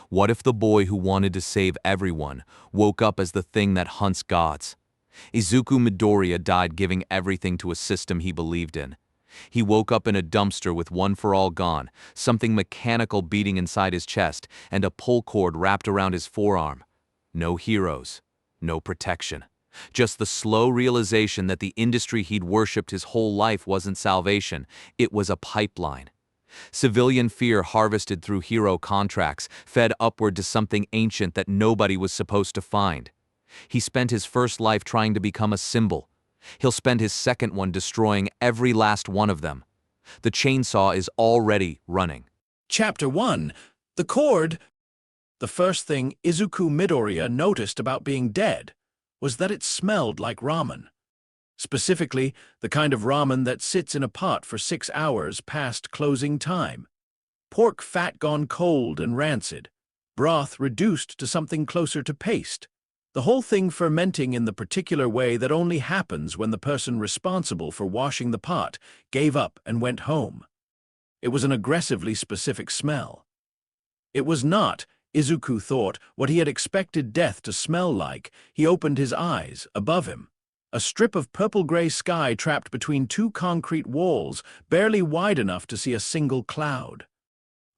What if the boy who wanted to save everyone woke up as the thing that hunts gods? Izuku Midoriya died giving everything to a system he believed in. He woke up in a dumpster with One for All gone, something mechanical beating inside his chest, and a pull cord wrapped around his forearm. No heroes, no protection. Just the slow realization that the industry he'd worshipped his whole life wasn't salvation, it was a pipeline. Civilian fear harvested through hero contracts, fed upward to something ancient that nobody was supposed to find. He spent his first life trying to become a symbol. He'll spend his second one destroying every last one of them. The chainsaw is already running. Chapter 1. The Cord. The first thing Izuku Midoriya noticed about being dead was that it smelled like ramen. Specifically, the kind of ramen that sits in a pot for 6 hours past closing time. Pork fat gone cold and rancid. Broth reduced to something closer to paste. The whole thing fermenting in the particular way that only happens when the person responsible for washing the pot gave up and went home. It was an aggressively specific smell. It was not, Izuku thought, what he had expected death to smell like. He opened his eyes. Above him, a strip of purple-gray sky trapped between two concrete walls, barely wide enough to see a single cloud.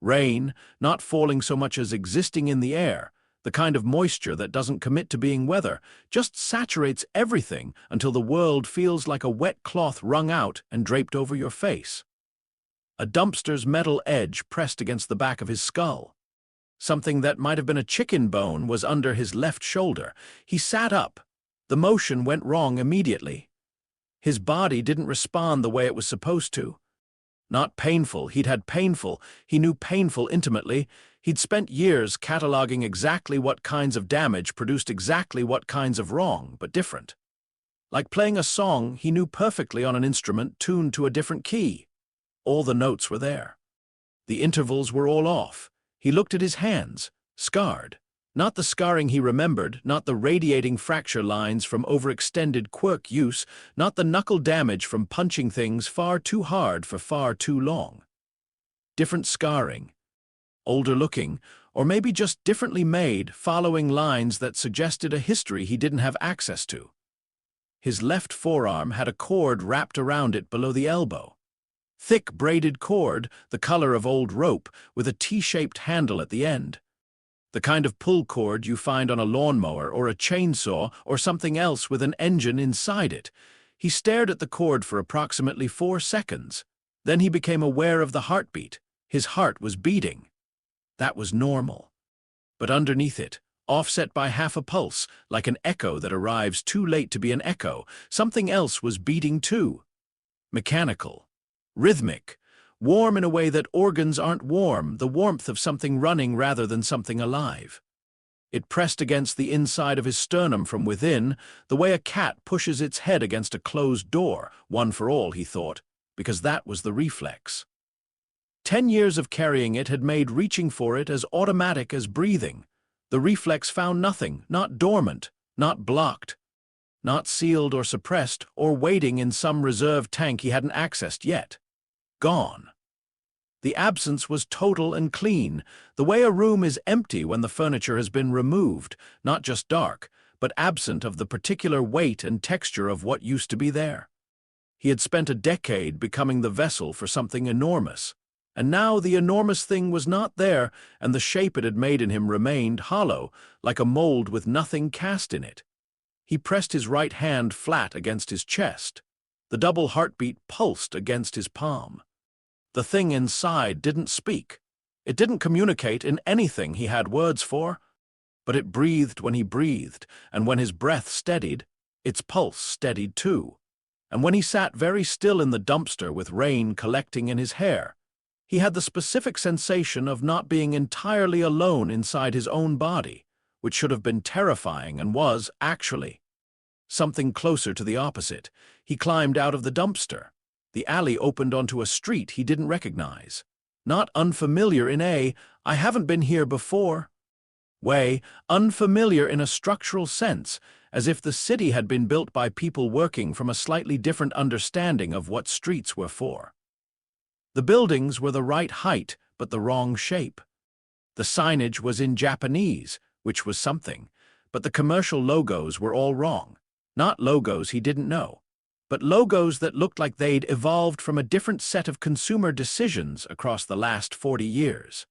Rain, not falling so much as existing in the air, the kind of moisture that doesn't commit to being weather, just saturates everything until the world feels like a wet cloth wrung out and draped over your face. A dumpster's metal edge pressed against the back of his skull. Something that might have been a chicken bone was under his left shoulder. He sat up. The motion went wrong immediately. His body didn't respond the way it was supposed to. Not painful, he'd had painful. He knew painful intimately. He'd spent years cataloging exactly what kinds of damage produced exactly what kinds of wrong, but different. Like playing a song he knew perfectly on an instrument tuned to a different key. All the notes were there. The intervals were all off. He looked at his hands, scarred. Not the scarring he remembered, not the radiating fracture lines from overextended quirk use, not the knuckle damage from punching things far too hard for far too long. Different scarring. Older looking, or maybe just differently made, following lines that suggested a history he didn't have access to. His left forearm had a cord wrapped around it below the elbow. Thick braided cord, the color of old rope, with a T-shaped handle at the end. The kind of pull cord you find on a lawnmower or a chainsaw or something else with an engine inside it. He stared at the cord for approximately 4 seconds. Then he became aware of the heartbeat. His heart was beating. That was normal. But underneath it, offset by half a pulse, like an echo that arrives too late to be an echo, something else was beating too. Mechanical. Rhythmic. Warm in a way that organs aren't warm, the warmth of something running rather than something alive. It pressed against the inside of his sternum from within, the way a cat pushes its head against a closed door, One for All, he thought, because that was the reflex. 10 years of carrying it had made reaching for it as automatic as breathing. The reflex found nothing, not dormant, not blocked, not sealed or suppressed, or waiting in some reserve tank he hadn't accessed yet. Gone. The absence was total and clean, the way a room is empty when the furniture has been removed, not just dark, but absent of the particular weight and texture of what used to be there. He had spent a decade becoming the vessel for something enormous, and now the enormous thing was not there, and the shape it had made in him remained hollow, like a mold with nothing cast in it. He pressed his right hand flat against his chest. The double heartbeat pulsed against his palm. The thing inside didn't speak. It didn't communicate in anything he had words for, but it breathed when he breathed, and when his breath steadied, its pulse steadied too. And when he sat very still in the dumpster with rain collecting in his hair, he had the specific sensation of not being entirely alone inside his own body, which should have been terrifying and was, actually. Something closer to the opposite. He climbed out of the dumpster. The alley opened onto a street he didn't recognize. Not unfamiliar in I haven't been here before way, unfamiliar in a structural sense, as if the city had been built by people working from a slightly different understanding of what streets were for. The buildings were the right height, but the wrong shape. The signage was in Japanese, which was something, but the commercial logos were all wrong. Not logos he didn't know, but logos that looked like they'd evolved from a different set of consumer decisions across the last 40 years.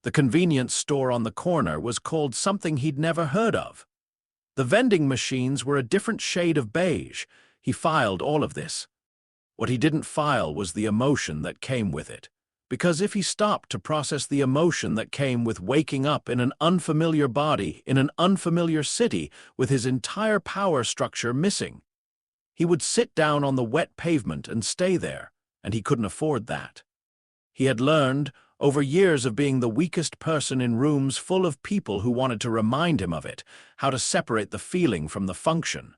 The convenience store on the corner was called something he'd never heard of. The vending machines were a different shade of beige. He filed all of this. What he didn't file was the emotion that came with it. Because if he stopped to process the emotion that came with waking up in an unfamiliar body, in an unfamiliar city, with his entire power structure missing, he would sit down on the wet pavement and stay there, and he couldn't afford that. He had learned, over years of being the weakest person in rooms full of people who wanted to remind him of it, how to separate the feeling from the function.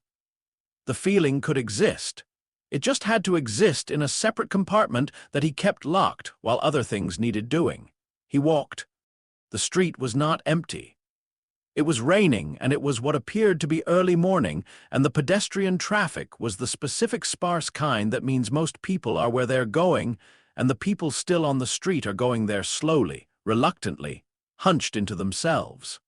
The feeling could exist. It just had to exist in a separate compartment that he kept locked while other things needed doing. He walked. The street was not empty. It was raining, and it was what appeared to be early morning, and the pedestrian traffic was the specific sparse kind that means most people are where they're going, and the people still on the street are going there slowly, reluctantly, hunched into themselves.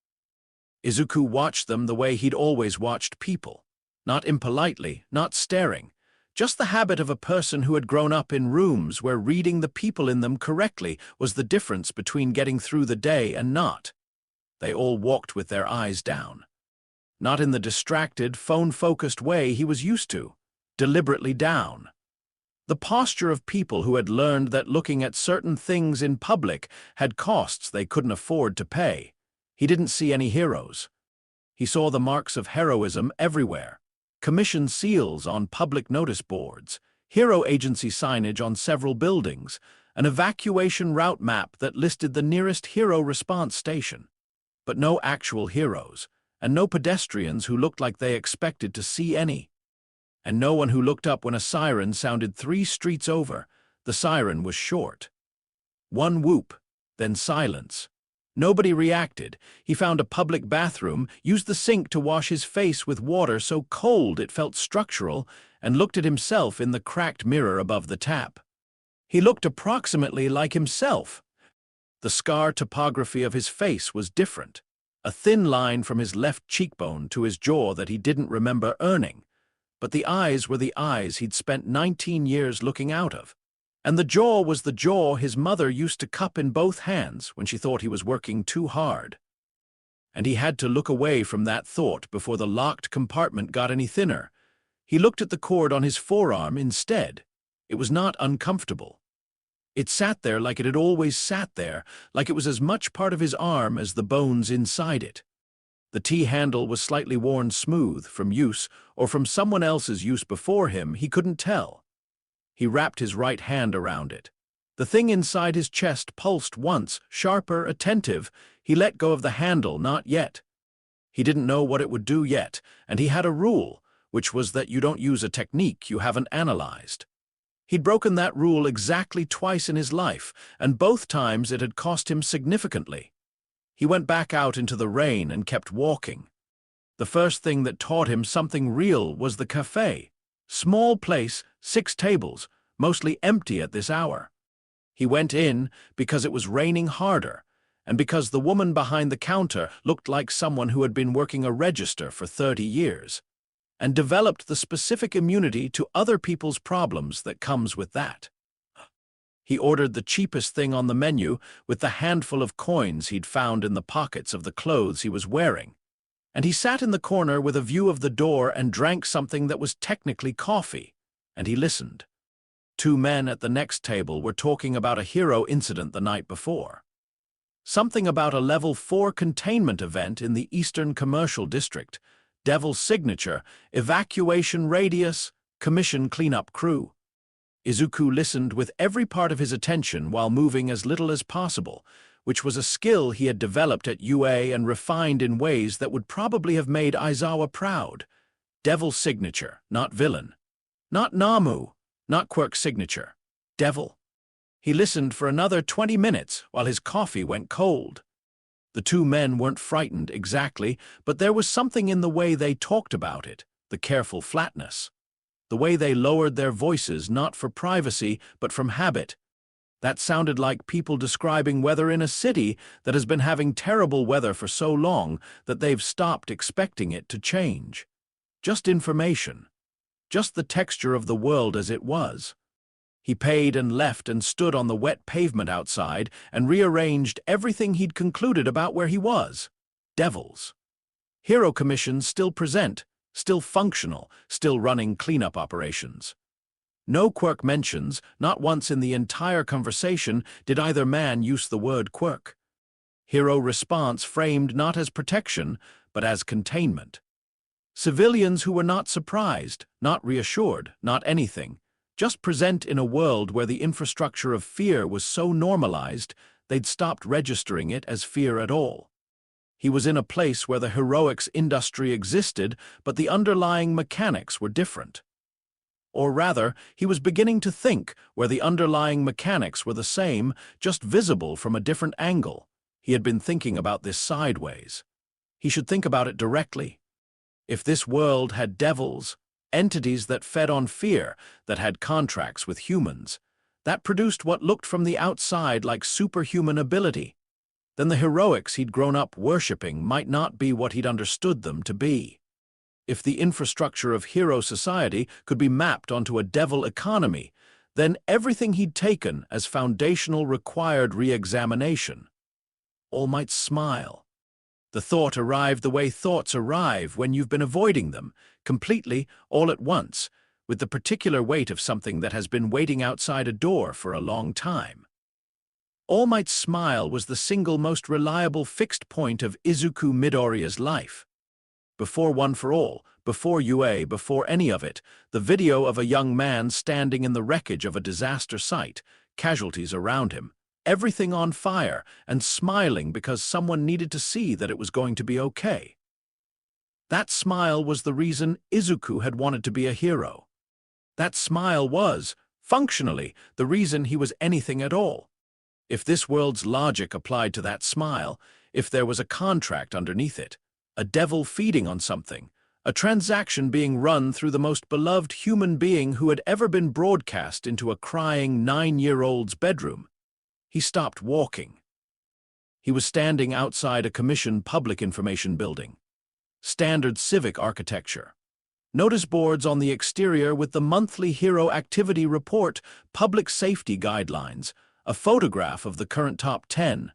Izuku watched them the way he'd always watched people, not impolitely, not staring, just the habit of a person who had grown up in rooms where reading the people in them correctly was the difference between getting through the day and not. They all walked with their eyes down. Not in the distracted, phone-focused way he was used to, deliberately down. The posture of people who had learned that looking at certain things in public had costs they couldn't afford to pay. He didn't see any heroes. He saw the marks of heroism everywhere. Commission seals on public notice boards, hero agency signage on several buildings, an evacuation route map that listed the nearest hero response station. But no actual heroes, and no pedestrians who looked like they expected to see any. And no one who looked up when a siren sounded 3 streets over. The siren was short. One whoop, then silence. Nobody reacted. He found a public bathroom, used the sink to wash his face with water so cold it felt structural, and looked at himself in the cracked mirror above the tap. He looked approximately like himself. The scar topography of his face was different. A thin line from his left cheekbone to his jaw that he didn't remember earning. But the eyes were the eyes he'd spent 19 years looking out of. And the jaw was the jaw his mother used to cup in both hands when she thought he was working too hard. And he had to look away from that thought before the locked compartment got any thinner. He looked at the cord on his forearm instead. It was not uncomfortable. It sat there like it had always sat there, like it was as much part of his arm as the bones inside it. The T-handle was slightly worn smooth from use or from someone else's use before him, he couldn't tell. He wrapped his right hand around it. The thing inside his chest pulsed once, sharper, attentive. He let go of the handle, not yet. He didn't know what it would do yet, and he had a rule, which was that you don't use a technique you haven't analyzed. He'd broken that rule exactly twice in his life, and both times it had cost him significantly. He went back out into the rain and kept walking. The first thing that taught him something real was the cafe. Small place, 6 tables, mostly empty at this hour. He went in because it was raining harder, and because the woman behind the counter looked like someone who had been working a register for 30 years, and developed the specific immunity to other people's problems that comes with that. He ordered the cheapest thing on the menu with the handful of coins he'd found in the pockets of the clothes he was wearing, and he sat in the corner with a view of the door and drank something that was technically coffee, and he listened. 2 men at the next table were talking about a hero incident the night before. Something about a level 4 containment event in the Eastern Commercial District, Devil's Signature, evacuation radius, commission cleanup crew. Izuku listened with every part of his attention while moving as little as possible, which was a skill he had developed at UA and refined in ways that would probably have made Aizawa proud. Devil's Signature, not villain. Not Namu, not Quirk's signature. Devil. He listened for another 20 minutes while his coffee went cold. The 2 men weren't frightened exactly, but there was something in the way they talked about it, the careful flatness. The way they lowered their voices not for privacy but from habit. That sounded like people describing weather in a city that has been having terrible weather for so long that they've stopped expecting it to change. Just information. Just the texture of the world as it was. He paid and left and stood on the wet pavement outside and rearranged everything he'd concluded about where he was. Devils. Hero commissions still present, still functional, still running cleanup operations. No quirk mentions, not once in the entire conversation did either man use the word quirk. Hero response framed not as protection, but as containment. Civilians who were not surprised, not reassured, not anything, just present in a world where the infrastructure of fear was so normalized they'd stopped registering it as fear at all. He was in a place where the heroics industry existed, but the underlying mechanics were different. Or rather, he was beginning to think where the underlying mechanics were the same, just visible from a different angle. He had been thinking about this sideways. He should think about it directly. If this world had devils, entities that fed on fear, that had contracts with humans, that produced what looked from the outside like superhuman ability, then the heroics he'd grown up worshipping might not be what he'd understood them to be. If the infrastructure of hero society could be mapped onto a devil economy, then everything he'd taken as foundational required re-examination. All might smile. The thought arrived the way thoughts arrive when you've been avoiding them, completely, all at once, with the particular weight of something that has been waiting outside a door for a long time. All Might's smile was the single most reliable fixed point of Izuku Midoriya's life. Before One for All, before UA, before any of it, the video of a young man standing in the wreckage of a disaster site, casualties around him, everything on fire, and smiling because someone needed to see that it was going to be okay. That smile was the reason Izuku had wanted to be a hero. That smile was, functionally, the reason he was anything at all. If this world's logic applied to that smile, if there was a contract underneath it, a devil feeding on something, a transaction being run through the most beloved human being who had ever been broadcast into a crying 9-year-old's bedroom, he stopped walking. He was standing outside a commissioned public information building. Standard civic architecture. Notice boards on the exterior with the monthly Hero Activity Report, public safety guidelines, a photograph of the current top 10.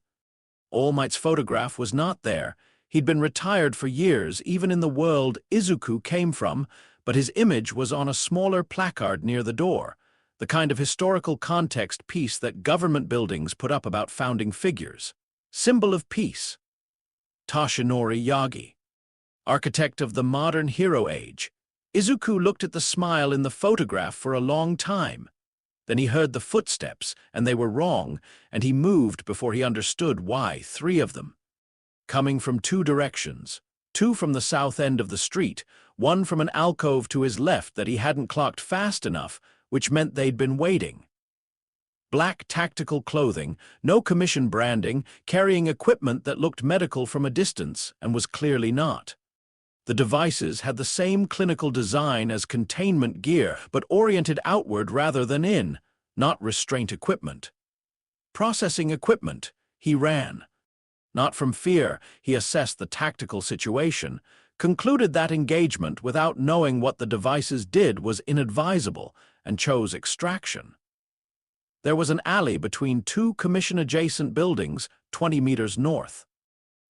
All Might's photograph was not there. He'd been retired for years, even in the world Izuku came from, but his image was on a smaller placard near the door, the kind of historical context piece that government buildings put up about founding figures. Symbol of peace. Toshinori Yagi. Architect of the modern hero age. Izuku looked at the smile in the photograph for a long time. Then he heard the footsteps, and they were wrong, and he moved before he understood why, 3 of them. Coming from 2 directions, 2 from the south end of the street, 1 from an alcove to his left that he hadn't clocked fast enough, which meant they'd been waiting. Black tactical clothing, no commission branding, carrying equipment that looked medical from a distance and was clearly not. The devices had the same clinical design as containment gear, but oriented outward rather than in, not restraint equipment. Processing equipment, he ran. Not from fear, he assessed the tactical situation, concluded that engagement without knowing what the devices did was inadvisable, and chose extraction. There was an alley between 2 commission-adjacent buildings, 20 meters north.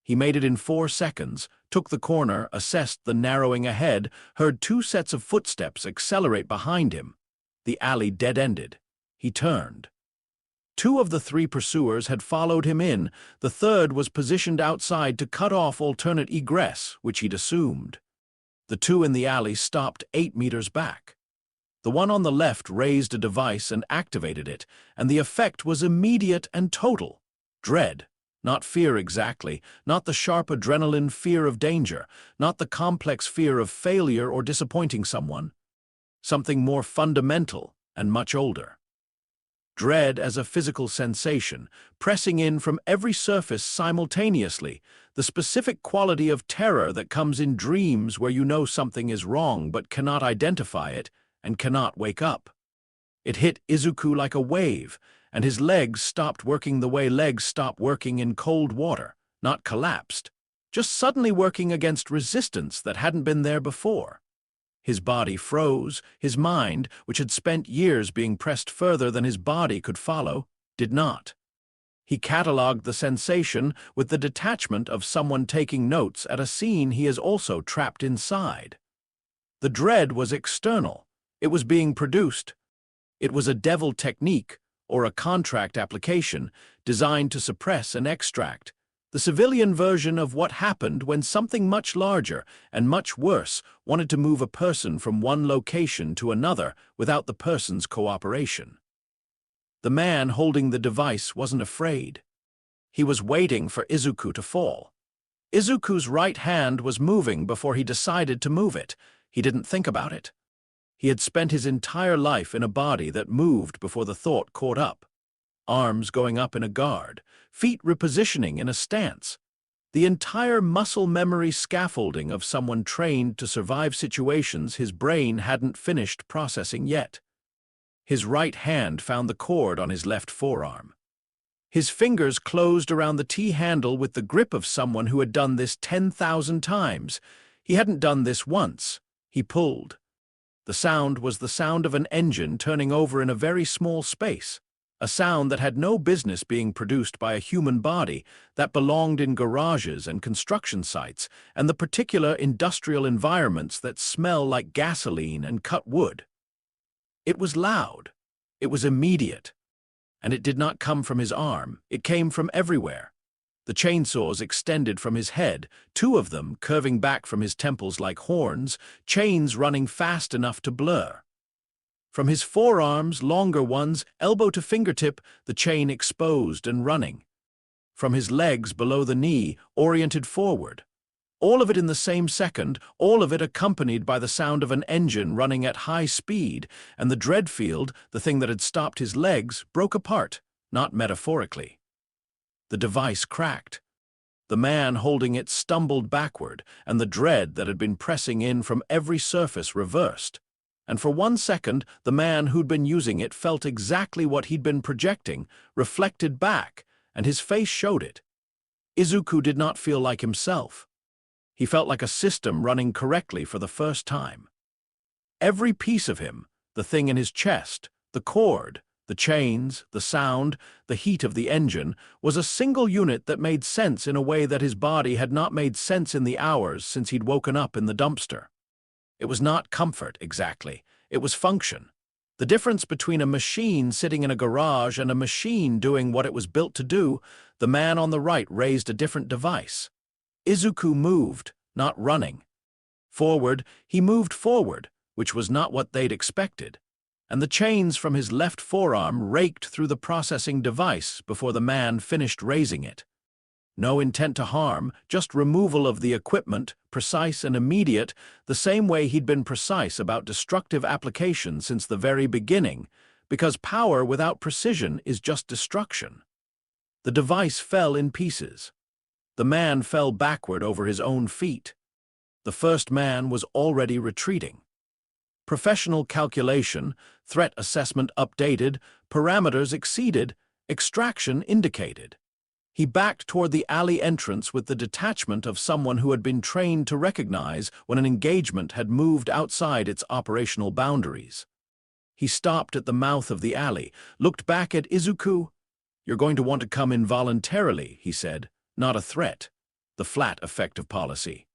He made it in 4 seconds, took the corner, assessed the narrowing ahead, heard 2 sets of footsteps accelerate behind him. The alley dead-ended. He turned. 2 of the 3 pursuers had followed him in, the third was positioned outside to cut off alternate egress, which he'd assumed. The 2 in the alley stopped 8 meters back. The one on the left raised a device and activated it, and the effect was immediate and total. Dread. Not fear exactly, not the sharp adrenaline fear of danger, not the complex fear of failure or disappointing someone. Something more fundamental and much older. Dread as a physical sensation, pressing in from every surface simultaneously, the specific quality of terror that comes in dreams where you know something is wrong but cannot identify it and cannot wake up. It hit Izuku like a wave, and his legs stopped working the way legs stop working in cold water, not collapsed, just suddenly working against resistance that hadn't been there before. His body froze, his mind, which had spent years being pressed further than his body could follow, did not. He catalogued the sensation with the detachment of someone taking notes at a scene he is also trapped inside. The dread was external. It was being produced. It was a devil technique, or a contract application, designed to suppress and extract, the civilian version of what happened when something much larger and much worse wanted to move a person from one location to another without the person's cooperation. The man holding the device wasn't afraid. He was waiting for Izuku to fall. Izuku's right hand was moving before he decided to move it. He didn't think about it. He had spent his entire life in a body that moved before the thought caught up. Arms going up in a guard, feet repositioning in a stance. The entire muscle memory scaffolding of someone trained to survive situations his brain hadn't finished processing yet. His right hand found the cord on his left forearm. His fingers closed around the T-handle with the grip of someone who had done this 10,000 times. He hadn't done this once. He pulled. The sound was the sound of an engine turning over in a very small space, a sound that had no business being produced by a human body, that belonged in garages and construction sites and the particular industrial environments that smell like gasoline and cut wood. It was loud. It was immediate. And it did not come from his arm. It came from everywhere. The chainsaws extended from his head, two of them curving back from his temples like horns, chains running fast enough to blur. From his forearms, longer ones, elbow to fingertip, the chain exposed and running. From his legs below the knee, oriented forward. All of it in the same second, all of it accompanied by the sound of an engine running at high speed, and the dread field, the thing that had stopped his legs, broke apart, not metaphorically. The device cracked. The man holding it stumbled backward, and the dread that had been pressing in from every surface reversed. And for 1 second, the man who'd been using it felt exactly what he'd been projecting, reflected back, and his face showed it. Izuku did not feel like himself. He felt like a system running correctly for the first time. Every piece of him, the thing in his chest, the cord, the chains, the sound, the heat of the engine, was a single unit that made sense in a way that his body had not made sense in the hours since he'd woken up in the dumpster. It was not comfort, exactly. It was function. The difference between a machine sitting in a garage and a machine doing what it was built to do, the man on the right raised a different device. Izuku moved, not running. Forward, he moved forward, which was not what they'd expected, and the chains from his left forearm raked through the processing device before the man finished raising it. No intent to harm, just removal of the equipment, precise and immediate, the same way he'd been precise about destructive application since the very beginning, because power without precision is just destruction. The device fell in pieces. The man fell backward over his own feet. The first man was already retreating. Professional calculation, threat assessment updated, parameters exceeded, extraction indicated. He backed toward the alley entrance with the detachment of someone who had been trained to recognize when an engagement had moved outside its operational boundaries. He stopped at the mouth of the alley, looked back at Izuku. "You're going to want to come in voluntarily," he said. "Not a threat." The flat effect of policy.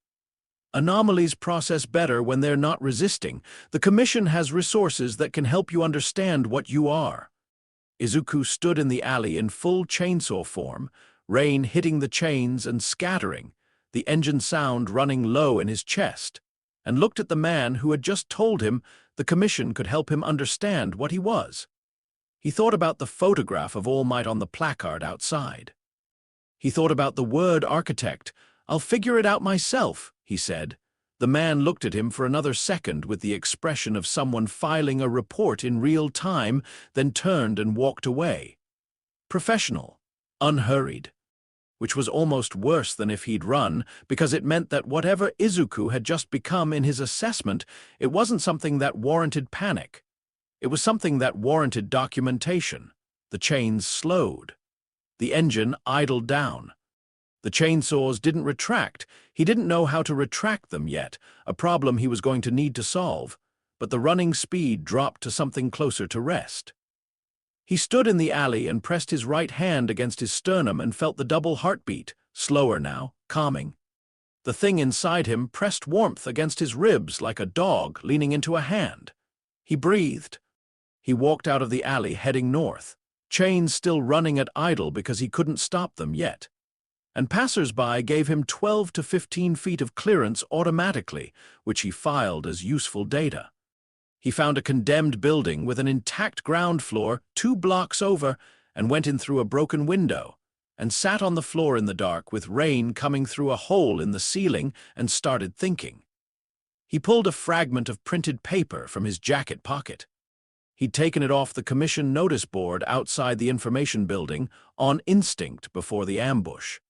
Anomalies process better when they're not resisting. The Commission has resources that can help you understand what you are. Izuku stood in the alley in full chainsaw form, rain hitting the chains and scattering, the engine sound running low in his chest, and looked at the man who had just told him the Commission could help him understand what he was. He thought about the photograph of All Might on the placard outside. He thought about the word architect. "I'll figure it out myself," he said. The man looked at him for another second with the expression of someone filing a report in real time, then turned and walked away. Professional, unhurried, which was almost worse than if he'd run, because it meant that whatever Izuku had just become in his assessment, it wasn't something that warranted panic. It was something that warranted documentation. The chains slowed. The engine idled down. The chainsaws didn't retract. He didn't know how to retract them yet, a problem he was going to need to solve, but the running speed dropped to something closer to rest. He stood in the alley and pressed his right hand against his sternum and felt the double heartbeat, slower now, calming. The thing inside him pressed warmth against his ribs like a dog leaning into a hand. He breathed. He walked out of the alley, heading north, chains still running at idle because he couldn't stop them yet. And passers-by gave him 12 to 15 feet of clearance automatically, which he filed as useful data. He found a condemned building with an intact ground floor 2 blocks over and went in through a broken window, and sat on the floor in the dark with rain coming through a hole in the ceiling and started thinking. He pulled a fragment of printed paper from his jacket pocket. He'd taken it off the commission notice board outside the information building on instinct before the ambush.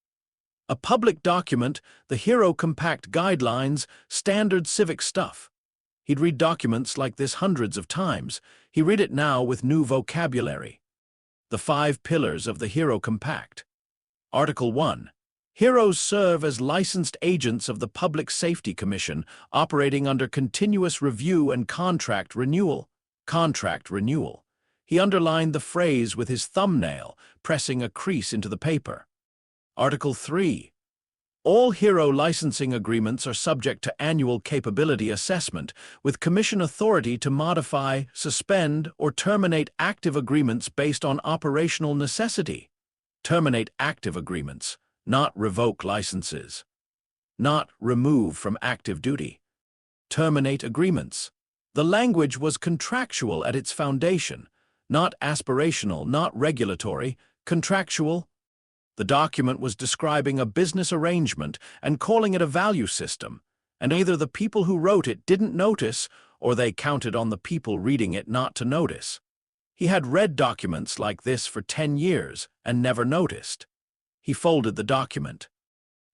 A public document, the Hero Compact Guidelines, standard civic stuff. He'd read documents like this hundreds of times. He read it now with new vocabulary. The 5 pillars of the Hero Compact. Article 1. Heroes serve as licensed agents of the Public Safety Commission, operating under continuous review and contract renewal. Contract renewal. He underlined the phrase with his thumbnail, pressing a crease into the paper. Article 3. All Hero licensing agreements are subject to annual capability assessment, with Commission authority to modify, suspend, or terminate active agreements based on operational necessity. Terminate active agreements, not revoke licenses. Not remove from active duty. Terminate agreements. The language was contractual at its foundation, not aspirational, not regulatory, contractual. The document was describing a business arrangement and calling it a value system, and either the people who wrote it didn't notice, or they counted on the people reading it not to notice. He had read documents like this for 10 years and never noticed. He folded the document,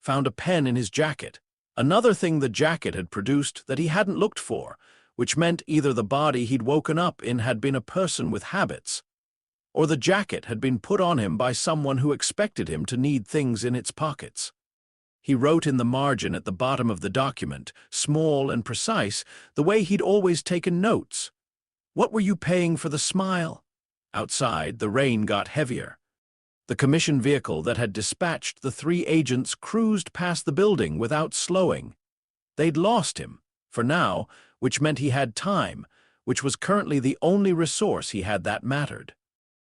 found a pen in his jacket, another thing the jacket had produced that he hadn't looked for, which meant either the body he'd woken up in had been a person with habits, or the jacket had been put on him by someone who expected him to need things in its pockets. He wrote in the margin at the bottom of the document, small and precise, the way he'd always taken notes. What were you paying for the smile? Outside, the rain got heavier. The commission vehicle that had dispatched the 3 agents cruised past the building without slowing. They'd lost him, for now, which meant he had time, which was currently the only resource he had that mattered.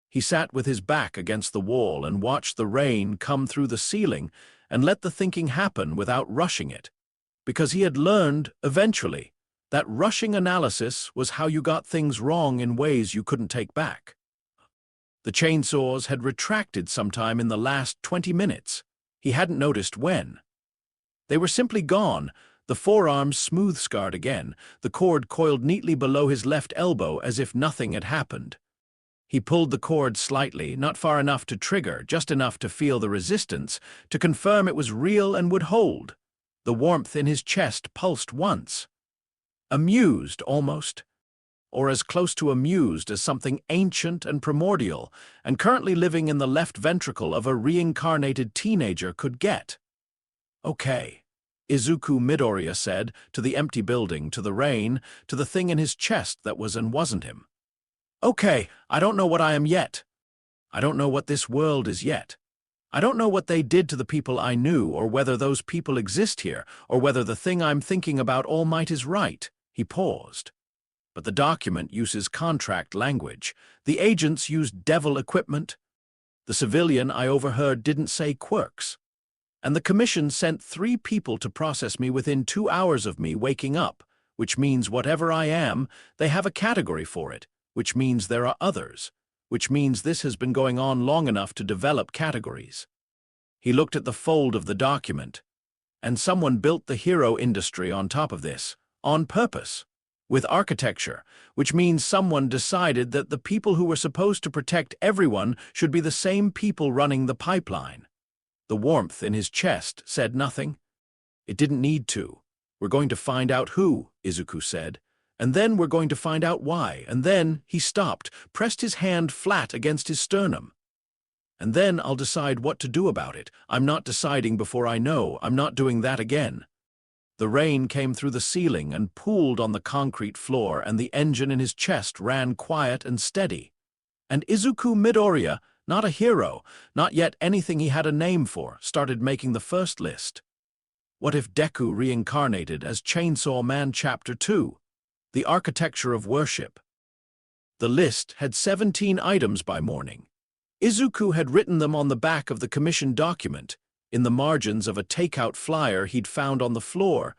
He sat with his back against the wall and watched the rain come through the ceiling and let the thinking happen without rushing it, because he had learned, eventually, that rushing analysis was how you got things wrong in ways you couldn't take back. The chainsaws had retracted sometime in the last 20 minutes. He hadn't noticed when. They were simply gone, the forearms smooth-scarred again, the cord coiled neatly below his left elbow as if nothing had happened. He pulled the cord slightly, not far enough to trigger, just enough to feel the resistance, to confirm it was real and would hold. The warmth in his chest pulsed once. Amused, almost. Or as close to amused as something ancient and primordial, and currently living in the left ventricle of a reincarnated teenager could get. Okay, Izuku Midoriya said, to the empty building, to the rain, to the thing in his chest that was and wasn't him. Okay, I don't know what I am yet. I don't know what this world is yet. I don't know what they did to the people I knew, or whether those people exist here, or whether the thing I'm thinking about all might is right. He paused. But the document uses contract language. The agents used devil equipment. The civilian I overheard didn't say quirks. And the commission sent 3 people to process me within 2 hours of me waking up, which means whatever I am, they have a category for it, which means there are others, which means this has been going on long enough to develop categories. He looked at the fold of the document, and someone built the hero industry on top of this, on purpose, with architecture, which means someone decided that the people who were supposed to protect everyone should be the same people running the pipeline. The warmth in his chest said nothing. It didn't need to. We're going to find out who, Izuku said. And then we're going to find out why. And then he stopped, pressed his hand flat against his sternum. And then I'll decide what to do about it. I'm not deciding before I know. I'm not doing that again. The rain came through the ceiling and pooled on the concrete floor, and the engine in his chest ran quiet and steady. And Izuku Midoriya, not a hero, not yet anything he had a name for, started making the first list. What if Deku reincarnated as Chainsaw Man Chapter 2? The Architecture of Worship. The list had 17 items by morning. Izuku had written them on the back of the commission document, in the margins of a takeout flyer he'd found on the floor,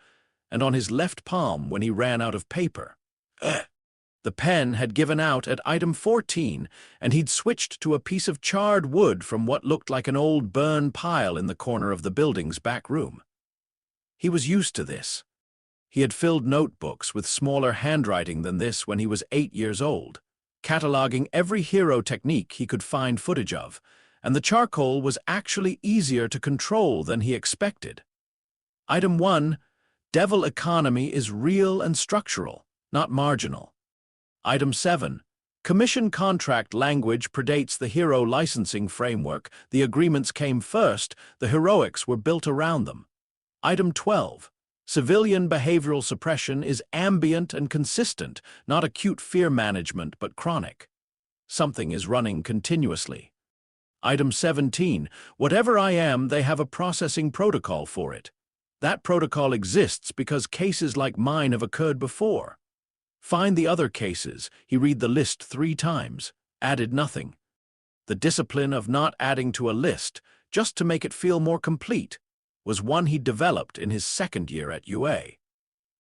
and on his left palm when he ran out of paper. The pen had given out at item 14, and he'd switched to a piece of charred wood from what looked like an old burn pile in the corner of the building's back room. He was used to this. He had filled notebooks with smaller handwriting than this when he was 8 years old, cataloging every hero technique he could find footage of, and the charcoal was actually easier to control than he expected. Item 1, Devil Economy is real and structural, not marginal. Item 7, Commission contract language predates the hero licensing framework. The agreements came first, the heroics were built around them. Item 12, Civilian behavioral suppression is ambient and consistent, not acute fear management but chronic. Something is running continuously. Item 17, Whatever I am, they have a processing protocol for it. That protocol exists because cases like mine have occurred before. Find the other cases. He read the list 3 times, added nothing. The discipline of not adding to a list, just to make it feel more complete, was one he'd developed in his second year at UA.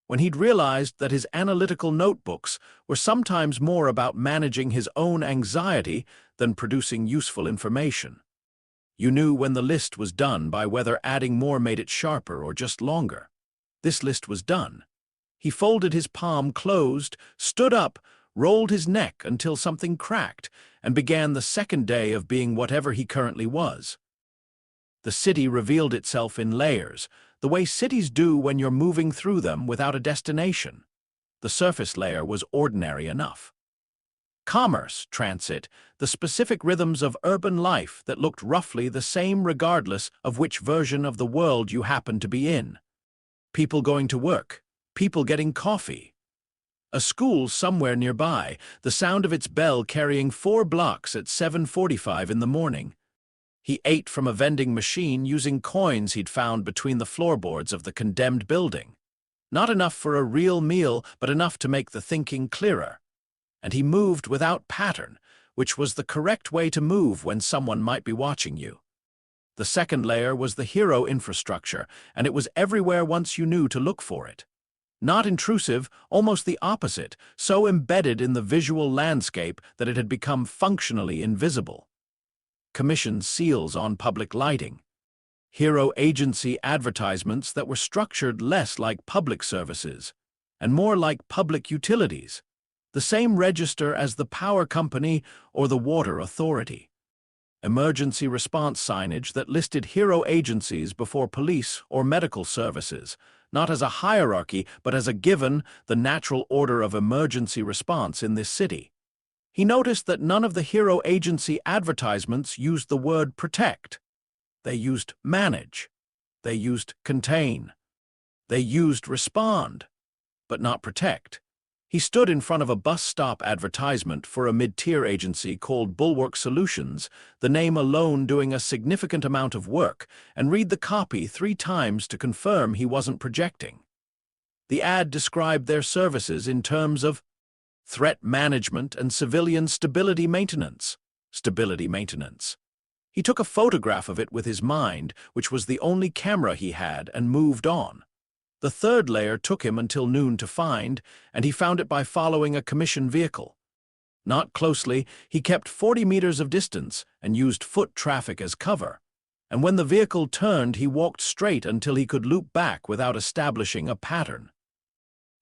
When he'd realized that his analytical notebooks were sometimes more about managing his own anxiety than producing useful information. You knew when the list was done by whether adding more made it sharper or just longer. This list was done. He folded his palm closed, stood up, rolled his neck until something cracked, and began the second day of being whatever he currently was. The city revealed itself in layers, the way cities do when you're moving through them without a destination. The surface layer was ordinary enough. Commerce, transit, the specific rhythms of urban life that looked roughly the same regardless of which version of the world you happened to be in. People going to work, people getting coffee. A school somewhere nearby, the sound of its bell carrying 4 blocks at 7:45 in the morning. He ate from a vending machine using coins he'd found between the floorboards of the condemned building. Not enough for a real meal, but enough to make the thinking clearer. And he moved without pattern, which was the correct way to move when someone might be watching you. The second layer was the hero infrastructure, and it was everywhere once you knew to look for it. Not intrusive, almost the opposite, so embedded in the visual landscape that it had become functionally invisible. Commission seals on public lighting. Hero agency advertisements that were structured less like public services and more like public utilities, the same register as the power company or the water authority. Emergency response signage that listed hero agencies before police or medical services, not as a hierarchy but as a given, the natural order of emergency response in this city. He noticed that none of the hero agency advertisements used the word protect. They used manage. They used contain. They used respond, but not protect. He stood in front of a bus stop advertisement for a mid-tier agency called Bulwark Solutions, the name alone doing a significant amount of work, and read the copy 3 times to confirm he wasn't projecting. The ad described their services in terms of threat management and civilian stability maintenance. Stability maintenance. He took a photograph of it with his mind, which was the only camera he had, and moved on. The third layer took him until noon to find, and he found it by following a commission vehicle. Not closely, he kept 40 meters of distance and used foot traffic as cover. And when the vehicle turned, he walked straight until he could loop back without establishing a pattern.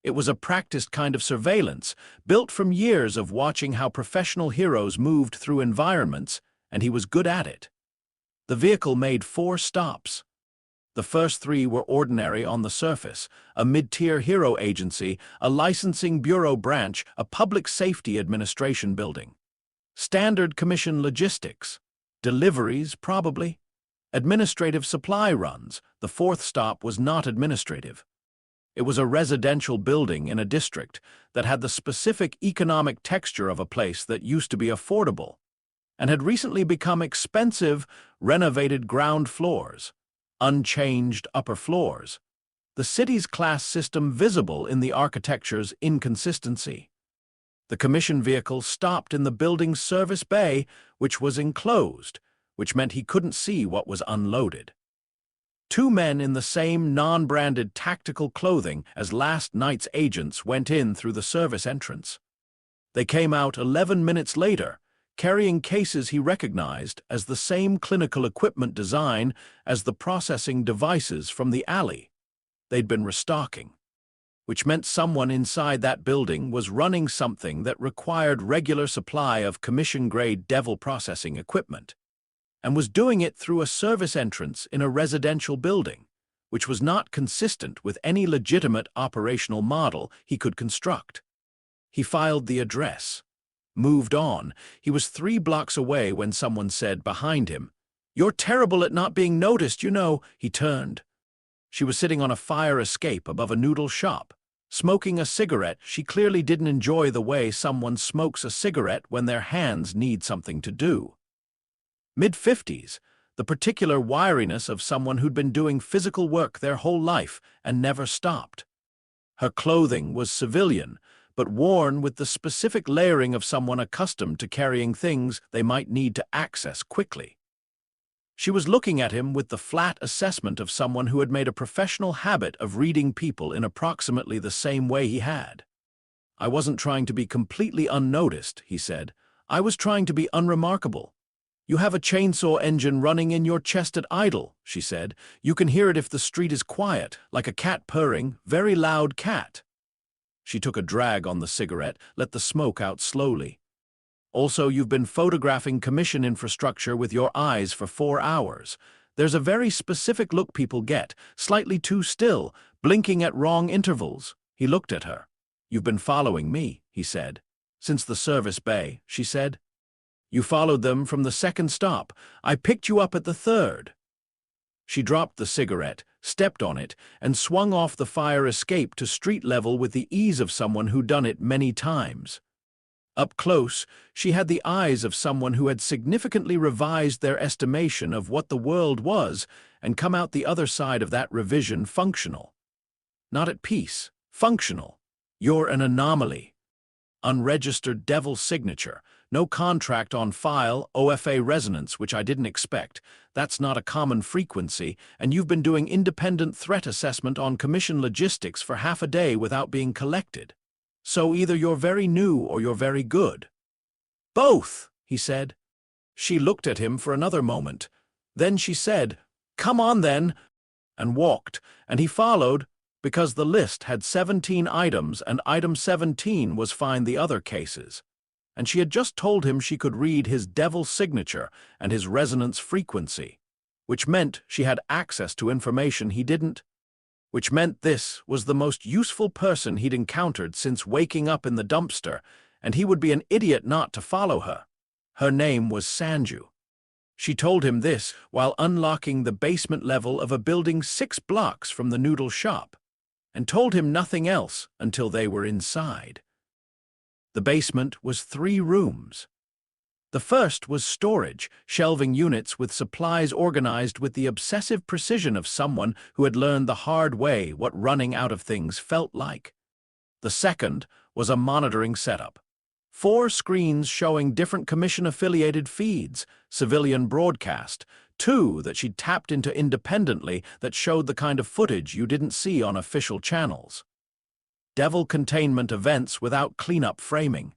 It was a practiced kind of surveillance, built from years of watching how professional heroes moved through environments, and he was good at it. The vehicle made 4 stops. The first three were ordinary on the surface: a mid-tier hero agency, a licensing bureau branch, a public safety administration building. Standard commission logistics. Deliveries, probably. Administrative supply runs. The fourth stop was not administrative. It was a residential building in a district that had the specific economic texture of a place that used to be affordable and had recently become expensive, renovated ground floors, unchanged upper floors. The city's class system visible in the architecture's inconsistency. The commission vehicle stopped in the building's service bay, which was enclosed, which meant he couldn't see what was unloaded. Two men in the same non-branded tactical clothing as last night's agents went in through the service entrance. They came out 11 minutes later, carrying cases he recognized as the same clinical equipment design as the processing devices from the alley. They'd been restocking, which meant someone inside that building was running something that required regular supply of commission-grade devil processing equipment, and was doing it through a service entrance in a residential building, which was not consistent with any legitimate operational model he could construct. He filed the address, moved on. He was 3 blocks away when someone said behind him, "You're terrible at not being noticed, you know." He turned. She was sitting on a fire escape above a noodle shop, smoking a cigarette. She clearly didn't enjoy the way someone smokes a cigarette when their hands need something to do. Mid-50s, the particular wiriness of someone who'd been doing physical work their whole life and never stopped. Her clothing was civilian, but worn with the specific layering of someone accustomed to carrying things they might need to access quickly. She was looking at him with the flat assessment of someone who had made a professional habit of reading people in approximately the same way he had. "I wasn't trying to be completely unnoticed," he said. "I was trying to be unremarkable." "You have a chainsaw engine running in your chest at idle," she said. "You can hear it if the street is quiet, like a cat purring, very loud cat." She took a drag on the cigarette, let the smoke out slowly. "Also, you've been photographing commission infrastructure with your eyes for 4 hours. There's a very specific look people get, slightly too still, blinking at wrong intervals." He looked at her. "You've been following me," he said. "Since the service bay," she said. "You followed them from the second stop. I picked you up at the third." She dropped the cigarette, stepped on it, and swung off the fire escape to street level with the ease of someone who'd done it many times. Up close, she had the eyes of someone who had significantly revised their estimation of what the world was and come out the other side of that revision functional. Not at peace, functional. "You're an anomaly." Unregistered devil signature. "No contract on file, OFA resonance," which I didn't expect. "That's not a common frequency, and you've been doing independent threat assessment on commission logistics for half a day without being collected. So either you're very new or you're very good." "Both," he said. She looked at him for another moment. Then she said, "Come on then," and walked, and he followed, because the list had 17 items and item 17 was find the other cases. And she had just told him she could read his devil signature and his resonance frequency, which meant she had access to information he didn't, which meant this was the most useful person he'd encountered since waking up in the dumpster, and he would be an idiot not to follow her. Her name was Sanju. She told him this while unlocking the basement level of a building 6 blocks from the noodle shop, and told him nothing else until they were inside. The basement was 3 rooms. The first was storage, shelving units with supplies organized with the obsessive precision of someone who had learned the hard way what running out of things felt like. The second was a monitoring setup. 4 screens showing different commission-affiliated feeds, civilian broadcast, 2 that she'd tapped into independently that showed the kind of footage you didn't see on official channels. Devil containment events without cleanup framing.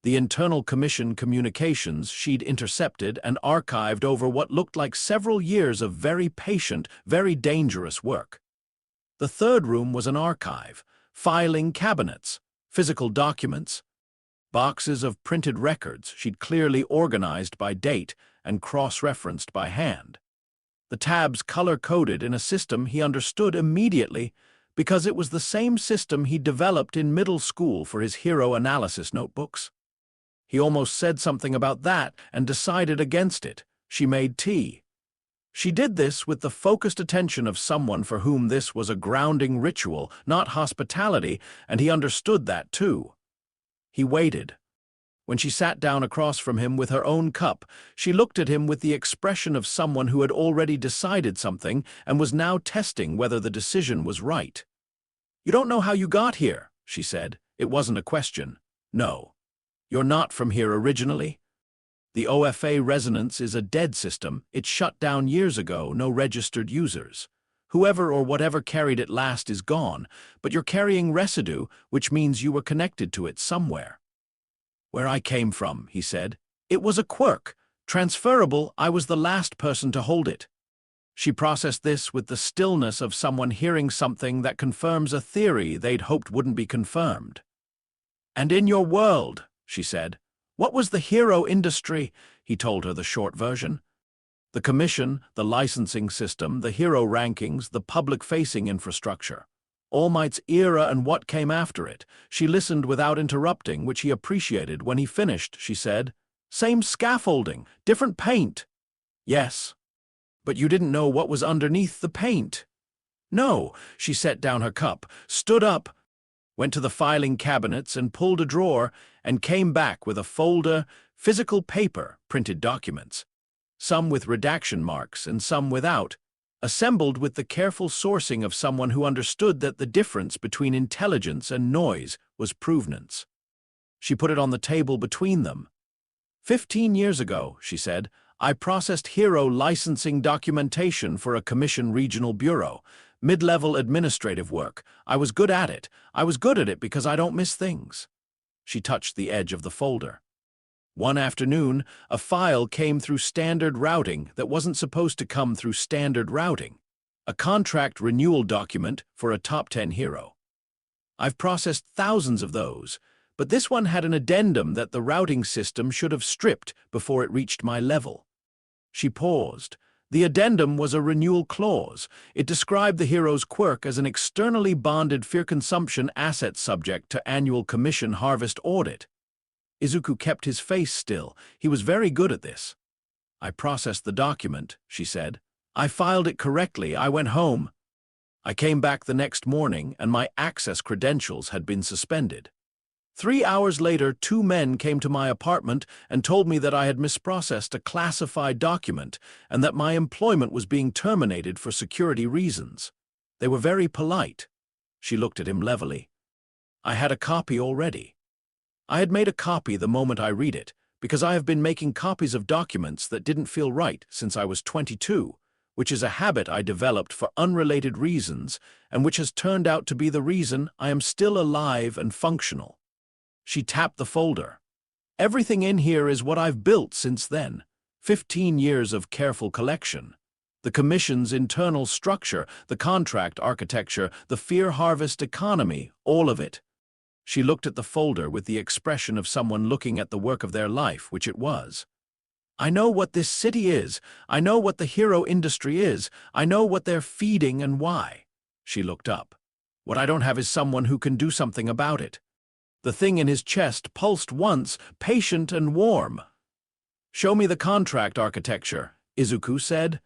The internal commission communications she'd intercepted and archived over what looked like several years of very patient, very dangerous work. The third room was an archive, filing cabinets, physical documents, boxes of printed records she'd clearly organized by date and cross-referenced by hand. the tabs color-coded in a system he understood immediately because it was the same system he developed in middle school for his hero analysis notebooks. He almost said something about that and decided against it. She made tea. She did this with the focused attention of someone for whom this was a grounding ritual, not hospitality, and he understood that too. He waited. When she sat down across from him with her own cup, she looked at him with the expression of someone who had already decided something and was now testing whether the decision was right. "You don't know how you got here," she said. It wasn't a question. "No. You're not from here originally?" "The OFA resonance is a dead system. It shut down years ago, no registered users. Whoever or whatever carried it last is gone, but you're carrying residue, which means you were connected to it somewhere." "Where I came from," he said. "It was a quirk. Transferable, I was the last person to hold it." She processed this with the stillness of someone hearing something that confirms a theory they'd hoped wouldn't be confirmed. "And in your world," she said, "what was the hero industry?" He told her the short version. The commission, the licensing system, the hero rankings, the public-facing infrastructure. All Might's era and what came after it. She listened without interrupting, which he appreciated. When he finished, she said, "Same scaffolding, different paint." "Yes. But you didn't know what was underneath the paint." "No." She set down her cup, stood up, went to the filing cabinets and pulled a drawer, and came back with a folder, physical paper, printed documents. Some with redaction marks and some without, assembled with the careful sourcing of someone who understood that the difference between intelligence and noise was provenance. She put it on the table between them. 15 years ago," she said, "I processed hero licensing documentation for a commission regional bureau. Mid-level administrative work. I was good at it. I was good at it because I don't miss things." She touched the edge of the folder. One afternoon, a file came through standard routing that wasn't supposed to come through standard routing. A contract renewal document for a top 10 hero. "I've processed thousands of those, but this one had an addendum that the routing system should have stripped before it reached my level." She paused. The addendum was a renewal clause. It described the hero's quirk as an externally bonded fear consumption asset subject to annual commission harvest audit. Izuku kept his face still. He was very good at this. "I processed the document," she said. "I filed it correctly. I went home. I came back the next morning, and my access credentials had been suspended. 3 hours later, 2 men came to my apartment and told me that I had misprocessed a classified document and that my employment was being terminated for security reasons. They were very polite." She looked at him levelly. "I had a copy already. I had made a copy the moment I read it, because I have been making copies of documents that didn't feel right since I was 22, which is a habit I developed for unrelated reasons and which has turned out to be the reason I am still alive and functional." She tapped the folder. "Everything in here is what I've built since then. 15 years of careful collection. The commission's internal structure, the contract architecture, the fear harvest economy, all of it." She looked at the folder with the expression of someone looking at the work of their life, which it was. "I know what this city is. I know what the hero industry is. I know what they're feeding and why." She looked up. "What I don't have is someone who can do something about it." The thing in his chest pulsed once, patient and warm. "Show me the contract architecture," Izuku said.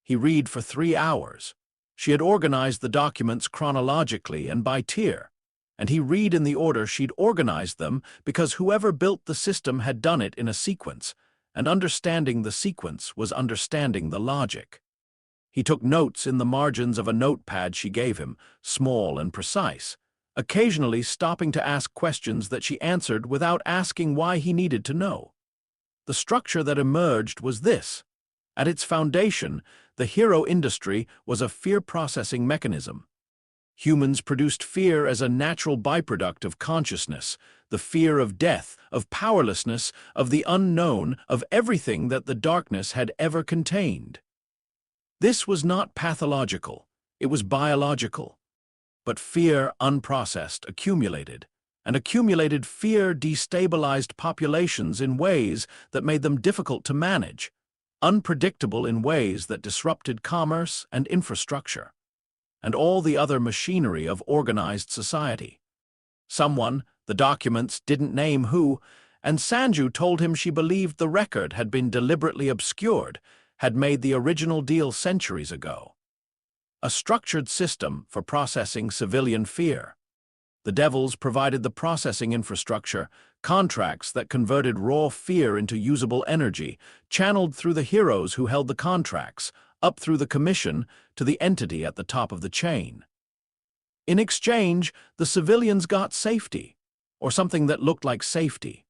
He read for 3 hours. She had organized the documents chronologically and by tier, and he read in the order she'd organized them because whoever built the system had done it in a sequence, and understanding the sequence was understanding the logic. He took notes in the margins of a notepad she gave him, small and precise, occasionally stopping to ask questions that she answered without asking why he needed to know. The structure that emerged was this. At its foundation, the hero industry was a fear-processing mechanism. Humans produced fear as a natural byproduct of consciousness, the fear of death, of powerlessness, of the unknown, of everything that the darkness had ever contained. This was not pathological, it was biological. But fear, unprocessed, accumulated, and accumulated fear destabilized populations in ways that made them difficult to manage. unpredictable in ways that disrupted commerce and infrastructure, and all the other machinery of organized society. Someone, the documents didn't name who, and Sanju told him she believed the record had been deliberately obscured, had made the original deal centuries ago. A structured system for processing civilian fear. The devils provided the processing infrastructure, contracts that converted raw fear into usable energy, channeled through the heroes who held the contracts, up through the commission to the entity at the top of the chain. In exchange, the civilians got safety, or something that looked like safety.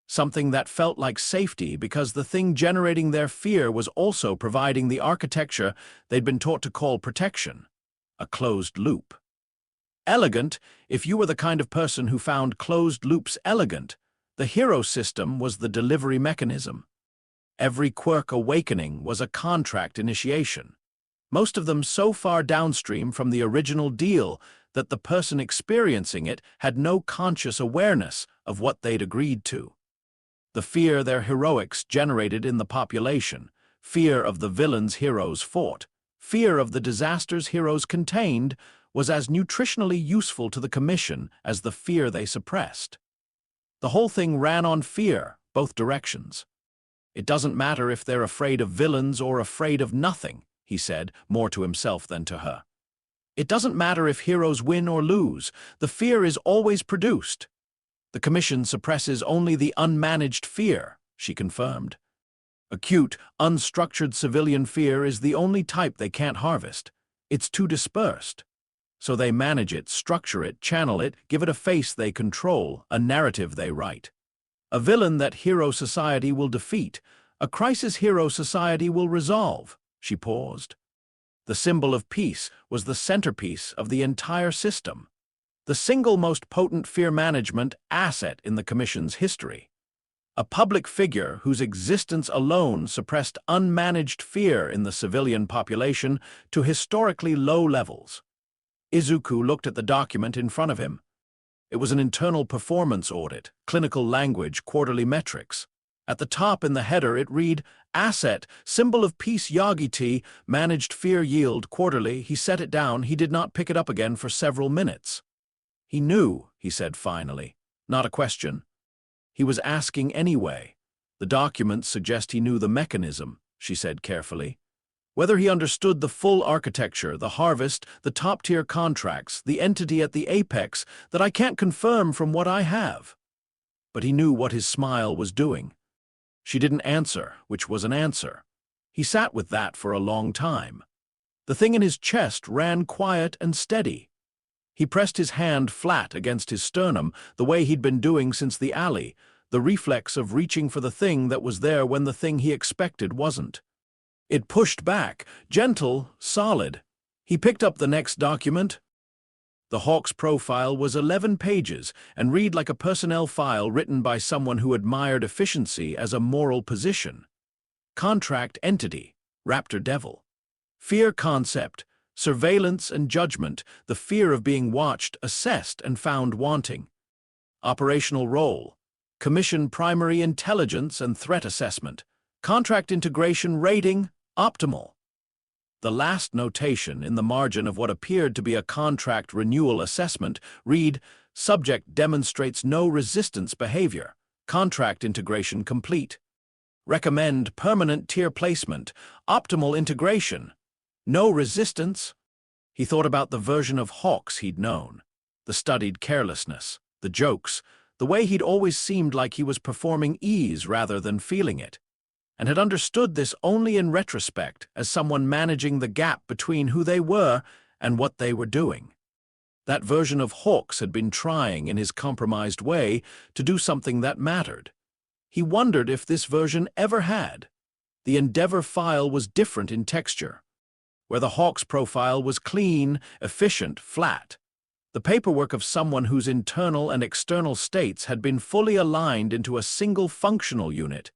Something that felt like safety because the thing generating their fear was also providing the architecture they'd been taught to call protection, a closed loop. Elegant, if you were the kind of person who found closed loops elegant, the hero system was the delivery mechanism. Every quirk awakening was a contract initiation, most of them so far downstream from the original deal that the person experiencing it had no conscious awareness of what they'd agreed to. The fear their heroics generated in the population, fear of the villains heroes fought, fear of the disasters heroes contained, was as nutritionally useful to the commission as the fear they suppressed. The whole thing ran on fear, both directions. It doesn't matter if they're afraid of villains or afraid of nothing, he said, more to himself than to her. It doesn't matter if heroes win or lose, the fear is always produced. The commission suppresses only the unmanaged fear, she confirmed. Acute, unstructured civilian fear is the only type they can't harvest. It's too dispersed. So they manage it, structure it, channel it, give it a face they control, a narrative they write. A villain that hero society will defeat, a crisis hero society will resolve, she paused. The symbol of peace was the centerpiece of the entire system, the single most potent fear management asset in the Commission's history. A public figure whose existence alone suppressed unmanaged fear in the civilian population to historically low levels. Izuku looked at the document in front of him. It was an internal performance audit, clinical language, quarterly metrics. At the top in the header it read, Asset, symbol of peace Yagiti, managed fear yield quarterly. He set it down. He did not pick it up again for several minutes. He knew, he said finally. Not a question. He was asking anyway. The documents suggest he knew the mechanism, she said carefully. Whether he understood the full architecture, the harvest, the top-tier contracts, the entity at the apex, that I can't confirm from what I have. But he knew what his smile was doing. She didn't answer, which was an answer. He sat with that for a long time. The thing in his chest ran quiet and steady. He pressed his hand flat against his sternum, the way he'd been doing since the alley, the reflex of reaching for the thing that was there when the thing he expected wasn't. It pushed back, gentle, solid. He picked up the next document. The Hawk's profile was 11 pages and read like a personnel file written by someone who admired efficiency as a moral position. Contract entity, Raptor Devil. Fear concept, surveillance and judgment, the fear of being watched, assessed, and found wanting. Operational role, commission primary intelligence and threat assessment. Contract integration rating, optimal. The last notation in the margin of what appeared to be a contract renewal assessment read, Subject demonstrates no resistance behavior. Contract integration complete. Recommend permanent tier placement. Optimal integration. No resistance. He thought about the version of Hawks he'd known. The studied carelessness, the jokes, the way he'd always seemed like he was performing ease rather than feeling it, and had understood this only in retrospect as someone managing the gap between who they were and what they were doing. That version of Hawks had been trying, in his compromised way, to do something that mattered. He wondered if this version ever had. The Endeavor file was different in texture, where the Hawks profile was clean, efficient, flat. The paperwork of someone whose internal and external states had been fully aligned into a single functional unit.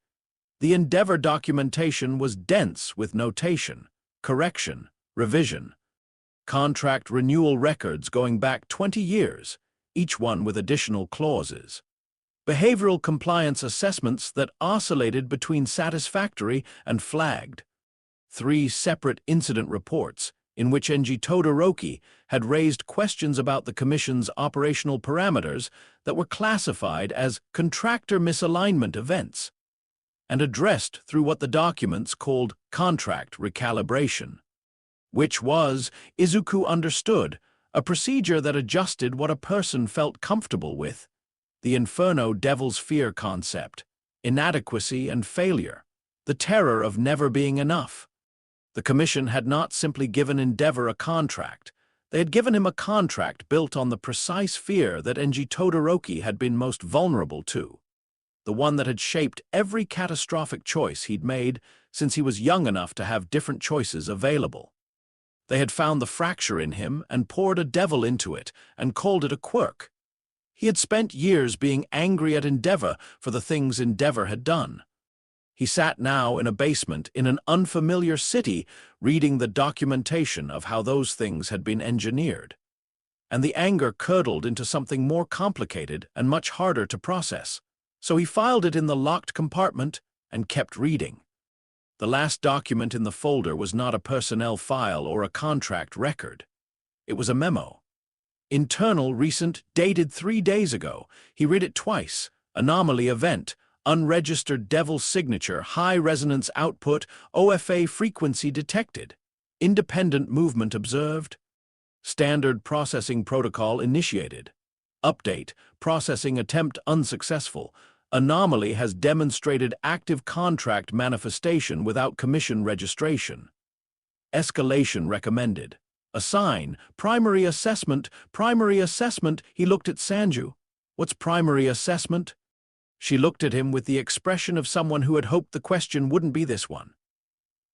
The Endeavor documentation was dense with notation, correction, revision. Contract renewal records going back 20 years, each one with additional clauses. behavioral compliance assessments that oscillated between satisfactory and flagged. 3 separate incident reports in which Enji Todoroki had raised questions about the Commission's operational parameters that were classified as contractor misalignment events and addressed through what the documents called contract recalibration, which was, Izuku understood, a procedure that adjusted what a person felt comfortable with, the Inferno Devil's Fear concept, inadequacy and failure, the terror of never being enough. The Commission had not simply given Endeavor a contract. They had given him a contract built on the precise fear that Enji Todoroki had been most vulnerable to, the one that had shaped every catastrophic choice he'd made since he was young enough to have different choices available. They had found the fracture in him and poured a devil into it and called it a quirk. He had spent years being angry at Endeavor for the things Endeavor had done. He sat now in a basement in an unfamiliar city reading the documentation of how those things had been engineered. And the anger curdled into something more complicated and much harder to process. So he filed it in the locked compartment and kept reading. The last document in the folder was not a personnel file or a contract record. It was a memo. Internal, recent, dated 3 days ago. He read it twice. Anomaly event. Unregistered devil signature, high resonance output, OFA frequency detected. Independent movement observed. Standard processing protocol initiated. Update, processing attempt unsuccessful. Anomaly has demonstrated active contract manifestation without commission registration. Escalation recommended. Assign, primary assessment, he looked at Sanju. What's primary assessment? She looked at him with the expression of someone who had hoped the question wouldn't be this one.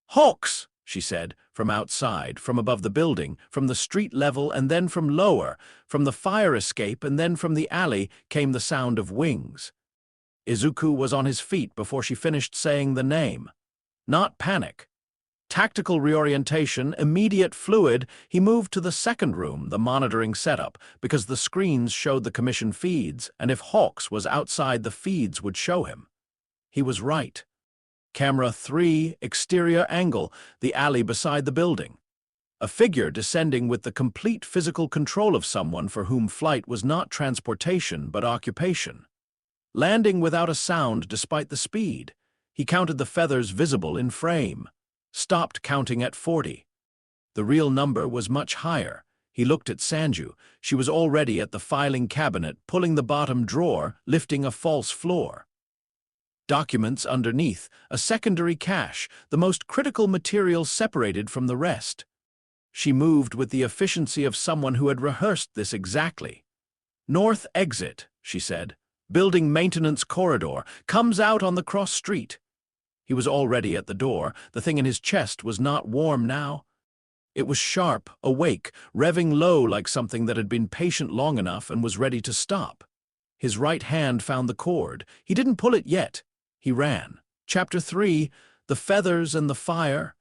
Hawks, she said, from outside, from above the building, from the street level and then from lower, from the fire escape and then from the alley came the sound of wings. Izuku was on his feet before she finished saying the name. Not panic. Tactical reorientation, immediate fluid, he moved to the second room, the monitoring setup, because the screens showed the commission feeds, and if Hawks was outside, the feeds would show him. He was right. Camera 3, exterior angle, the alley beside the building. A figure descending with the complete physical control of someone for whom flight was not transportation but occupation. Landing without a sound despite the speed. He counted the feathers visible in frame. Stopped counting at 40. The real number was much higher. He looked at Sanju. She was already at the filing cabinet, pulling the bottom drawer, lifting a false floor. Documents underneath, a secondary cache, the most critical material separated from the rest. She moved with the efficiency of someone who had rehearsed this exactly. North exit, she said. Building maintenance corridor, comes out on the cross street. He was already at the door. The thing in his chest was not warm now. It was sharp, awake, revving low like something that had been patient long enough and was ready to stop. His right hand found the cord. He didn't pull it yet. He ran. Chapter 3, The Feathers and the Fire.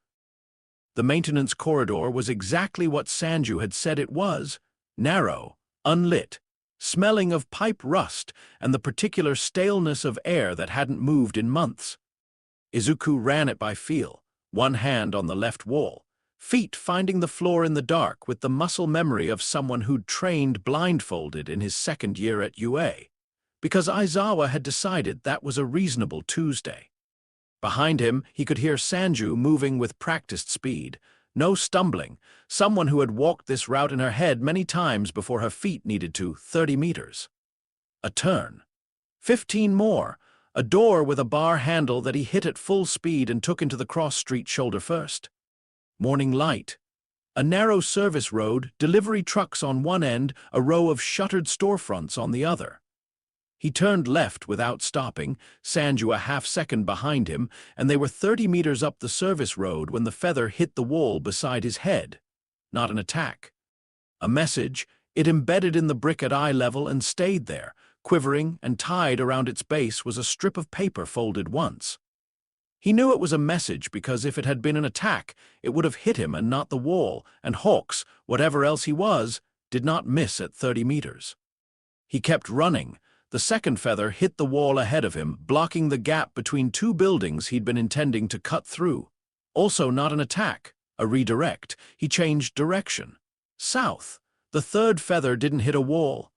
The maintenance corridor was exactly what Sanju had said it was. Narrow, unlit, smelling of pipe rust and the particular staleness of air that hadn't moved in months. Izuku ran it by feel, one hand on the left wall, feet finding the floor in the dark with the muscle memory of someone who'd trained blindfolded in his second year at UA, because Aizawa had decided that was a reasonable Tuesday. Behind him, he could hear Sanju moving with practiced speed, no stumbling, someone who had walked this route in her head many times before her feet needed to 30 meters. A turn. 15 more. A door with a bar handle that he hit at full speed and took into the cross street shoulder first. Morning light. A narrow service road, delivery trucks on one end, a row of shuttered storefronts on the other. He turned left without stopping, Sanju a half-second behind him, and they were 30 meters up the service road when the feather hit the wall beside his head. Not an attack. A message, it embedded in the brick at eye level and stayed there. Quivering and tied around its base was a strip of paper folded once. He knew it was a message because if it had been an attack, it would have hit him and not the wall, and Hawks, whatever else he was, did not miss at 30 meters. He kept running, The second feather hit the wall ahead of him, blocking the gap between two buildings he'd been intending to cut through. Also not an attack, a redirect. He changed direction. South. The third feather didn't hit a wall.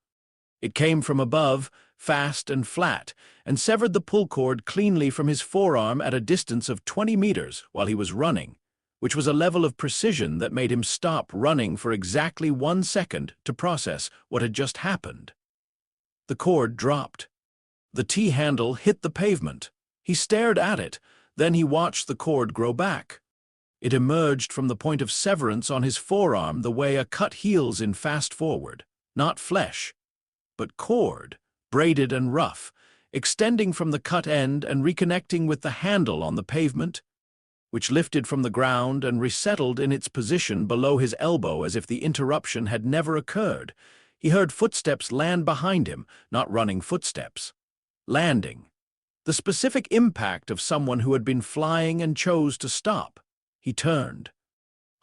It came from above, fast and flat, and severed the pull cord cleanly from his forearm at a distance of 20 meters while he was running, which was a level of precision that made him stop running for exactly 1 second to process what had just happened. The cord dropped. The T-handle hit the pavement. He stared at it, then he watched the cord grow back. It emerged from the point of severance on his forearm the way a cut heals in fast forward, not flesh, but cord, braided and rough, extending from the cut end and reconnecting with the handle on the pavement, which lifted from the ground and resettled in its position below his elbow as if the interruption had never occurred. He heard footsteps land behind him, not running footsteps. Landing. The specific impact of someone who had been flying and chose to stop. He turned.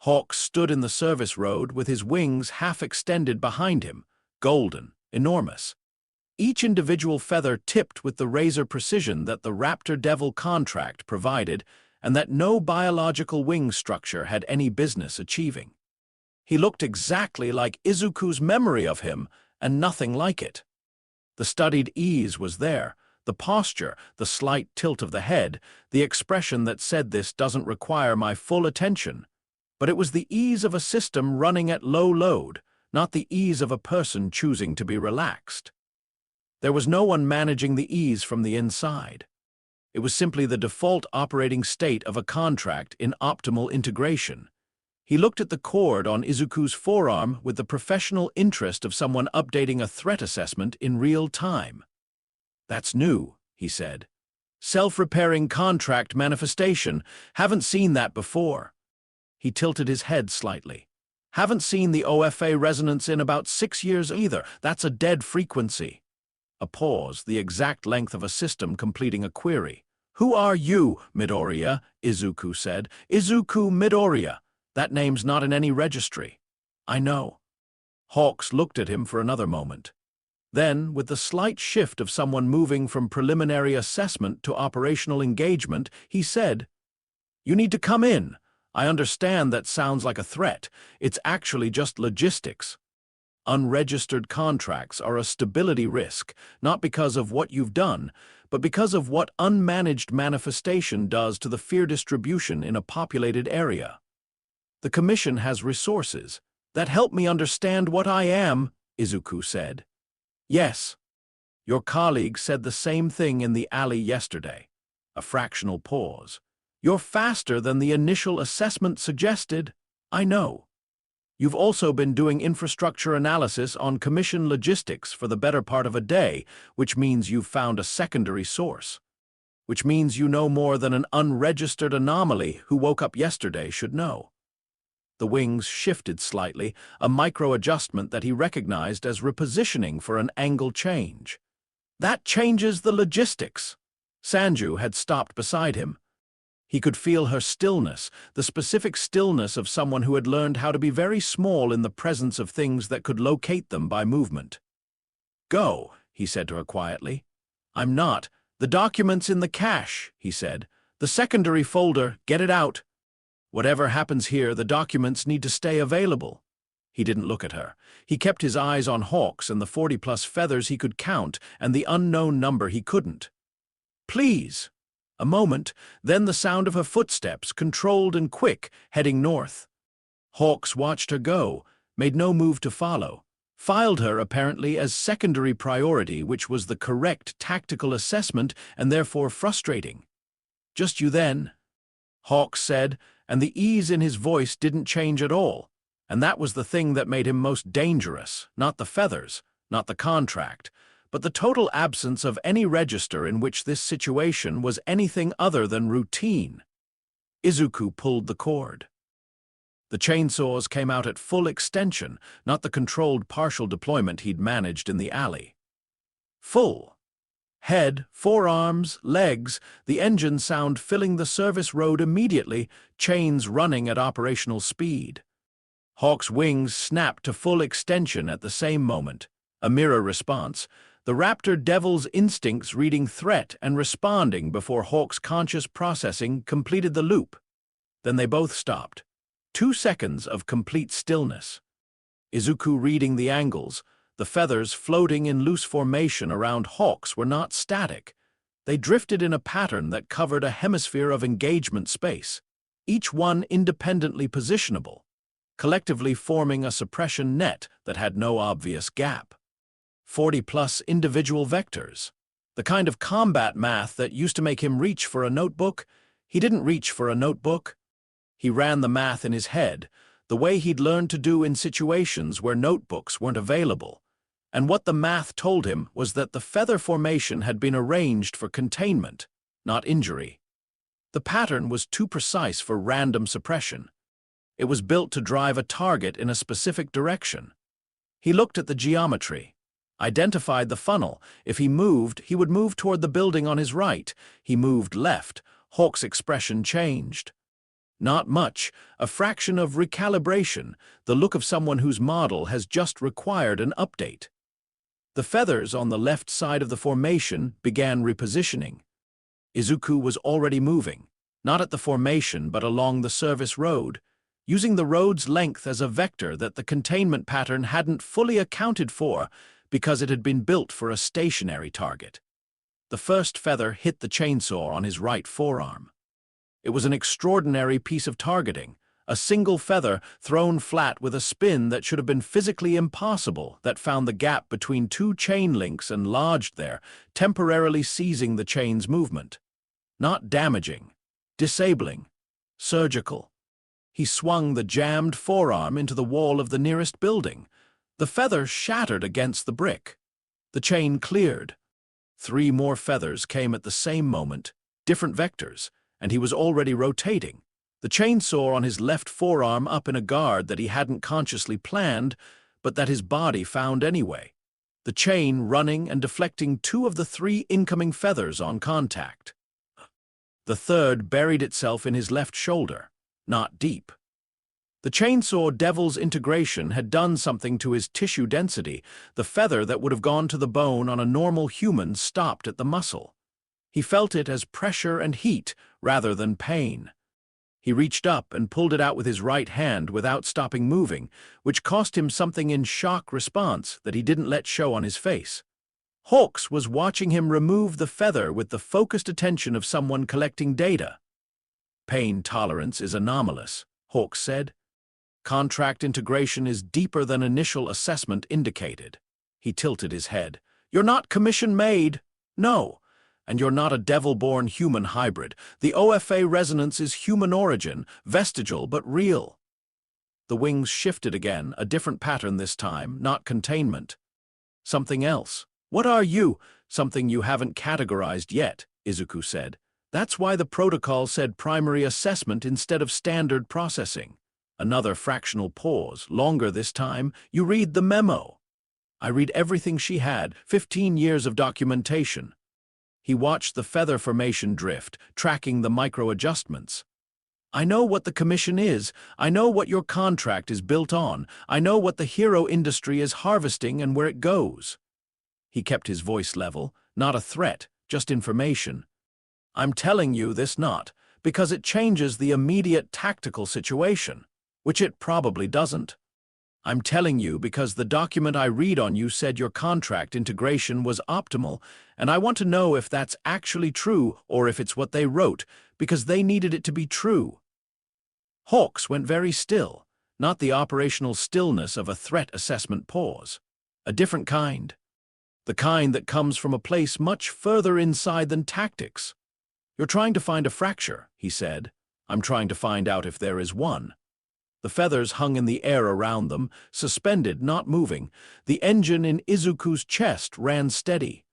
Hawks stood in the service road with his wings half extended behind him, golden, enormous. Each individual feather tipped with the razor precision that the Raptor Devil contract provided and that no biological wing structure had any business achieving. He looked exactly like Izuku's memory of him, and nothing like it. The studied ease was there, the posture, the slight tilt of the head, the expression that said this doesn't require my full attention. But it was the ease of a system running at low load, not the ease of a person choosing to be relaxed. There was no one managing the ease from the inside. It was simply the default operating state of a contract in optimal integration. He looked at the cord on Izuku's forearm with the professional interest of someone updating a threat assessment in real time. "That's new," he said. "Self-repairing contract manifestation. Haven't seen that before." He tilted his head slightly. "Haven't seen the OFA resonance in about 6 years either. That's a dead frequency." A pause, the exact length of a system completing a query. "Who are you, Midoriya?" Izuku said. "Izuku Midoriya. That name's not in any registry." "I know." Hawks looked at him for another moment. Then, with the slight shift of someone moving from preliminary assessment to operational engagement, he said, "You need to come in. I understand that sounds like a threat. It's actually just logistics. Unregistered contracts are a stability risk, not because of what you've done, but because of what unmanaged manifestation does to the fear distribution in a populated area. The Commission has resources that help me understand what I am," Izuku said. "Yes. Your colleague said the same thing in the alley yesterday." A fractional pause. "You're faster than the initial assessment suggested." "I know. You've also been doing infrastructure analysis on Commission logistics for the better part of a day, which means you've found a secondary source. Which means you know more than an unregistered anomaly who woke up yesterday should know." The wings shifted slightly, a micro-adjustment that he recognized as repositioning for an angle change. "That changes the logistics." Sanju had stopped beside him. He could feel her stillness, the specific stillness of someone who had learned how to be very small in the presence of things that could locate them by movement. "Go," he said to her quietly. "I'm not. The document's in the cache," he said. "The secondary folder, get it out. Whatever happens here, the documents need to stay available." He didn't look at her. He kept his eyes on Hawks and the 40-plus feathers he could count and the unknown number he couldn't. "Please." A moment, then the sound of her footsteps, controlled and quick, heading north. Hawks watched her go, made no move to follow, filed her apparently as secondary priority, which was the correct tactical assessment and therefore frustrating. "Just you then," Hawks said, and the ease in his voice didn't change at all. And that was the thing that made him most dangerous, not the feathers, not the contract, but the total absence of any register in which this situation was anything other than routine. Izuku pulled the cord. The chainsaws came out at full extension, not the controlled partial deployment he'd managed in the alley. Full. Head, forearms, legs, the engine sound filling the service road immediately, chains running at operational speed. Hawk's wings snapped to full extension at the same moment, a mirror response, the raptor devil's instincts reading threat and responding before Hawk's conscious processing completed the loop. Then they both stopped. 2 seconds of complete stillness. Izuku reading the angles, the feathers floating in loose formation around Hawks were not static. They drifted in a pattern that covered a hemisphere of engagement space, each one independently positionable, collectively forming a suppression net that had no obvious gap. 40-plus individual vectors. The kind of combat math that used to make him reach for a notebook. He didn't reach for a notebook. He ran the math in his head, the way he'd learned to do in situations where notebooks weren't available. And what the math told him was that the feather formation had been arranged for containment, not injury. The pattern was too precise for random suppression. It was built to drive a target in a specific direction. He looked at the geometry, identified the funnel. If he moved, he would move toward the building on his right. He moved left. Hawk's expression changed. Not much, a fraction of recalibration, the look of someone whose model has just required an update. The feathers on the left side of the formation began repositioning. Izuku was already moving, not at the formation but along the service road, using the road's length as a vector that the containment pattern hadn't fully accounted for because it had been built for a stationary target. The first feather hit the chainsaw on his right forearm. It was an extraordinary piece of targeting, a single feather thrown flat with a spin that should have been physically impossible that found the gap between 2 chain links and lodged there, temporarily seizing the chain's movement. Not damaging, disabling, surgical. He swung the jammed forearm into the wall of the nearest building. The feather shattered against the brick. The chain cleared. 3 more feathers came at the same moment, different vectors, and he was already rotating, the chainsaw on his left forearm up in a guard that he hadn't consciously planned, but that his body found anyway. The chain running and deflecting 2 of the 3 incoming feathers on contact. The third buried itself in his left shoulder, not deep. The chainsaw devil's integration had done something to his tissue density. The feather that would have gone to the bone on a normal human stopped at the muscle. He felt it as pressure and heat rather than pain. He reached up and pulled it out with his right hand without stopping moving, which cost him something in shock response that he didn't let show on his face. Hawks was watching him remove the feather with the focused attention of someone collecting data. Pain tolerance is anomalous, Hawks said. Contract integration is deeper than initial assessment indicated. He tilted his head. You're not commission-made. No. And you're not a devil-born human hybrid. The OFA resonance is human origin, vestigial but real. The wings shifted again, a different pattern this time, not containment. Something else. What are you? Something you haven't categorized yet, Izuku said. That's why the protocol said primary assessment instead of standard processing. Another fractional pause, longer this time. You read the memo. I read everything she had, 15 years of documentation. He watched the feather formation drift, tracking the micro-adjustments. I know what the commission is. I know what your contract is built on. I know what the hero industry is harvesting and where it goes. He kept his voice level, not a threat, just information. I'm telling you this not because it changes the immediate tactical situation, which it probably doesn't. I'm telling you because the document I read on you said your contract integration was optimal, and I want to know if that's actually true or if it's what they wrote, because they needed it to be true. Hawks went very still, not the operational stillness of a threat assessment pause. A different kind. The kind that comes from a place much further inside than tactics. You're trying to find a fracture, he said. I'm trying to find out if there is one. The feathers hung in the air around them, suspended, not moving. The engine in Izuku's chest ran steady.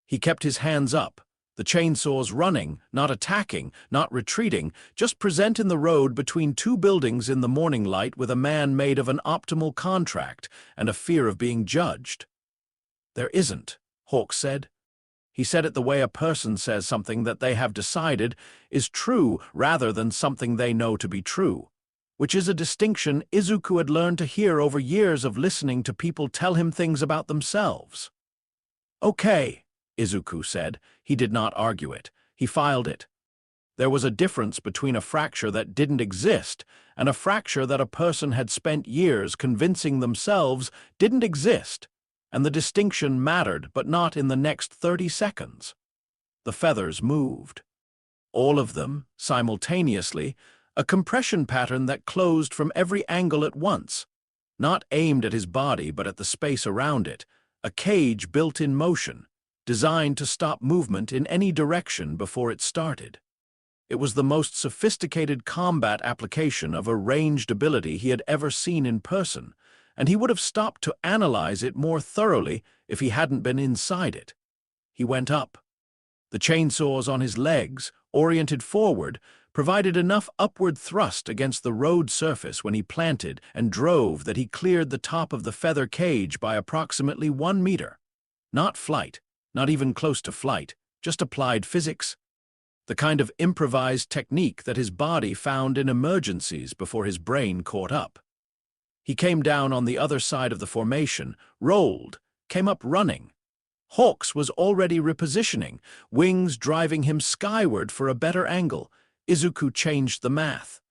He kept his hands up, the chainsaws running, not attacking, not retreating, just present in the road between 2 buildings in the morning light with a man made of an optimal contract and a fear of being judged. There isn't, Hawks said. He said it the way a person says something that they have decided is true rather than something they know to be true, which is a distinction Izuku had learned to hear over years of listening to people tell him things about themselves. Okay, Izuku said. He did not argue it. He filed it. There was a difference between a fracture that didn't exist and a fracture that a person had spent years convincing themselves didn't exist, and the distinction mattered, but not in the next 30 seconds. The feathers moved. All of them, simultaneously, a compression pattern that closed from every angle at once, not aimed at his body but at the space around it, a cage built in motion, designed to stop movement in any direction before it started. It was the most sophisticated combat application of a ranged ability he had ever seen in person, and he would have stopped to analyze it more thoroughly if he hadn't been inside it. He went up. The chainsaws on his legs, oriented forward, provided enough upward thrust against the road surface when he planted and drove that he cleared the top of the feather cage by approximately 1 meter. Not flight, not even close to flight, just applied physics. The kind of improvised technique that his body found in emergencies before his brain caught up. He came down on the other side of the formation, rolled, came up running. Hawks was already repositioning, wings driving him skyward for a better angle. Izuku changed the math.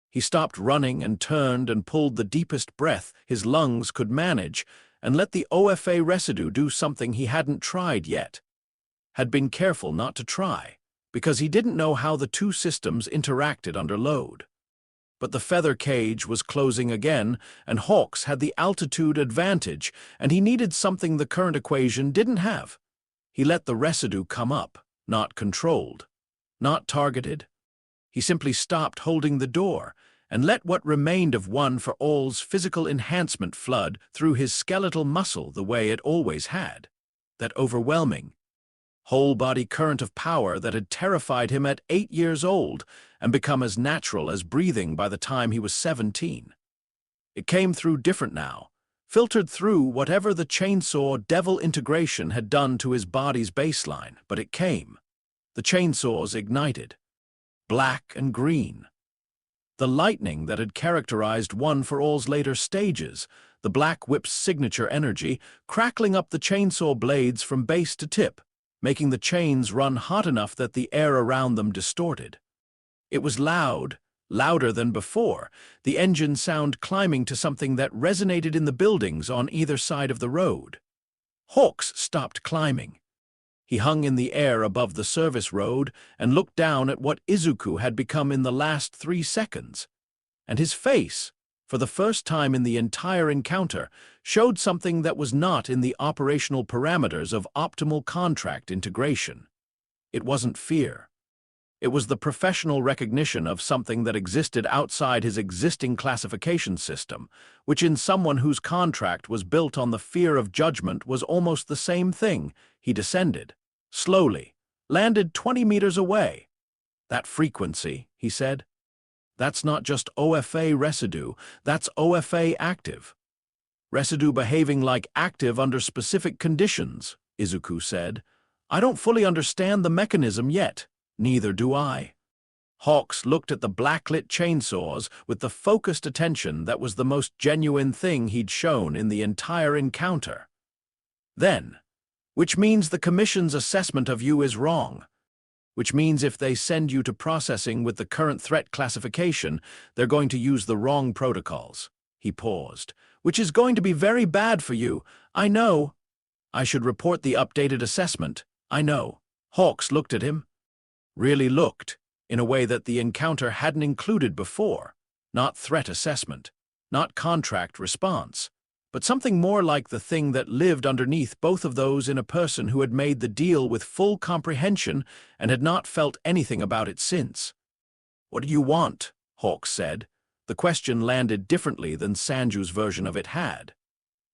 He stopped running and turned and pulled the deepest breath his lungs could manage and let the OFA residue do something he hadn't tried yet. Had been careful not to try, because he didn't know how the two systems interacted under load. But the feather cage was closing again, and Hawks had the altitude advantage, and he needed something the current equation didn't have. He let the residue come up, not controlled, not targeted. He simply stopped holding the door and let what remained of One for All's physical enhancement flood through his skeletal muscle the way it always had. That overwhelming, whole-body current of power that had terrified him at 8 years old and become as natural as breathing by the time he was 17. It came through different now, filtered through whatever the chainsaw devil integration had done to his body's baseline, but it came. The chainsaws ignited. Black and green. The lightning that had characterized One for All's later stages, the Black Whip's signature energy, crackling up the chainsaw blades from base to tip, making the chains run hot enough that the air around them distorted. It was loud, louder than before, the engine sound climbing to something that resonated in the buildings on either side of the road. Hawks stopped climbing. He hung in the air above the service road and looked down at what Izuku had become in the last 3 seconds. And his face, for the first time in the entire encounter, showed something that was not in the operational parameters of optimal contract integration. It wasn't fear. It was the professional recognition of something that existed outside his existing classification system, which in someone whose contract was built on the fear of judgment was almost the same thing. He descended, slowly, landed 20 meters away. That frequency, he said. That's not just OFA residue, that's OFA active. Residue behaving like active under specific conditions, Izuku said. I don't fully understand the mechanism yet. Neither do I. Hawks looked at the blacklit chainsaws with the focused attention that was the most genuine thing he'd shown in the entire encounter. Then, which means the Commission's assessment of you is wrong. Which means if they send you to processing with the current threat classification, they're going to use the wrong protocols. He paused. Which is going to be very bad for you. I know. I should report the updated assessment. I know. Hawks looked at him. Really looked, in a way that the encounter hadn't included before. Not threat assessment, not contract response, but something more like the thing that lived underneath both of those in a person who had made the deal with full comprehension and had not felt anything about it since. What do you want? Hawks said. The question landed differently than Sanju's version of it had.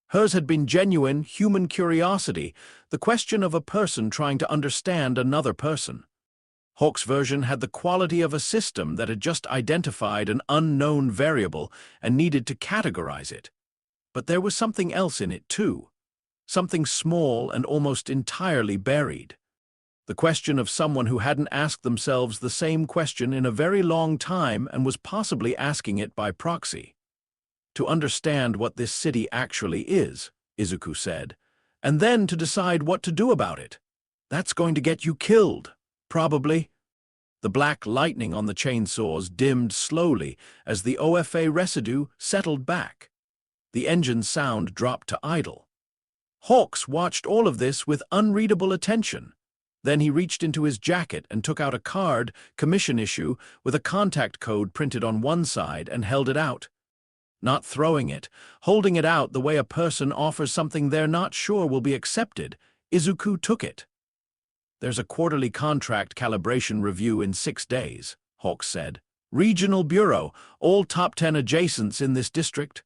Hers had been genuine human curiosity, the question of a person trying to understand another person. Hawk's version had the quality of a system that had just identified an unknown variable and needed to categorize it. But there was something else in it, too. Something small and almost entirely buried. The question of someone who hadn't asked themselves the same question in a very long time and was possibly asking it by proxy. To understand what this city actually is, Izuku said, and then to decide what to do about it. That's going to get you killed, probably. The black lightning on the chainsaws dimmed slowly as the OFA residue settled back. The engine's sound dropped to idle. Hawks watched all of this with unreadable attention. Then he reached into his jacket and took out a card, commission issue, with a contact code printed on one side and held it out. Not throwing it, holding it out the way a person offers something they're not sure will be accepted, Izuku took it. "There's a quarterly contract calibration review in 6 days," Hawks said. "Regional Bureau, all top 10 adjacents in this district.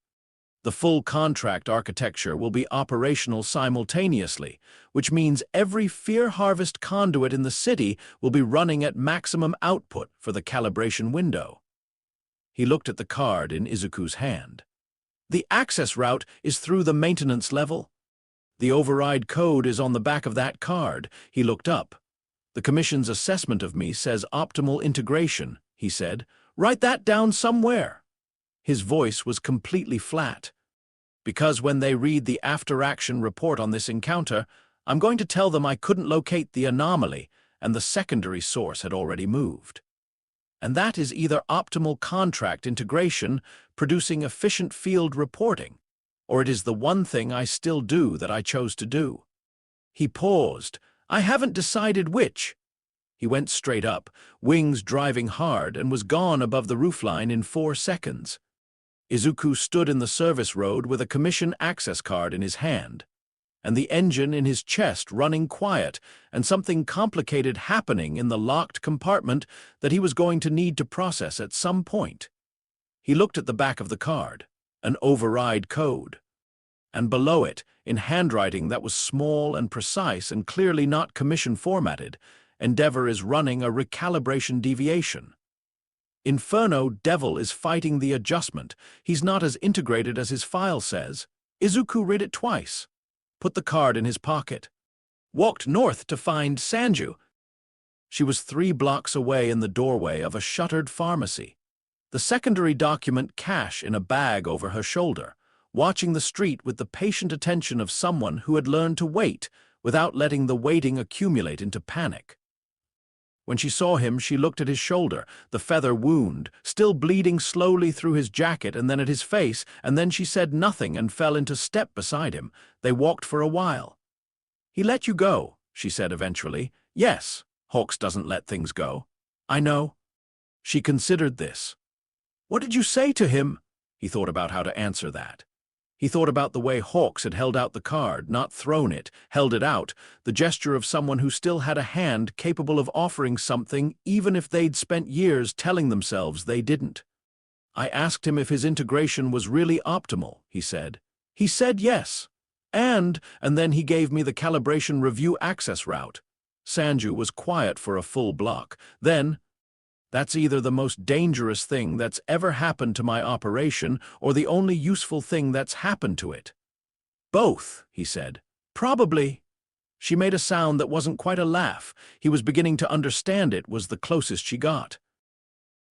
The full contract architecture will be operational simultaneously, which means every Fear Harvest conduit in the city will be running at maximum output for the calibration window." He looked at the card in Izuku's hand. "The access route is through the maintenance level. The override code is on the back of that card." He looked up. "The Commission's assessment of me says optimal integration," he said. "Write that down somewhere." His voice was completely flat. "Because when they read the after-action report on this encounter, I'm going to tell them I couldn't locate the anomaly and the secondary source had already moved. And that is either optimal contract integration, producing efficient field reporting, or it is the one thing I still do that I chose to do." He paused. "I haven't decided which." He went straight up, wings driving hard, and was gone above the roofline in 4 seconds. Izuku stood in the service road with a commission access card in his hand, and the engine in his chest running quiet, and something complicated happening in the locked compartment that he was going to need to process at some point. He looked at the back of the card, an override code, and below it, in handwriting that was small and precise and clearly not commission formatted, Endeavor is running a recalibration deviation. Inferno Devil is fighting the adjustment. He's not as integrated as his file says. Izuku read it twice. Put the card in his pocket. Walked north to find Sanju. She was 3 blocks away in the doorway of a shuttered pharmacy. The secondary document cache in a bag over her shoulder, watching the street with the patient attention of someone who had learned to wait without letting the waiting accumulate into panic. When she saw him, she looked at his shoulder, the feather wound, still bleeding slowly through his jacket and then at his face, and then she said nothing and fell into step beside him. They walked for a while. "He let you go," she said eventually. "Yes, Hawks doesn't let things go." "I know." She considered this. "What did you say to him?" He thought about how to answer that. He thought about the way Hawks had held out the card, not thrown it, held it out, the gesture of someone who still had a hand capable of offering something even if they'd spent years telling themselves they didn't. "I asked him if his integration was really optimal," he said. "He said yes. And then he gave me the calibration review access route." Sanju was quiet for a full block. Then, "That's either the most dangerous thing that's ever happened to my operation or the only useful thing that's happened to it." "Both," he said. "Probably." She made a sound that wasn't quite a laugh. He was beginning to understand it was the closest she got.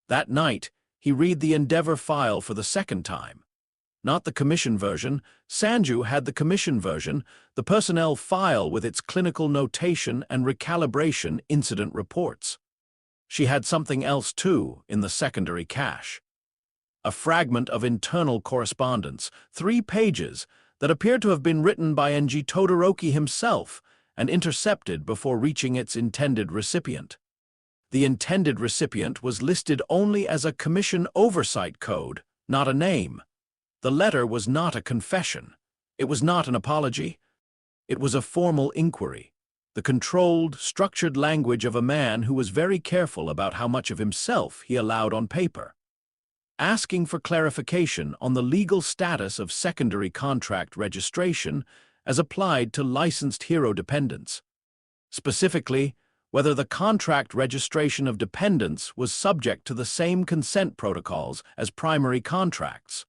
That night, he read the Endeavor file for the second time. Not the commission version. Sanju had the commission version, the personnel file with its clinical notation and recalibration incident reports. She had something else, too, in the secondary cache. A fragment of internal correspondence, 3 pages, that appeared to have been written by N.G. Todoroki himself and intercepted before reaching its intended recipient. The intended recipient was listed only as a commission oversight code, not a name. The letter was not a confession. It was not an apology. It was a formal inquiry. The controlled, structured language of a man who was very careful about how much of himself he allowed on paper. Asking for clarification on the legal status of secondary contract registration as applied to licensed hero dependents. Specifically, whether the contract registration of dependents was subject to the same consent protocols as primary contracts,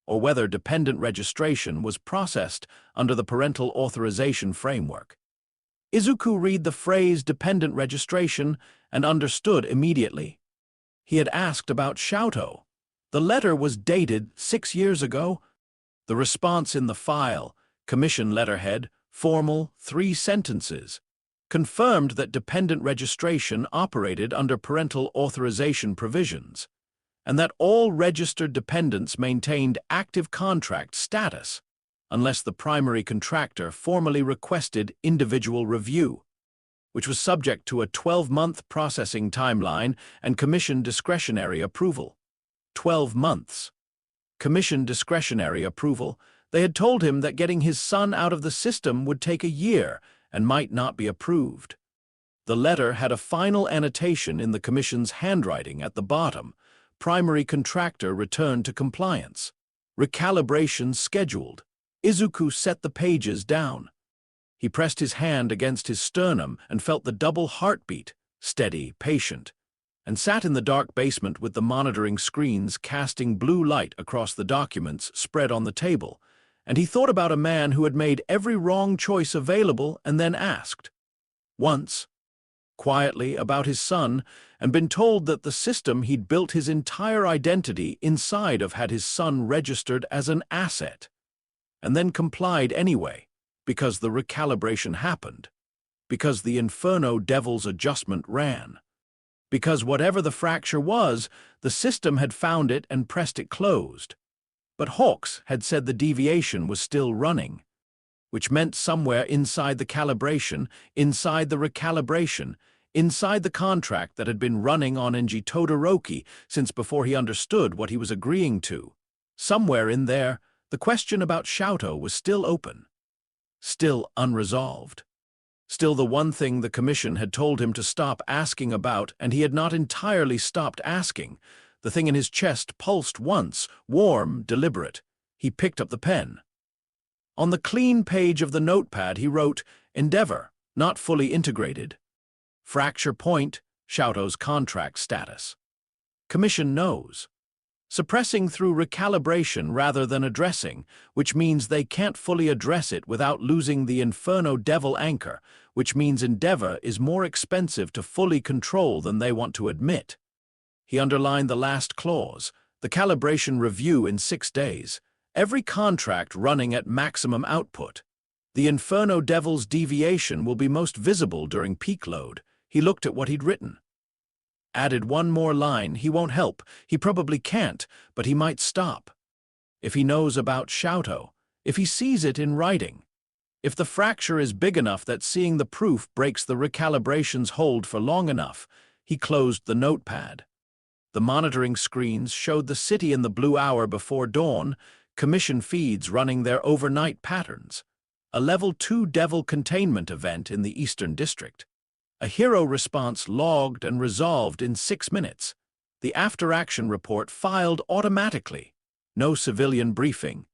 or whether dependent registration was processed under the parental authorization framework. Izuku read the phrase dependent registration and understood immediately. He had asked about Shouto. The letter was dated 6 years ago. The response in the file, commission letterhead, formal, 3 sentences, confirmed that dependent registration operated under parental authorization provisions, and that all registered dependents maintained active contract status, unless the primary contractor formally requested individual review, which was subject to a 12-month processing timeline and Commission discretionary approval. 12 months. Commission discretionary approval. They had told him that getting his son out of the system would take a year and might not be approved. The letter had a final annotation in the Commission's handwriting at the bottom. Primary contractor returned to compliance. Recalibration scheduled. Izuku set the pages down. He pressed his hand against his sternum and felt the double heartbeat, steady, patient, and sat in the dark basement with the monitoring screens casting blue light across the documents spread on the table, and he thought about a man who had made every wrong choice available and then asked, once, quietly about his son, and been told that the system he'd built his entire identity inside of had his son registered as an asset, and then complied anyway, because the recalibration happened, because the Inferno Devil's adjustment ran. Because whatever the fracture was, the system had found it and pressed it closed. But Hawks had said the deviation was still running, which meant somewhere inside the calibration, inside the recalibration, inside the contract that had been running on Enji Todoroki since before he understood what he was agreeing to. Somewhere in there, the question about Shoto was still open, still unresolved. Still the one thing the Commission had told him to stop asking about, and he had not entirely stopped asking. The thing in his chest pulsed once, warm, deliberate. He picked up the pen. On the clean page of the notepad he wrote, Endeavor, not fully integrated. Fracture point, Shoto's contract status. Commission knows. Suppressing through recalibration rather than addressing, which means they can't fully address it without losing the Inferno Devil anchor, which means Endeavor is more expensive to fully control than they want to admit. He underlined the last clause, the calibration review in 6 days, every contract running at maximum output. The Inferno Devil's deviation will be most visible during peak load. He looked at what he'd written. Added one more line, he won't help, he probably can't, but he might stop. If he knows about Shoto, if he sees it in writing, if the fracture is big enough that seeing the proof breaks the recalibration's hold for long enough, he closed the notepad. The monitoring screens showed the city in the blue hour before dawn, Commission feeds running their overnight patterns, a Level 2 Devil containment event in the Eastern District. A hero response logged and resolved in 6 minutes. The after-action report filed automatically. No civilian briefing.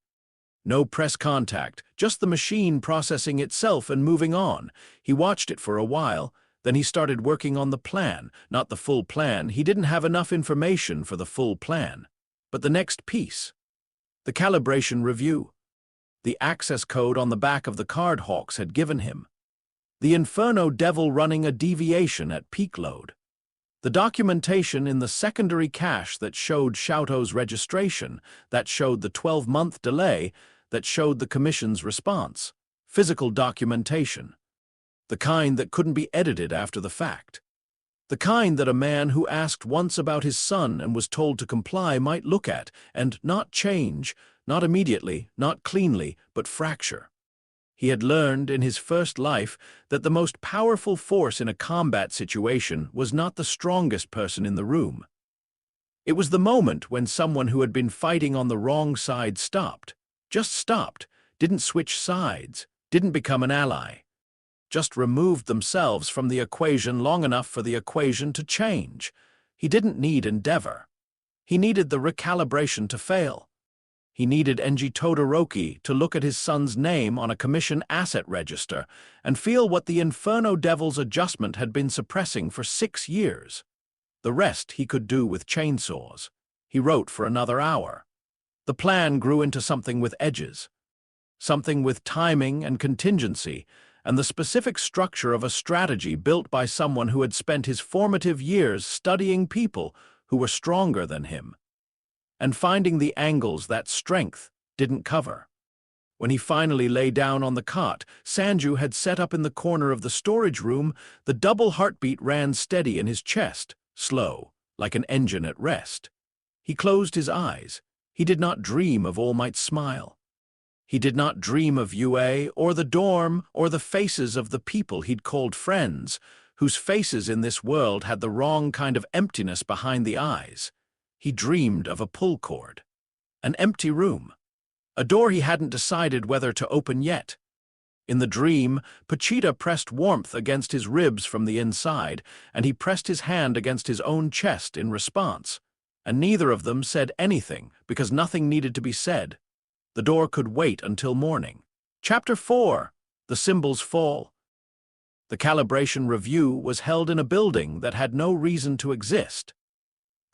No press contact, just the machine processing itself and moving on. He watched it for a while, then he started working on the plan. Not the full plan, he didn't have enough information for the full plan. But the next piece. The calibration review. The access code on the back of the card Hawks had given him. The Inferno Devil running a deviation at peak load. The documentation in the secondary cache that showed Shoto's registration, that showed the 12-month delay, that showed the Commission's response. Physical documentation. The kind that couldn't be edited after the fact. The kind that a man who asked once about his son and was told to comply might look at and not change, not immediately, not cleanly, but fracture. He had learned in his first life that the most powerful force in a combat situation was not the strongest person in the room. It was the moment when someone who had been fighting on the wrong side stopped, just stopped, didn't switch sides, didn't become an ally, just removed themselves from the equation long enough for the equation to change. He didn't need Endeavor. He needed the recalibration to fail. He needed Enji Todoroki to look at his son's name on a Commission asset register and feel what the Inferno Devil's adjustment had been suppressing for 6 years. The rest he could do with chainsaws. He wrote for another hour. The plan grew into something with edges, something with timing and contingency, and the specific structure of a strategy built by someone who had spent his formative years studying people who were stronger than him, and finding the angles that strength didn't cover. When he finally lay down on the cot Sanju had set up in the corner of the storage room, the double heartbeat ran steady in his chest, slow, like an engine at rest. He closed his eyes. He did not dream of All Might's smile. He did not dream of UA or the dorm or the faces of the people he'd called friends, whose faces in this world had the wrong kind of emptiness behind the eyes. He dreamed of a pull cord. An empty room. A door he hadn't decided whether to open yet. In the dream, Pachita pressed warmth against his ribs from the inside, and he pressed his hand against his own chest in response. And neither of them said anything, because nothing needed to be said. The door could wait until morning. Chapter 4. The Symbols Fall. The calibration review was held in a building that had no reason to exist.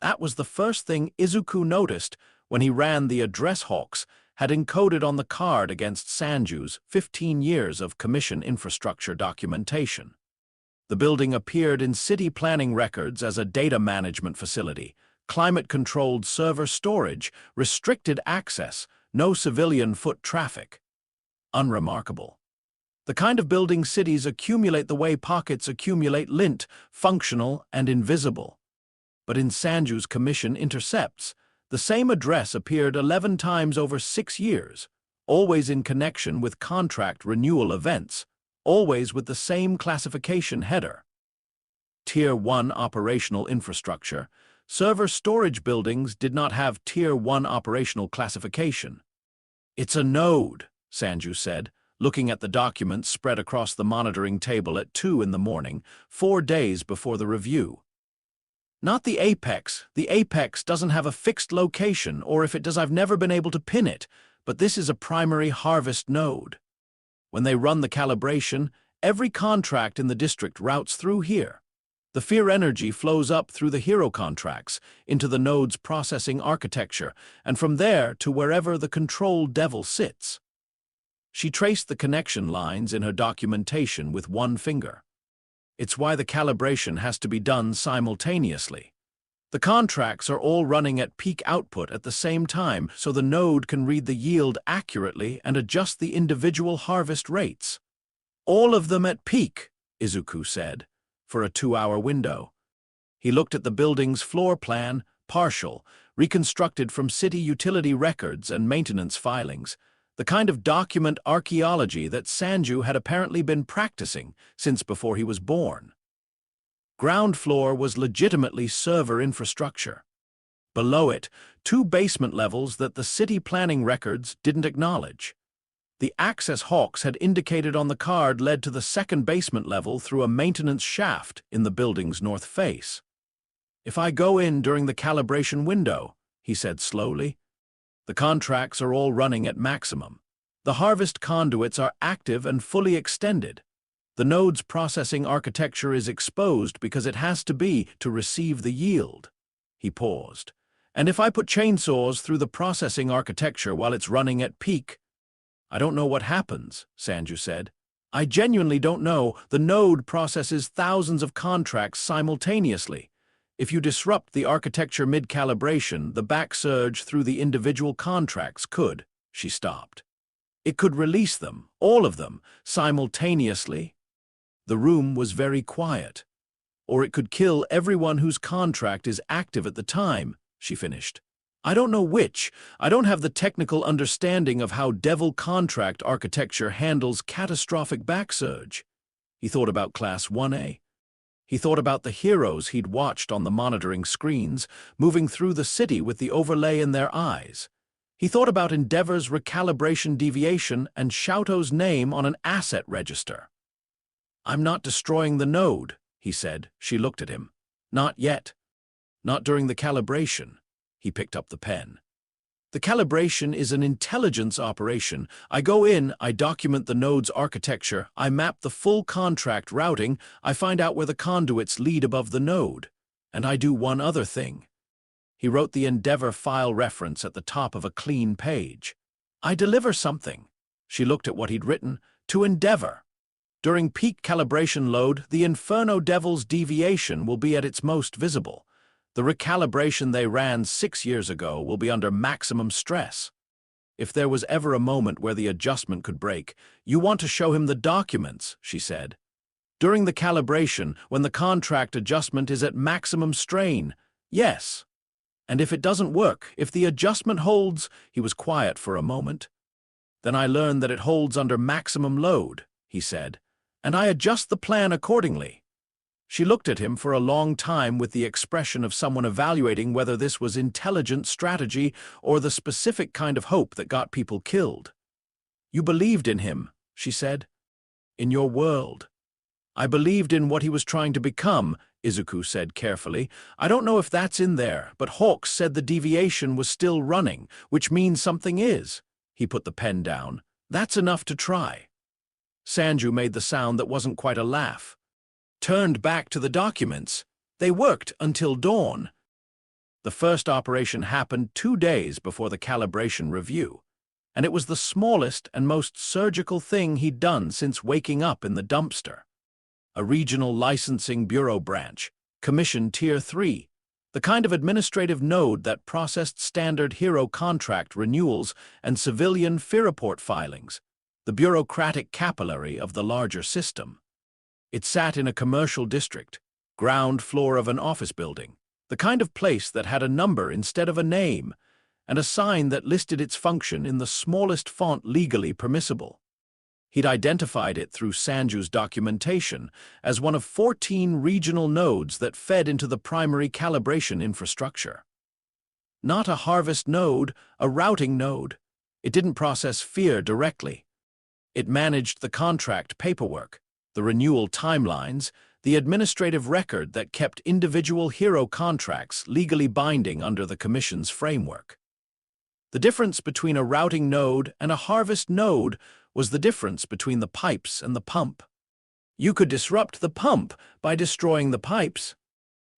That was the first thing Izuku noticed when he ran the address hawks had encoded on the card against Sanju's 15 years of commission infrastructure documentation. The building appeared in city planning records as a data management facility, climate-controlled server storage, restricted access, no civilian foot traffic. Unremarkable. The kind of building cities accumulate the way pockets accumulate lint, functional and invisible. But in Sanju's commission intercepts, the same address appeared 11 times over 6 years, always in connection with contract renewal events, always with the same classification header. Tier 1 operational infrastructure. Server storage buildings did not have Tier 1 operational classification. "It's a node," Sanju said, looking at the documents spread across the monitoring table at 2 in the morning, 4 days before the review. "Not the apex. The apex doesn't have a fixed location, or if it does I've never been able to pin it, but this is a primary harvest node. When they run the calibration, every contract in the district routes through here. The fear energy flows up through the hero contracts into the node's processing architecture, and from there to wherever the control devil sits." She traced the connection lines in her documentation with one finger. It's why the calibration has to be done simultaneously. The contracts are all running at peak output at the same time, so the node can read the yield accurately and adjust the individual harvest rates. "All of them at peak," Izuku said, for a 2-hour window. He looked at the building's floor plan, partial, reconstructed from city utility records and maintenance filings, the kind of document archaeology that Sanju had apparently been practicing since before he was born. Ground floor was legitimately server infrastructure. Below it, 2 basement levels that the city planning records didn't acknowledge. The access hawks had indicated on the card led to the 2nd basement level through a maintenance shaft in the building's north face. "If I go in during the calibration window," he said slowly, "the contracts are all running at maximum. The harvest conduits are active and fully extended. The node's processing architecture is exposed because it has to be to receive the yield." He paused. "And if I put chainsaws through the processing architecture while it's running at peak?" "I don't know what happens," Sanju said. "I genuinely don't know. The node processes thousands of contracts simultaneously. If you disrupt the architecture mid-calibration, the backsurge through the individual contracts could." She stopped. "It could release them, all of them, simultaneously." The room was very quiet. "Or it could kill everyone whose contract is active at the time," she finished. "I don't know which. I don't have the technical understanding of how devil contract architecture handles catastrophic backsurge." He thought about Class 1A. He thought about the heroes he'd watched on the monitoring screens, moving through the city with the overlay in their eyes. He thought about Endeavor's recalibration deviation and Shouto's name on an asset register. "I'm not destroying the node," he said. She looked at him. "Not yet. Not during the calibration." He picked up the pen. "The calibration is an intelligence operation. I go in, I document the node's architecture, I map the full contract routing, I find out where the conduits lead above the node. And I do one other thing." He wrote the Endeavor file reference at the top of a clean page. "I deliver something." She looked at what he'd written. "To Endeavor. During peak calibration load, the Inferno Devil's deviation will be at its most visible. The recalibration they ran 6 years ago will be under maximum stress." If there was ever a moment where the adjustment could break, you want to show him the documents, she said. During the calibration, when the contract adjustment is at maximum strain, yes. And if it doesn't work, if the adjustment holds, he was quiet for a moment. Then I learned that it holds under maximum load, he said, and I adjust the plan accordingly. She looked at him for a long time with the expression of someone evaluating whether this was intelligent strategy or the specific kind of hope that got people killed. You believed in him, she said. In your world. I believed in what he was trying to become, Izuku said carefully. I don't know if that's in there, but Hawks said the deviation was still running, which means something is. He put the pen down. That's enough to try. Sanju made the sound that wasn't quite a laugh. Turned back to the documents. They worked until dawn. The first operation happened 2 days before the calibration review, and it was the smallest and most surgical thing he'd done since waking up in the dumpster. A regional licensing bureau branch, Commission Tier 3, the kind of administrative node that processed standard hero contract renewals and civilian FIR-report filings, the bureaucratic capillary of the larger system. It sat in a commercial district, ground floor of an office building, the kind of place that had a number instead of a name, and a sign that listed its function in the smallest font legally permissible. He'd identified it through Sanju's documentation as one of 14 regional nodes that fed into the primary calibration infrastructure. Not a harvest node, a routing node. It didn't process fear directly. It managed the contract paperwork, the renewal timelines, the administrative record that kept individual hero contracts legally binding under the Commission's framework. The difference between a routing node and a harvest node was the difference between the pipes and the pump. You could disrupt the pump by destroying the pipes.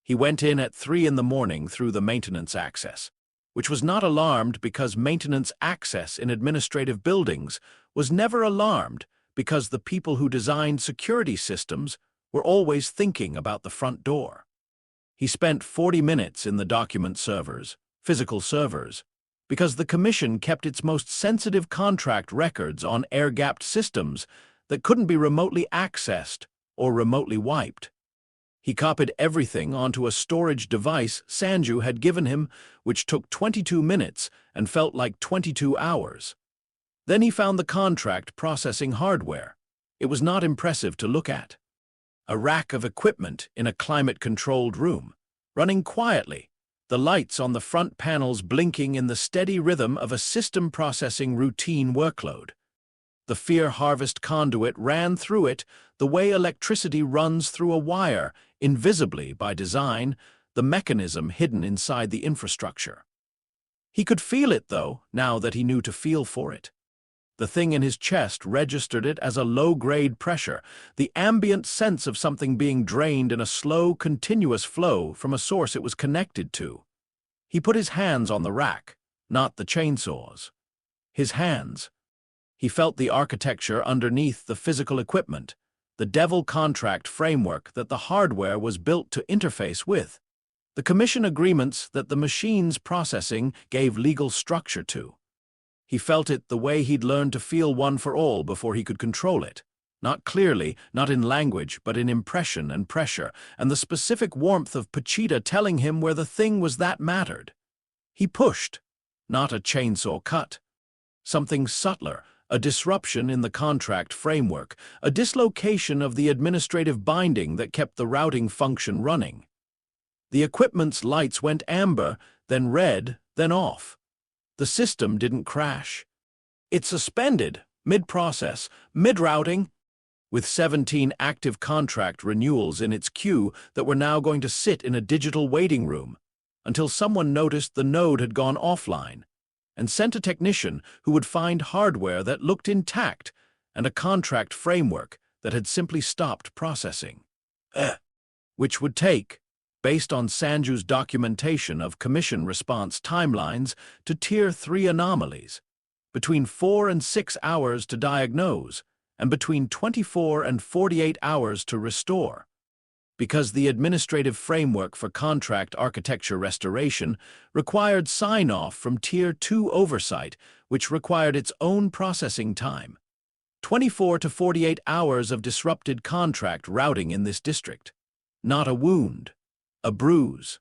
He went in at 3 in the morning through the maintenance access, which was not alarmed because maintenance access in administrative buildings was never alarmed because the people who designed security systems were always thinking about the front door. He spent 40 minutes in the document servers, physical servers, because the Commission kept its most sensitive contract records on air-gapped systems that couldn't be remotely accessed or remotely wiped. He copied everything onto a storage device Sanju had given him, which took 22 minutes and felt like 22 hours. Then he found the contract processing hardware. It was not impressive to look at. A rack of equipment in a climate-controlled room, running quietly, the lights on the front panels blinking in the steady rhythm of a system processing routine workload. The fear harvest conduit ran through it the way electricity runs through a wire, invisibly by design, the mechanism hidden inside the infrastructure. He could feel it, though, now that he knew to feel for it. The thing in his chest registered it as a low-grade pressure, the ambient sense of something being drained in a slow, continuous flow from a source it was connected to. He put his hands on the rack, not the chainsaws. His hands. He felt the architecture underneath the physical equipment, the devil contract framework that the hardware was built to interface with, the Commission agreements that the machine's processing gave legal structure to. He felt it the way he'd learned to feel one for all before he could control it. Not clearly, not in language, but in impression and pressure, and the specific warmth of Pachita telling him where the thing was that mattered. He pushed, not a chainsaw cut. Something subtler, a disruption in the contract framework, a dislocation of the administrative binding that kept the routing function running. The equipment's lights went amber, then red, then off. The system didn't crash. It suspended, mid-process, mid-routing, with 17 active contract renewals in its queue that were now going to sit in a digital waiting room, until someone noticed the node had gone offline, and sent a technician who would find hardware that looked intact and a contract framework that had simply stopped processing. Which would take, based on Sanju's documentation of Commission response timelines to Tier 3 anomalies, between 4 and 6 hours to diagnose, and between 24 and 48 hours to restore. Because the administrative framework for contract architecture restoration required sign-off from Tier 2 oversight, which required its own processing time. 24 to 48 hours of disrupted contract routing in this district. Not a wound, a bruise.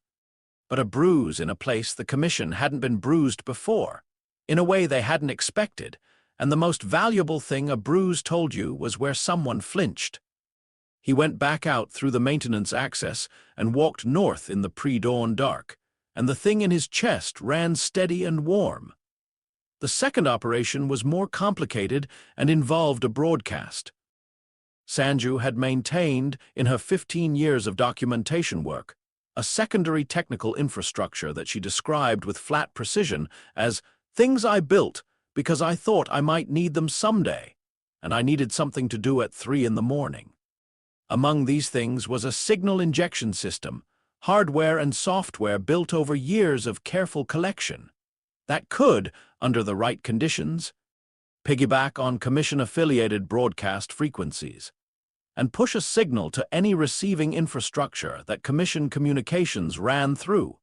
But a bruise in a place the Commission hadn't been bruised before, in a way they hadn't expected, and the most valuable thing a bruise told you was where someone flinched. He went back out through the maintenance access and walked north in the pre-dawn dark, and the thing in his chest ran steady and warm. The second operation was more complicated and involved a broadcast. Sanju had maintained, in her 15 years of documentation work, a secondary technical infrastructure that she described with flat precision as things I built because I thought I might need them someday, and I needed something to do at 3 in the morning. Among these things was a signal injection system, hardware and software built over years of careful collection, that could, under the right conditions, piggyback on Commission-affiliated broadcast frequencies, and push a signal to any receiving infrastructure that Commission communications ran through,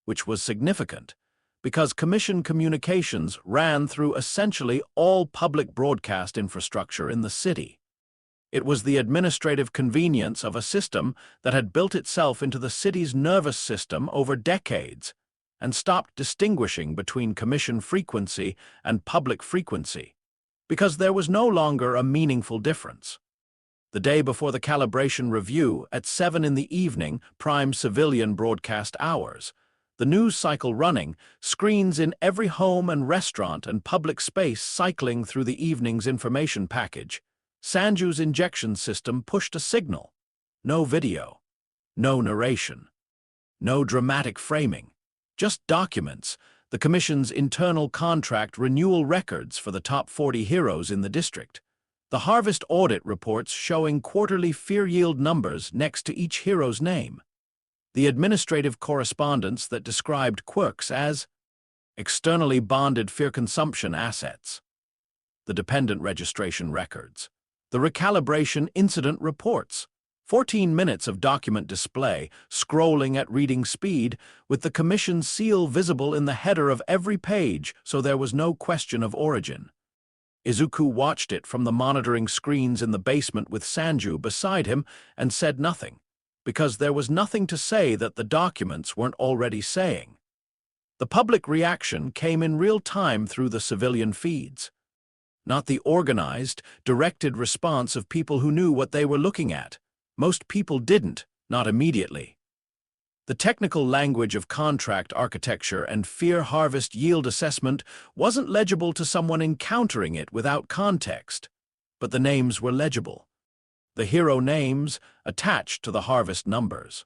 which was significant, because Commission communications ran through essentially all public broadcast infrastructure in the city. It was the administrative convenience of a system that had built itself into the city's nervous system over decades and stopped distinguishing between Commission frequency and public frequency, because there was no longer a meaningful difference. The day before the calibration review, at 7 in the evening, prime civilian broadcast hours, the news cycle running, screens in every home and restaurant and public space cycling through the evening's information package, Sanju's injection system pushed a signal. No video, no narration, no dramatic framing, just documents, the Commission's internal contract renewal records for the top 40 heroes in the district, the harvest audit reports showing quarterly fear yield numbers next to each hero's name, the administrative correspondence that described quirks as externally bonded fear consumption assets, the dependent registration records, the recalibration incident reports, 14 minutes of document display, scrolling at reading speed, with the Commission seal visible in the header of every page so there was no question of origin. Izuku watched it from the monitoring screens in the basement with Sanju beside him and said nothing, because there was nothing to say that the documents weren't already saying. The public reaction came in real time through the civilian feeds. Not the organized, directed response of people who knew what they were looking at. Most people didn't, not immediately. The technical language of contract architecture and fear harvest yield assessment wasn't legible to someone encountering it without context, but the names were legible. The hero names attached to the harvest numbers.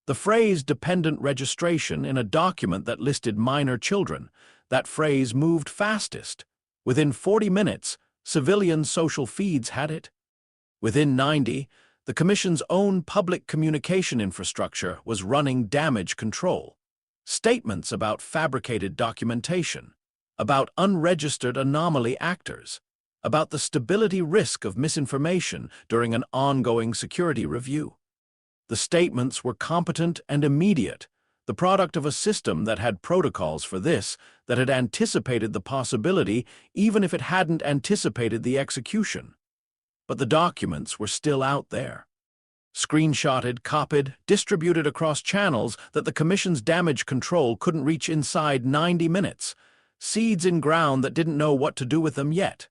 The phrase dependent registration in a document that listed minor children, that phrase moved fastest. Within 40 minutes, civilian social feeds had it. Within 90, the Commission's own public communication infrastructure was running damage control. Statements about fabricated documentation, about unregistered anomaly actors, about the stability risk of misinformation during an ongoing security review. The statements were competent and immediate, the product of a system that had protocols for this, that had anticipated the possibility even if it hadn't anticipated the execution. But the documents were still out there. Screenshotted, copied, distributed across channels that the Commission's damage control couldn't reach inside 90 minutes. Seeds in ground that didn't know what to do with them yet.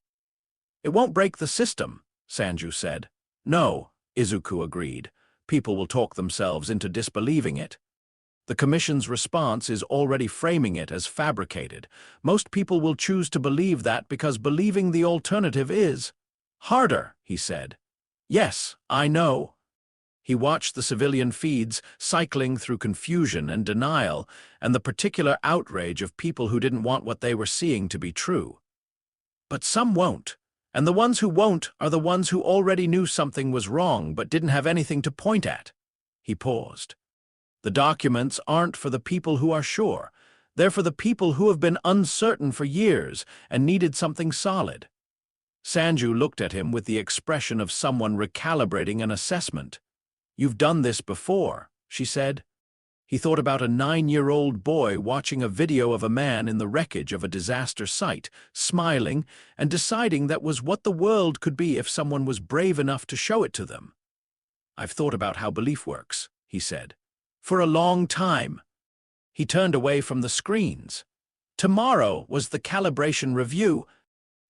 "It won't break the system," Sanju said. "No," Izuku agreed. "People will talk themselves into disbelieving it." The Commission's response is already framing it as fabricated. Most people will choose to believe that because believing the alternative is harder, he said. "Yes, I know." He watched the civilian feeds cycling through confusion and denial and the particular outrage of people who didn't want what they were seeing to be true. But some won't, and the ones who won't are the ones who already knew something was wrong but didn't have anything to point at. He paused. The documents aren't for the people who are sure. They're for the people who have been uncertain for years and needed something solid. Sanju looked at him with the expression of someone recalibrating an assessment. "You've done this before," she said. He thought about a 9-year-old boy watching a video of a man in the wreckage of a disaster site, smiling and deciding that was what the world could be if someone was brave enough to show it to them. "I've thought about how belief works," he said. "For a long time." He turned away from the screens. Tomorrow was the calibration review.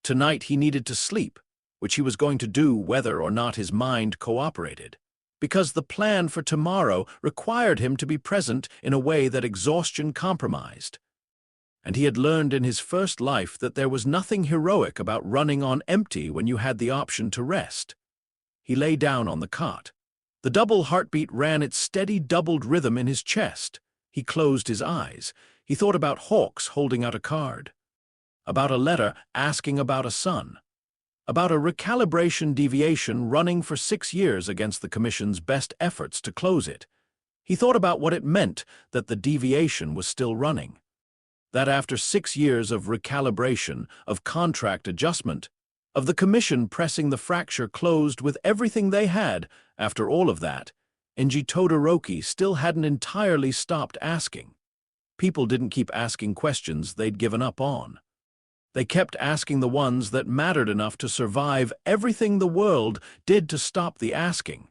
Tonight he needed to sleep, which he was going to do whether or not his mind cooperated, because the plan for tomorrow required him to be present in a way that exhaustion compromised. And he had learned in his first life that there was nothing heroic about running on empty when you had the option to rest. He lay down on the cot. The double heartbeat ran its steady doubled rhythm in his chest. He closed his eyes. He thought about Hawks holding out a card, about a letter asking about a son, about a recalibration deviation running for 6 years against the Commission's best efforts to close it. He thought about what it meant that the deviation was still running, that after 6 years of recalibration, of contract adjustment, of the Commission pressing the fracture closed with everything they had, after all of that, Enji Todoroki still hadn't entirely stopped asking. People didn't keep asking questions they'd given up on. They kept asking the ones that mattered enough to survive everything the world did to stop the asking.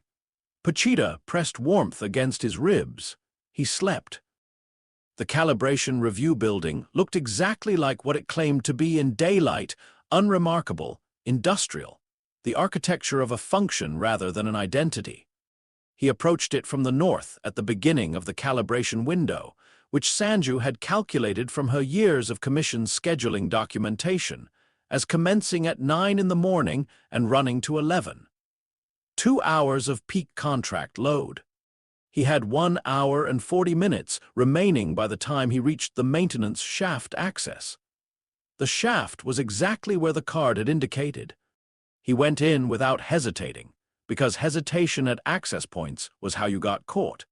Pachita pressed warmth against his ribs. He slept. The calibration review building looked exactly like what it claimed to be in daylight, unremarkable, industrial, the architecture of a function rather than an identity. He approached it from the north at the beginning of the calibration window, which Sanju had calculated from her years of Commission scheduling documentation, as commencing at 9 in the morning and running to 11. 2 hours of peak contract load. He had 1 hour and 40 minutes remaining by the time he reached the maintenance shaft access. The shaft was exactly where the card had indicated. He went in without hesitating, because hesitation at access points was how you got caught.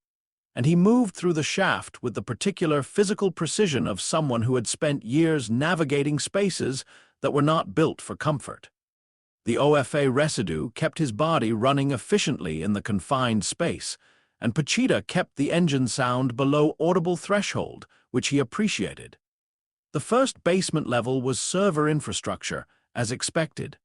And he moved through the shaft with the particular physical precision of someone who had spent years navigating spaces that were not built for comfort. The OFA residue kept his body running efficiently in the confined space, and Pachita kept the engine sound below audible threshold, which he appreciated. The first basement level was server infrastructure, as expected.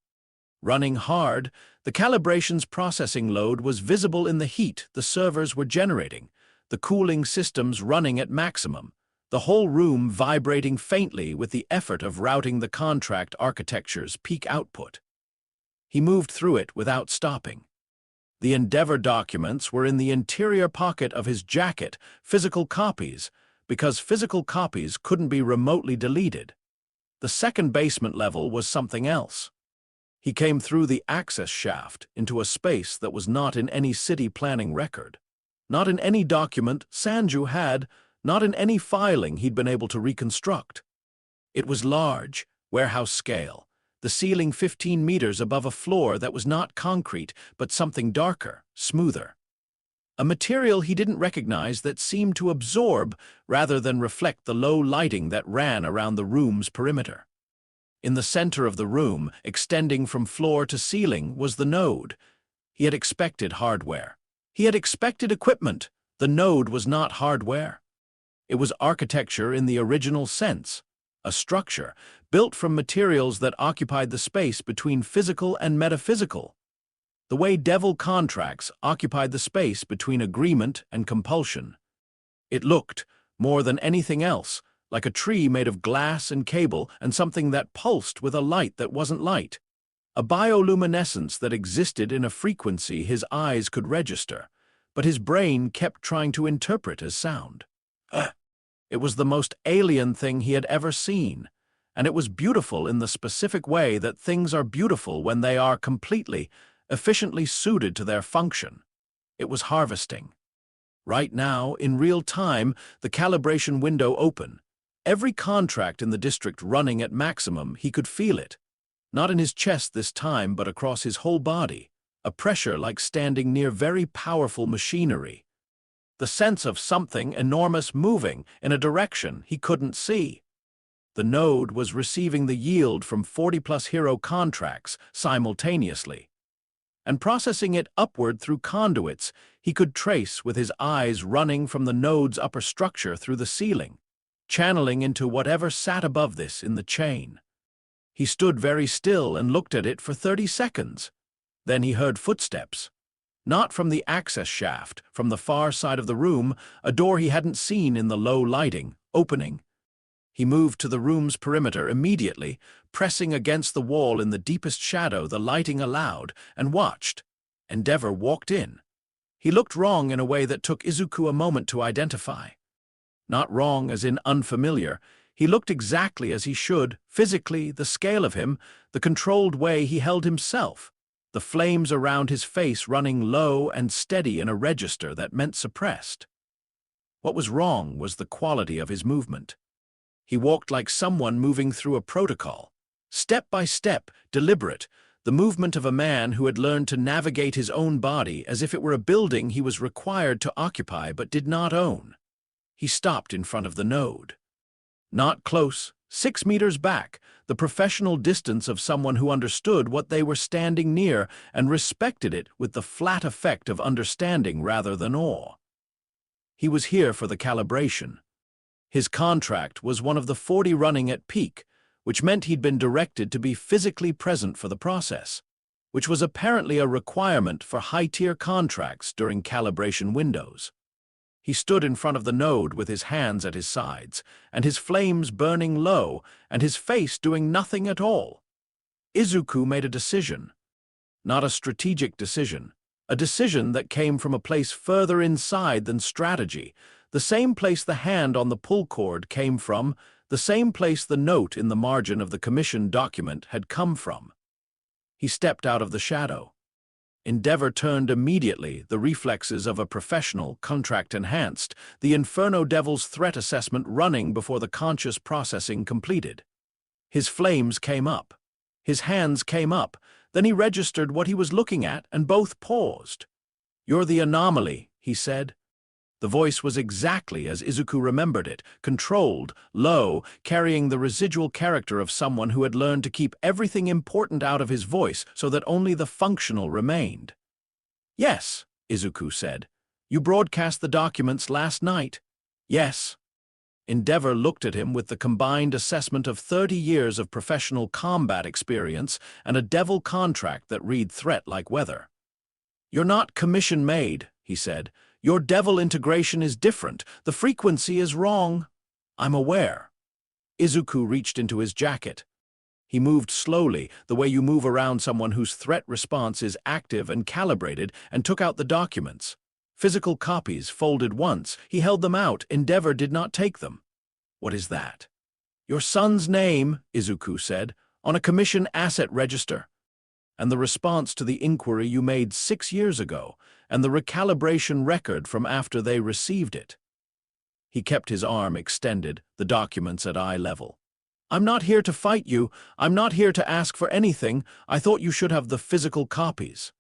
Running hard, the calibration's processing load was visible in the heat the servers were generating, the cooling systems running at maximum, the whole room vibrating faintly with the effort of routing the contract architecture's peak output. He moved through it without stopping. The Endeavor documents were in the interior pocket of his jacket, physical copies, because physical copies couldn't be remotely deleted. The second basement level was something else. He came through the access shaft into a space that was not in any city planning record, not in any document Sanju had, not in any filing he'd been able to reconstruct. It was large, warehouse scale, the ceiling 15 meters above a floor that was not concrete, but something darker, smoother. A material he didn't recognize that seemed to absorb rather than reflect the low lighting that ran around the room's perimeter. In the center of the room, extending from floor to ceiling, was the node. He had expected hardware. He had expected equipment. The node was not hardware. It was architecture in the original sense, a structure built from materials that occupied the space between physical and metaphysical, the way devil contracts occupied the space between agreement and compulsion. It looked, more than anything else, like a tree made of glass and cable and something that pulsed with a light that wasn't light, a bioluminescence that existed in a frequency his eyes could register, but his brain kept trying to interpret as sound. It was the most alien thing he had ever seen, and it was beautiful in the specific way that things are beautiful when they are completely, efficiently suited to their function. It was harvesting. Right now, in real time, the calibration window open. Every contract in the district running at maximum, he could feel it. Not in his chest this time, but across his whole body. A pressure like standing near very powerful machinery. The sense of something enormous moving in a direction he couldn't see. The node was receiving the yield from 40-plus hero contracts simultaneously. and processing it upward through conduits he could trace with his eyes running from the node's upper structure through the ceiling, channeling into whatever sat above this in the chain. He stood very still and looked at it for 30 seconds. Then he heard footsteps. Not from the access shaft, from the far side of the room, a door he hadn't seen in the low lighting, opening. He moved to the room's perimeter immediately, pressing against the wall in the deepest shadow the lighting allowed, and watched. Endeavor walked in. He looked wrong in a way that took Izuku a moment to identify. Not wrong as in unfamiliar. He looked exactly as he should, physically, the scale of him, the controlled way he held himself, the flames around his face running low and steady in a register that meant suppressed. What was wrong was the quality of his movement. He walked like someone moving through a protocol, step by step, deliberate, the movement of a man who had learned to navigate his own body as if it were a building he was required to occupy but did not own. He stopped in front of the node. Not close, 6 meters back, the professional distance of someone who understood what they were standing near and respected it with the flat effect of understanding rather than awe. He was here for the calibration. His contract was one of the 40 running at peak, which meant he'd been directed to be physically present for the process, which was apparently a requirement for high-tier contracts during calibration windows. He stood in front of the node with his hands at his sides, and his flames burning low, and his face doing nothing at all. Izuku made a decision. Not a strategic decision. A decision that came from a place further inside than strategy, the same place the hand on the pull cord came from, the same place the note in the margin of the commission document had come from. He stepped out of the shadow. Endeavor turned immediately, the reflexes of a professional, contract-enhanced, the Inferno Devil's threat assessment running before the conscious processing completed. His flames came up. His hands came up. Then he registered what he was looking at, and both paused. "You're the anomaly," he said. The voice was exactly as Izuku remembered it, controlled, low, carrying the residual character of someone who had learned to keep everything important out of his voice so that only the functional remained. "Yes," Izuku said. "You broadcast the documents last night." "Yes." Endeavor looked at him with the combined assessment of 30 years of professional combat experience and a devil contract that read threat like weather. "You're not commission-made," he said. "Your devil integration is different. The frequency is wrong." "I'm aware." Izuku reached into his jacket. He moved slowly, the way you move around someone whose threat response is active and calibrated, and took out the documents. Physical copies, folded once. He held them out. Endeavor did not take them. "What is that?" "Your son's name," Izuku said, "on a commission asset register. And the response to the inquiry you made 6 years ago, and the recalibration record from after they received it." He kept his arm extended, the documents at eye level. "I'm not here to fight you. I'm not here to ask for anything. I thought you should have the physical copies."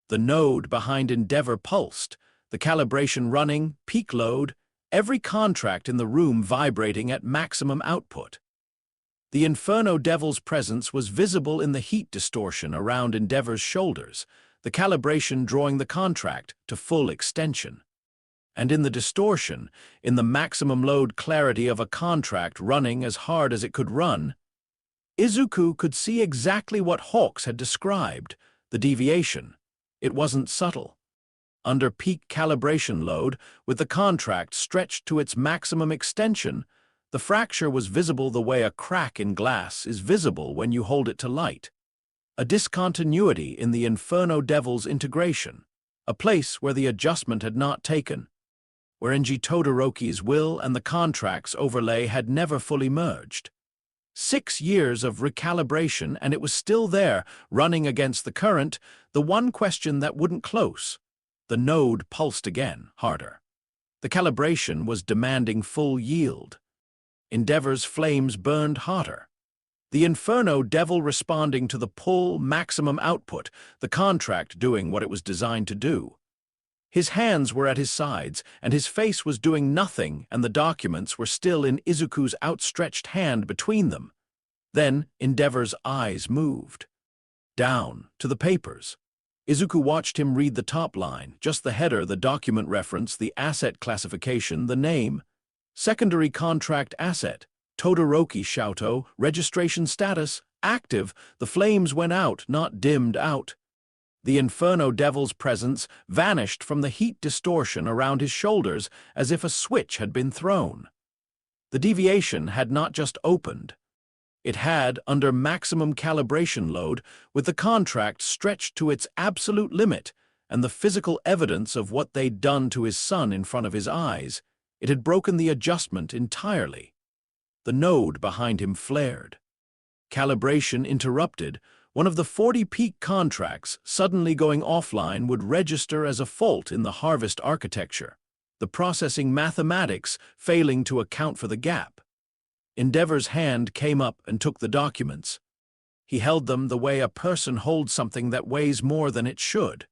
The node behind Endeavor pulsed, the calibration running, peak load, every contract in the room vibrating at maximum output. The Inferno Devil's presence was visible in the heat distortion around Endeavor's shoulders, the calibration drawing the contract to full extension. And in the distortion, in the maximum load clarity of a contract running as hard as it could run, Izuku could see exactly what Hawks had described, the deviation. It wasn't subtle. Under peak calibration load, with the contract stretched to its maximum extension, the fracture was visible the way a crack in glass is visible when you hold it to light. A discontinuity in the Inferno Devil's integration, a place where the adjustment had not taken, where Enji Todoroki's will and the contract's overlay had never fully merged. 6 years of recalibration, and it was still there, running against the current, the one question that wouldn't close. The node pulsed again, harder. The calibration was demanding full yield. Endeavor's flames burned hotter. The Inferno Devil responding to the pull maximum output, the contract doing what it was designed to do. His hands were at his sides, and his face was doing nothing, and the documents were still in Izuku's outstretched hand between them. Then Endeavor's eyes moved. Down, to the papers. Izuku watched him read the top line, just the header, the document reference, the asset classification, the name. Secondary contract asset, Todoroki Shouto, registration status, active. The flames went out, not dimmed out. The Inferno Devil's presence vanished from the heat distortion around his shoulders as if a switch had been thrown. The deviation had not just opened. It had, under maximum calibration load, with the contract stretched to its absolute limit and the physical evidence of what they'd done to his son in front of his eyes, it had broken the adjustment entirely. The node behind him flared. Calibration interrupted. One of the 40 peak contracts suddenly going offline would register as a fault in the harvest architecture, the processing mathematics failing to account for the gap. Endeavor's hand came up and took the documents. He held them the way a person holds something that weighs more than it should.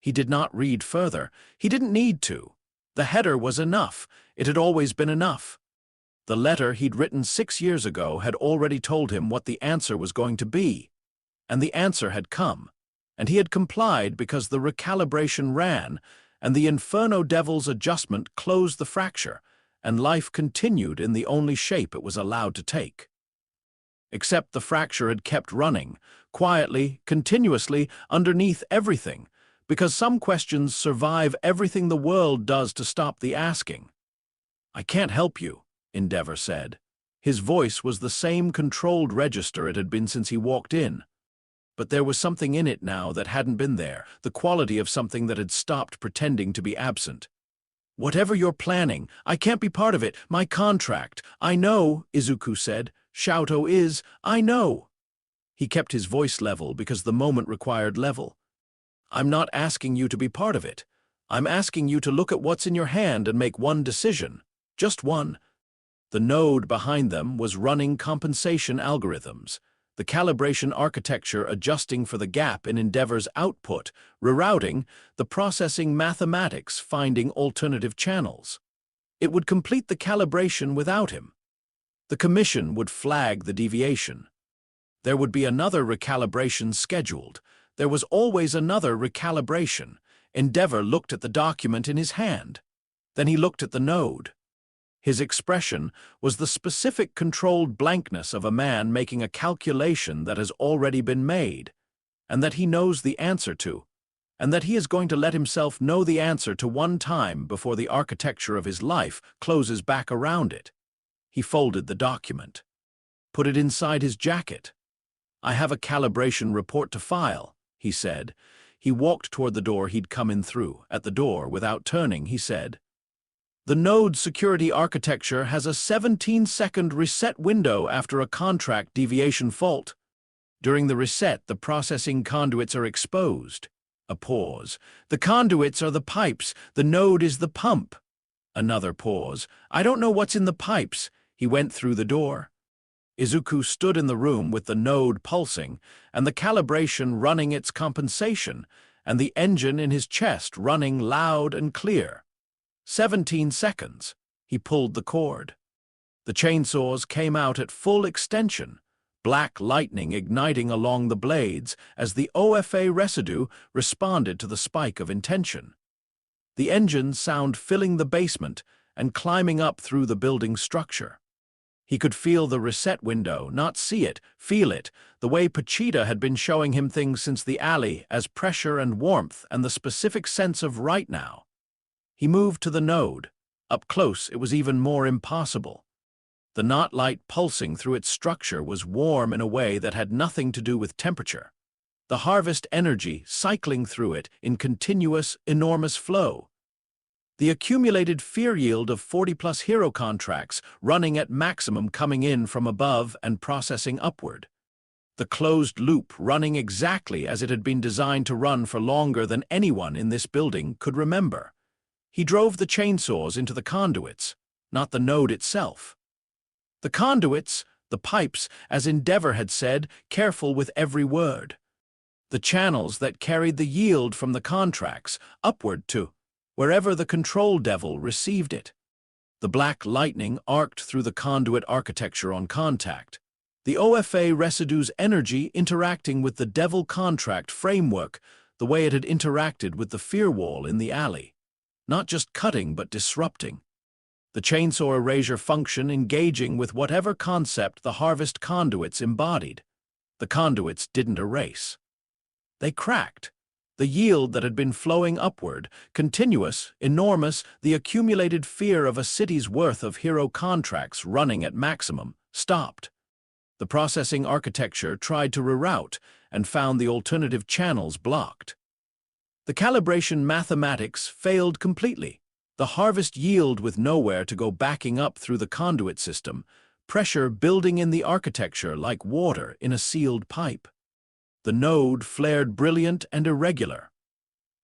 He did not read further. He didn't need to. The header was enough. It had always been enough. The letter he'd written 6 years ago had already told him what the answer was going to be. And the answer had come, and he had complied because the recalibration ran, and the Inferno Devil's adjustment closed the fracture, and life continued in the only shape it was allowed to take. Except the fracture had kept running, quietly, continuously, underneath everything, because some questions survive everything the world does to stop the asking. "I can't help you," Endeavor said. His voice was the same controlled register it had been since he walked in. But there was something in it now that hadn't been there, the quality of something that had stopped pretending to be absent. "Whatever you're planning, I can't be part of it. My contract." "I know," Izuku said. "Shouto is. I know." He kept his voice level because the moment required level. "I'm not asking you to be part of it. I'm asking you to look at what's in your hand and make one decision. Just one." The node behind them was running compensation algorithms, the calibration architecture adjusting for the gap in Endeavor's output, rerouting, the processing mathematics finding alternative channels. It would complete the calibration without him. The commission would flag the deviation. There would be another recalibration scheduled. There was always another recalibration. Endeavor looked at the document in his hand. Then he looked at the node. His expression was the specific controlled blankness of a man making a calculation that has already been made, and that he knows the answer to, and that he is going to let himself know the answer to one time before the architecture of his life closes back around it. He folded the document, put it inside his jacket. "I have a calibration report to file," he said. He walked toward the door he'd come in through. At the door, without turning, he said, "The node security architecture has a 17-second reset window after a contract deviation fault. During the reset, the processing conduits are exposed." A pause. "The conduits are the pipes. The node is the pump." Another pause. "I don't know what's in the pipes." He went through the door. Izuku stood in the room with the node pulsing, and the calibration running its compensation, and the engine in his chest running loud and clear. 17 seconds. He pulled the cord. The chainsaws came out at full extension, black lightning igniting along the blades as the OFA residue responded to the spike of intention. The engine sound filling the basement and climbing up through the building structure. He could feel the reset window, not see it, feel it, the way Pachita had been showing him things since the alley as pressure and warmth and the specific sense of right now. He moved to the node. Up close, it was even more impossible. The knot light pulsing through its structure was warm in a way that had nothing to do with temperature. The harvest energy cycling through it in continuous, enormous flow. The accumulated fear yield of 40-plus hero contracts running at maximum coming in from above and processing upward. The closed loop running exactly as it had been designed to run for longer than anyone in this building could remember. He drove the chainsaws into the conduits, not the node itself. The conduits, the pipes, as Endeavor had said, careful with every word. The channels that carried the yield from the contracts upward to wherever the control devil received it. The black lightning arced through the conduit architecture on contact. The OFA residue's energy interacting with the devil contract framework, the way it had interacted with the fear wall in the alley. Not just cutting, but disrupting. The chainsaw erasure function engaging with whatever concept the harvest conduits embodied. The conduits didn't erase. They cracked. The yield that had been flowing upward, continuous, enormous, the accumulated fear of a city's worth of hero contracts running at maximum, stopped. The processing architecture tried to reroute and found the alternative channels blocked. The calibration mathematics failed completely. The harvest yield with nowhere to go backing up through the conduit system, pressure building in the architecture like water in a sealed pipe. The node flared brilliant and irregular.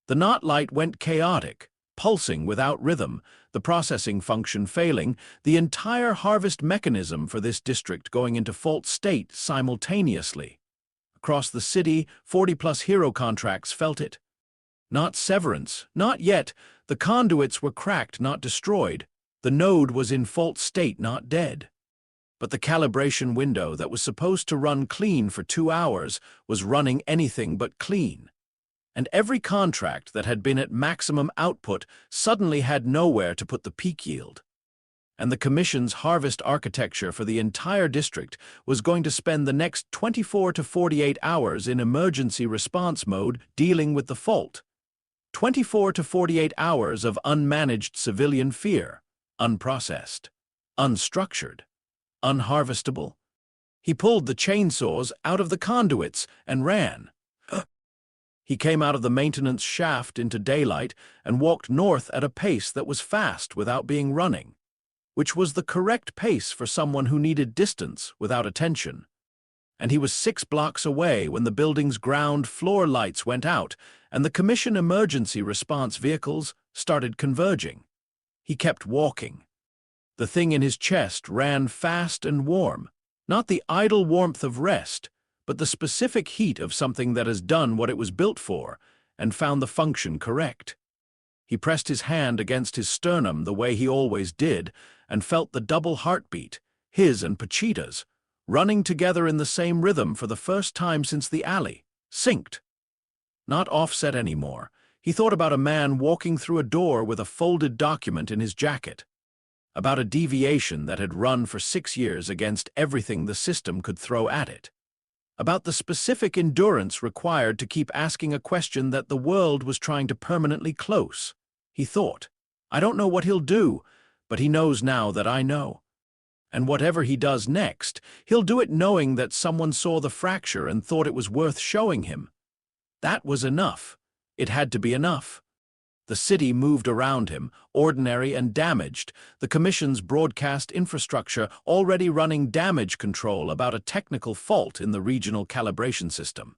The knot light went chaotic, pulsing without rhythm, the processing function failing, the entire harvest mechanism for this district going into fault state simultaneously. Across the city, 40-plus hero contracts felt it. Not severance, not yet. The conduits were cracked, not destroyed. The node was in fault state, not dead. But the calibration window that was supposed to run clean for 2 hours was running anything but clean. And every contract that had been at maximum output suddenly had nowhere to put the peak yield. And the Commission's harvest architecture for the entire district was going to spend the next 24 to 48 hours in emergency response mode dealing with the fault. 24 to 48 hours of unmanaged civilian fear, unprocessed, unstructured, unharvestable. He pulled the chainsaws out of the conduits and ran. He came out of the maintenance shaft into daylight and walked north at a pace that was fast without being running, which was the correct pace for someone who needed distance without attention. And he was 6 blocks away when the building's ground floor lights went out and the Commission emergency response vehicles started converging. He kept walking. The thing in his chest ran fast and warm, not the idle warmth of rest, but the specific heat of something that has done what it was built for and found the function correct. He pressed his hand against his sternum the way he always did and felt the double heartbeat, his and Pachita's, running together in the same rhythm for the first time since the alley, synced. Not offset anymore. He thought about a man walking through a door with a folded document in his jacket, about a deviation that had run for 6 years against everything the system could throw at it, about the specific endurance required to keep asking a question that the world was trying to permanently close. He thought, I don't know what he'll do, but he knows now that I know. And whatever he does next, he'll do it knowing that someone saw the fracture and thought it was worth showing him. That was enough. It had to be enough. The city moved around him, ordinary and damaged, the Commission's broadcast infrastructure already running damage control about a technical fault in the regional calibration system.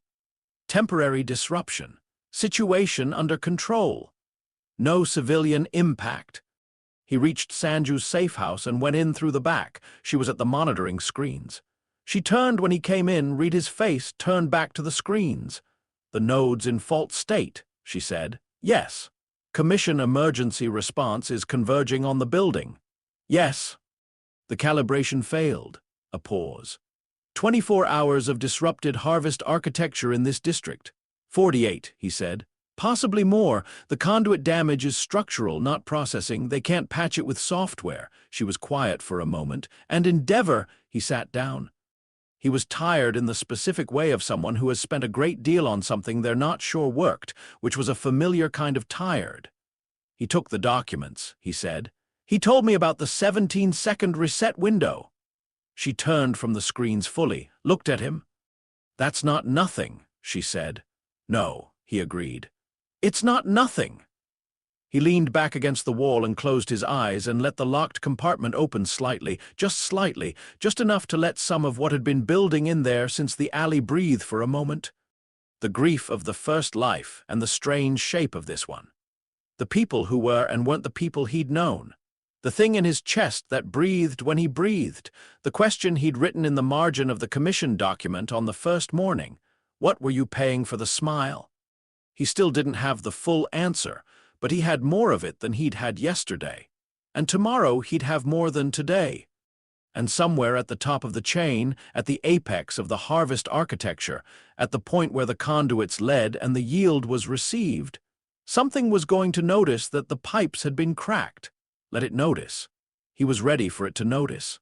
Temporary disruption. Situation under control. No civilian impact. He reached Sanju's safe house and went in through the back. She was at the monitoring screens. She turned when he came in, read his face, turned back to the screens. The node's in fault state, she said. Yes. Commission emergency response is converging on the building. Yes. The calibration failed. A pause. 24 hours of disrupted harvest architecture in this district. 48, he said. Possibly more. The conduit damage is structural, not processing. They can't patch it with software. She was quiet for a moment. And Endeavor, he sat down. He was tired in the specific way of someone who has spent a great deal on something they're not sure worked, which was a familiar kind of tired. He took the documents, he said. He told me about the 17-second reset window. She turned from the screens fully, looked at him. That's not nothing, she said. No, he agreed. It's not nothing. He leaned back against the wall and closed his eyes and let the locked compartment open slightly, just enough to let some of what had been building in there since the alley breathe for a moment. The grief of the first life and the strange shape of this one. The people who were and weren't the people he'd known. The thing in his chest that breathed when he breathed. The question he'd written in the margin of the commission document on the first morning. What were you paying for the smile? He still didn't have the full answer, but he had more of it than he'd had yesterday. And tomorrow he'd have more than today. And somewhere at the top of the chain, at the apex of the harvest architecture, at the point where the conduits led and the yield was received, something was going to notice that the pipes had been cracked. Let it notice. He was ready for it to notice.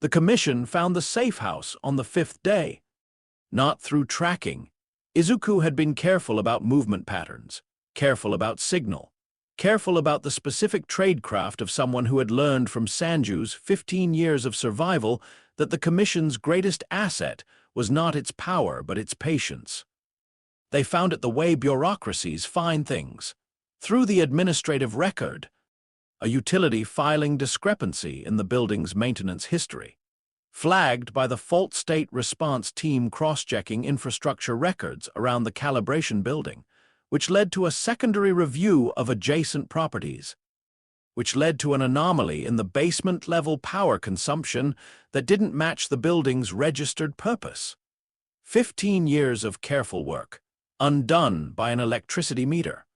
The commission found the safe house on the 5th day. Not through tracking. Izuku had been careful about movement patterns, careful about signal, careful about the specific tradecraft of someone who had learned from Sanju's 15 years of survival that the Commission's greatest asset was not its power but its patience. They found it the way bureaucracies find things, through the administrative record, a utility filing discrepancy in the building's maintenance history, flagged by the fault state response team cross-checking infrastructure records around the calibration building, which led to a secondary review of adjacent properties, which led to an anomaly in the basement-level power consumption that didn't match the building's registered purpose. 15 years of careful work, undone by an electricity meter.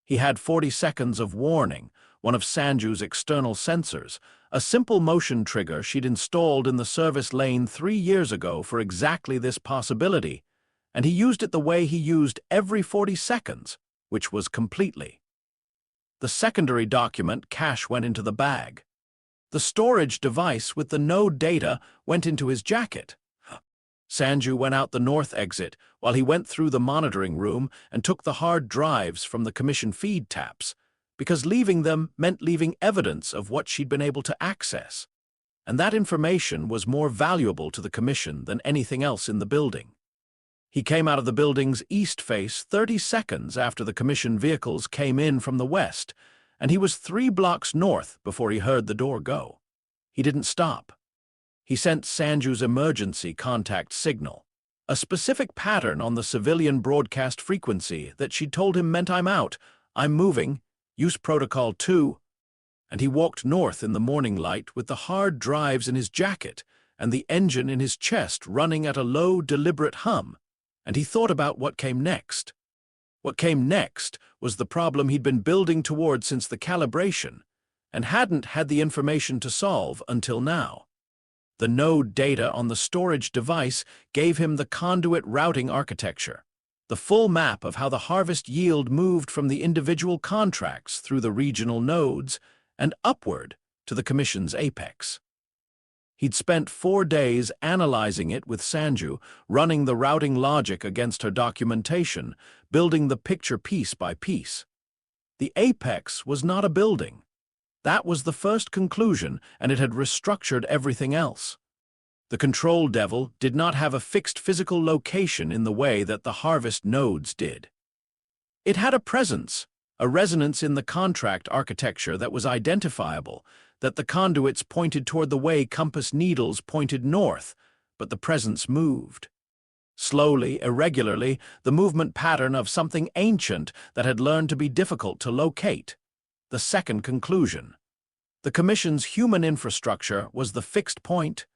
He had 40 seconds of warning, one of Sanju's external sensors, a simple motion trigger she'd installed in the service lane 3 years ago for exactly this possibility, and he used it the way he used every 40 seconds, which was completely. The secondary document cache went into the bag. The storage device with the node data went into his jacket. Sanju went out the north exit while he went through the monitoring room and took the hard drives from the commission feed taps, because leaving them meant leaving evidence of what she'd been able to access. And that information was more valuable to the commission than anything else in the building. He came out of the building's east face 30 seconds after the commission vehicles came in from the west, and he was 3 blocks north before he heard the door go. He didn't stop. He sent Sanju's emergency contact signal, a specific pattern on the civilian broadcast frequency that she'd told him meant "I'm out, I'm moving, use protocol 2, and he walked north in the morning light with the hard drives in his jacket and the engine in his chest running at a low, deliberate hum. And he thought about what came next. What came next was the problem he'd been building toward since the calibration, and hadn't had the information to solve until now. The node data on the storage device gave him the conduit routing architecture, the full map of how the harvest yield moved from the individual contracts through the regional nodes and upward to the commission's apex. He'd spent 4 days analyzing it with Sanju, running the routing logic against her documentation, building the picture piece by piece. The apex was not a building. That was the first conclusion, and it had restructured everything else. The control devil did not have a fixed physical location in the way that the harvest nodes did. It had a presence, a resonance in the contract architecture that was identifiable, that the conduits pointed toward the way compass needles pointed north, but the presence moved. Slowly, irregularly, the movement pattern of something ancient that had learned to be difficult to locate. The second conclusion. The Commission's human infrastructure was the fixed point.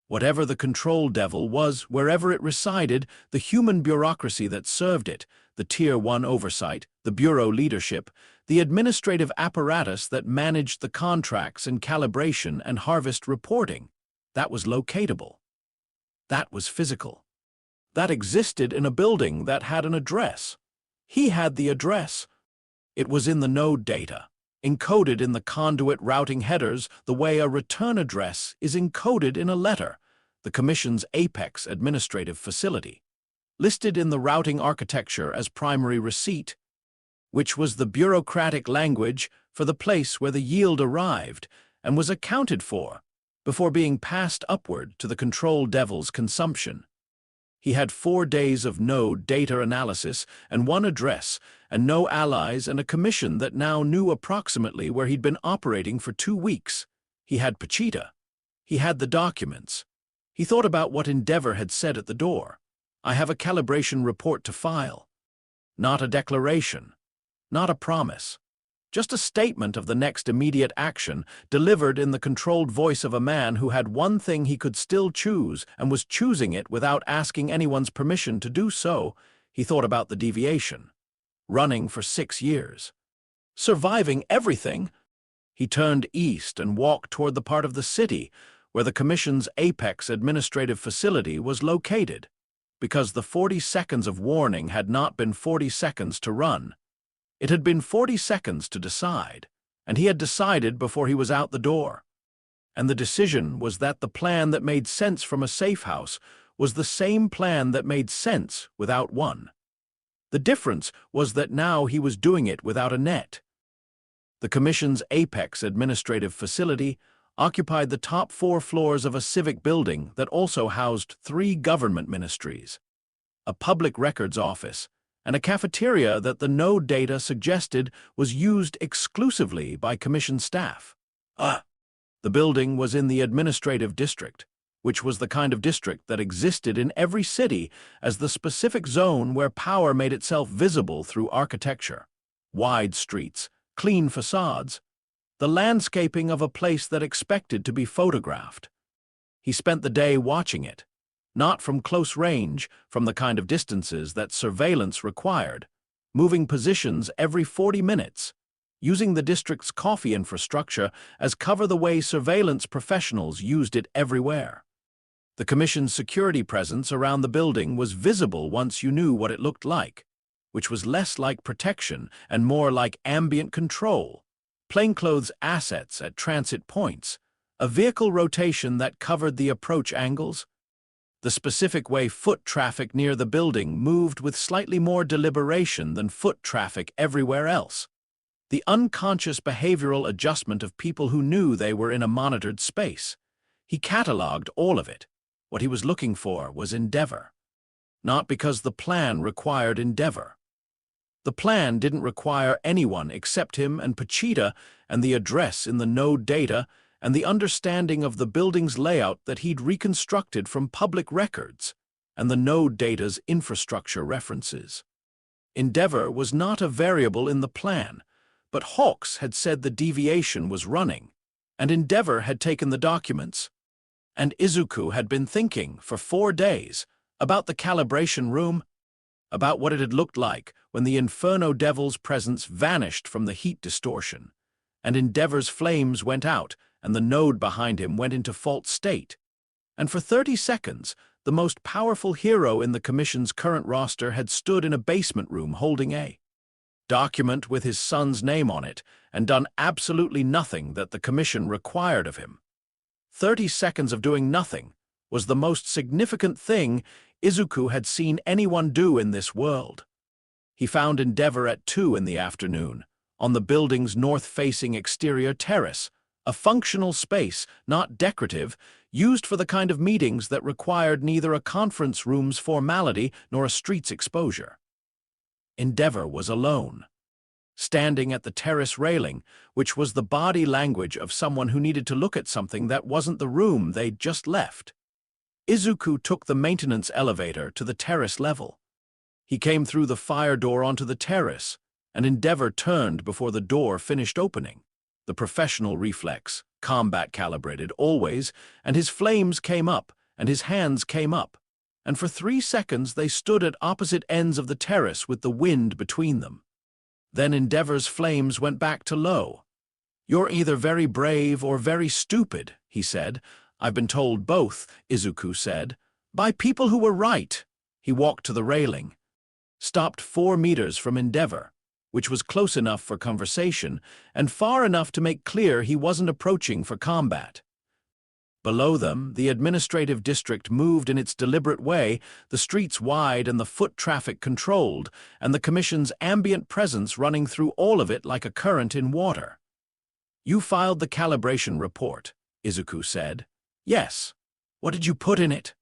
Whatever the control devil was, wherever it resided, the human bureaucracy that served it, the Tier 1 oversight, the bureau leadership, the administrative apparatus that managed the contracts and calibration and harvest reporting, that was locatable. That was physical. That existed in a building that had an address. He had the address. It was in the node data, encoded in the conduit routing headers the way a return address is encoded in a letter, the Commission's apex administrative facility, listed in the routing architecture as primary receipt, which was the bureaucratic language for the place where the yield arrived and was accounted for before being passed upward to the control devil's consumption. He had 4 days of node data analysis and 1 address, and no allies, and a commission that now knew approximately where he'd been operating for 2 weeks. He had Pachita. He had the documents. He thought about what Endeavor had said at the door. "I have a calibration report to file." Not a declaration. Not a promise. Just a statement of the next immediate action, delivered in the controlled voice of a man who had one thing he could still choose and was choosing it without asking anyone's permission to do so. He thought about the deviation. Running for 6 years. Surviving everything. He turned east and walked toward the part of the city where the Commission's apex administrative facility was located, because the 40 seconds of warning had not been 40 seconds to run. It had been 40 seconds to decide, and he had decided before he was out the door. And the decision was that the plan that made sense from a safe house was the same plan that made sense without one. The difference was that now he was doing it without a net. The Commission's apex administrative facility occupied the top 4 floors of a civic building that also housed 3 government ministries, a public records office, and a cafeteria that the node data suggested was used exclusively by Commission staff. The building was in the administrative district, which was the kind of district that existed in every city as the specific zone where power made itself visible through architecture, wide streets, clean facades, the landscaping of a place that expected to be photographed. He spent the day watching it, not from close range, from the kind of distances that surveillance required, moving positions every 40 minutes, using the district's coffee infrastructure as cover the way surveillance professionals used it everywhere. The Commission's security presence around the building was visible once you knew what it looked like, which was less like protection and more like ambient control, plainclothes assets at transit points, a vehicle rotation that covered the approach angles, the specific way foot traffic near the building moved with slightly more deliberation than foot traffic everywhere else, the unconscious behavioral adjustment of people who knew they were in a monitored space. He catalogued all of it. What he was looking for was endeavor. Not because the plan required endeavor. The plan didn't require anyone except him and Pachita and the address in the node data and the understanding of the building's layout that he'd reconstructed from public records and the node data's infrastructure references. Endeavor was not a variable in the plan, but Hawks had said the deviation was running, and Endeavor had taken the documents. And Izuku had been thinking for 4 days about the calibration room, about what it had looked like when the Inferno Devil's presence vanished from the heat distortion, and Endeavor's flames went out and the node behind him went into fault state. And for 30 seconds, the most powerful hero in the Commission's current roster had stood in a basement room holding a document with his son's name on it and done absolutely nothing that the Commission required of him. 30 seconds of doing nothing was the most significant thing Izuku had seen anyone do in this world. He found Endeavor at 2 in the afternoon, on the building's north-facing exterior terrace, a functional space, not decorative, used for the kind of meetings that required neither a conference room's formality nor a street's exposure. Endeavor was alone, standing at the terrace railing, which was the body language of someone who needed to look at something that wasn't the room they'd just left. Izuku took the maintenance elevator to the terrace level. He came through the fire door onto the terrace, and Endeavor turned before the door finished opening. The professional reflex, combat calibrated always, and his flames came up, and his hands came up, and for 3 seconds they stood at opposite ends of the terrace with the wind between them. Then Endeavor's flames went back to low. "You're either very brave or very stupid," he said. "I've been told both," Izuku said, "by people who were right." He walked to the railing, stopped 4 meters from Endeavor, which was close enough for conversation and far enough to make clear he wasn't approaching for combat. Below them, the administrative district moved in its deliberate way, the streets wide and the foot traffic controlled, and the Commission's ambient presence running through all of it like a current in water. "You filed the calibration report," Izuku said. "Yes. What did you put in it?"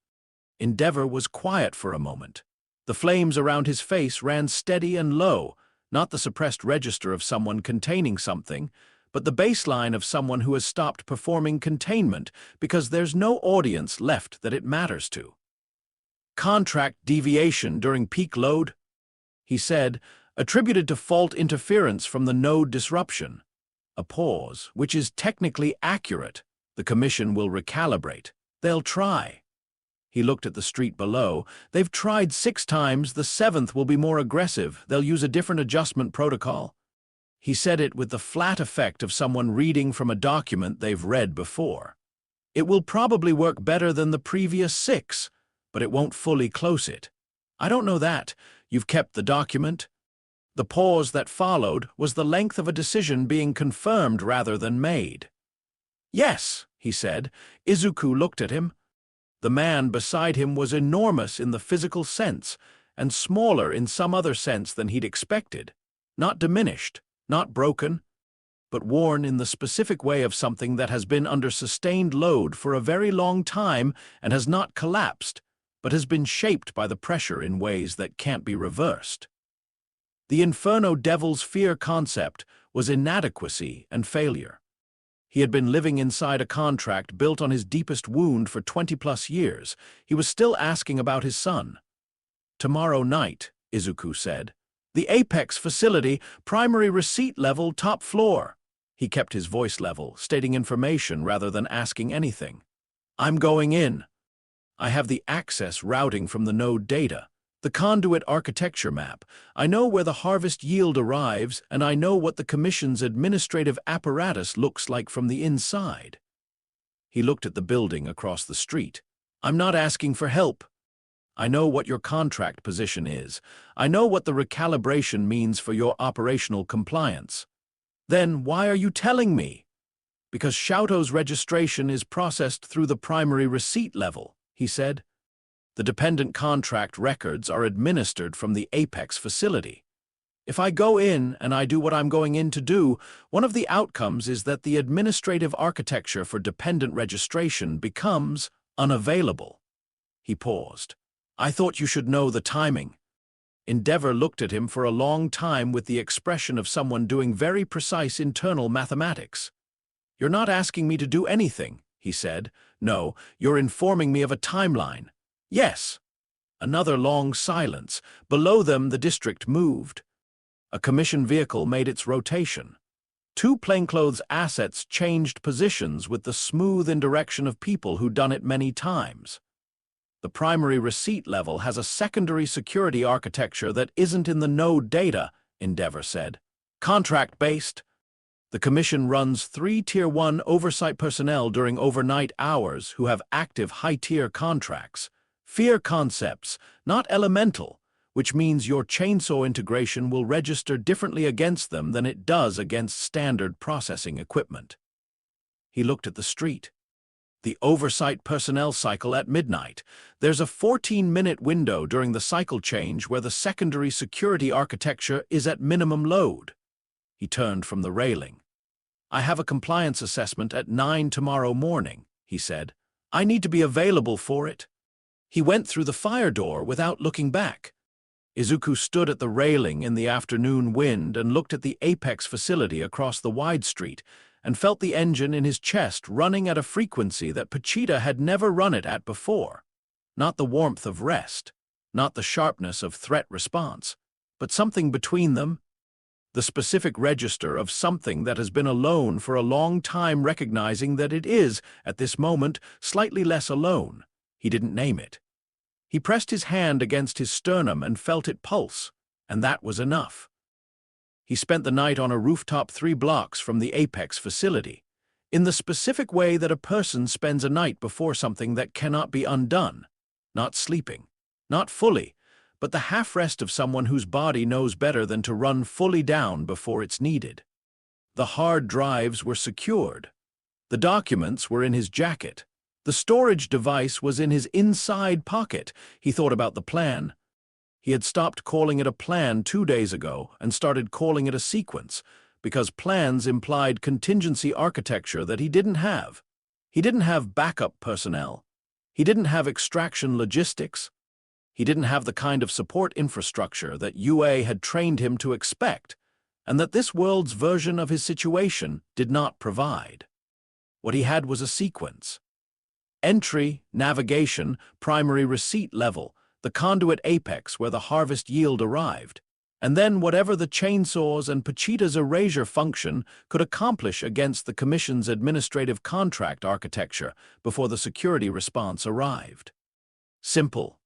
Endeavor was quiet for a moment. The flames around his face ran steady and low, not the suppressed register of someone containing something, but the baseline of someone who has stopped performing containment because there's no audience left that it matters to. "Contract deviation during peak load," he said, "attributed to fault interference from the node disruption." A pause, "which is technically accurate. The Commission will recalibrate. They'll try." He looked at the street below. "They've tried 6 times, the 7th will be more aggressive. They'll use a different adjustment protocol." He said it with the flat effect of someone reading from a document they've read before. It will probably work better than the previous 6, but it won't fully close it. I don't know that. You've kept the document? The pause that followed was the length of a decision being confirmed rather than made. Yes, he said. Izuku looked at him. The man beside him was enormous in the physical sense, and smaller in some other sense than he'd expected. Not diminished, not broken, but worn in the specific way of something that has been under sustained load for a very long time and has not collapsed, but has been shaped by the pressure in ways that can't be reversed. The Inferno Devil's fear concept was inadequacy and failure. He had been living inside a contract built on his deepest wound for 20-plus years. He was still asking about his son. "Tomorrow night," Izuku said. "The Apex facility, primary receipt level, top floor." He kept his voice level, stating information rather than asking anything. "I'm going in. I have the access routing from the node data, the conduit architecture map. I know where the harvest yield arrives, and I know what the Commission's administrative apparatus looks like from the inside." He looked at the building across the street. "I'm not asking for help. I know what your contract position is. I know what the recalibration means for your operational compliance." "Then why are you telling me?" "Because Shoto's registration is processed through the primary receipt level," he said. "The dependent contract records are administered from the Apex facility. If I go in and I do what I'm going in to do, one of the outcomes is that the administrative architecture for dependent registration becomes unavailable." He paused. "I thought you should know the timing." Endeavor looked at him for a long time with the expression of someone doing very precise internal mathematics. "You're not asking me to do anything," he said. "No, you're informing me of a timeline." "Yes." Another long silence. Below them, the district moved. A commission vehicle made its rotation. 2 plainclothes assets changed positions with the smooth indirection of people who'd done it many times. "The primary receipt level has a secondary security architecture that isn't in the node data," Endeavor said. "Contract-based. The Commission runs 3 Tier 1 oversight personnel during overnight hours who have active high-tier contracts. Fear concepts, not elemental, which means your chainsaw integration will register differently against them than it does against standard processing equipment." He looked at the street. "The oversight personnel cycle at midnight. There's a 14-minute window during the cycle change where the secondary security architecture is at minimum load." He turned from the railing. "I have a compliance assessment at 9 tomorrow morning," he said. "I need to be available for it." He went through the fire door without looking back. Izuku stood at the railing in the afternoon wind and looked at the Apex facility across the wide street, and felt the engine in his chest running at a frequency that Pochita had never run it at before. Not the warmth of rest, not the sharpness of threat response, but something between them. The specific register of something that has been alone for a long time, recognizing that it is, at this moment, slightly less alone. He didn't name it. He pressed his hand against his sternum and felt it pulse, and that was enough. He spent the night on a rooftop 3 blocks from the Apex facility, in the specific way that a person spends a night before something that cannot be undone. Not sleeping, not fully, but the half-rest of someone whose body knows better than to run fully down before it's needed. The hard drives were secured. The documents were in his jacket. The storage device was in his inside pocket. He thought about the plan. He had stopped calling it a plan 2 days ago and started calling it a sequence, because plans implied contingency architecture that he didn't have. He didn't have backup personnel. He didn't have extraction logistics. He didn't have the kind of support infrastructure that UA had trained him to expect, and that this world's version of his situation did not provide. What he had was a sequence. Entry, navigation, primary receipt level, the conduit apex where the harvest yield arrived, and then whatever the chainsaws and Pochita's erasure function could accomplish against the Commission's administrative contract architecture before the security response arrived. Simple.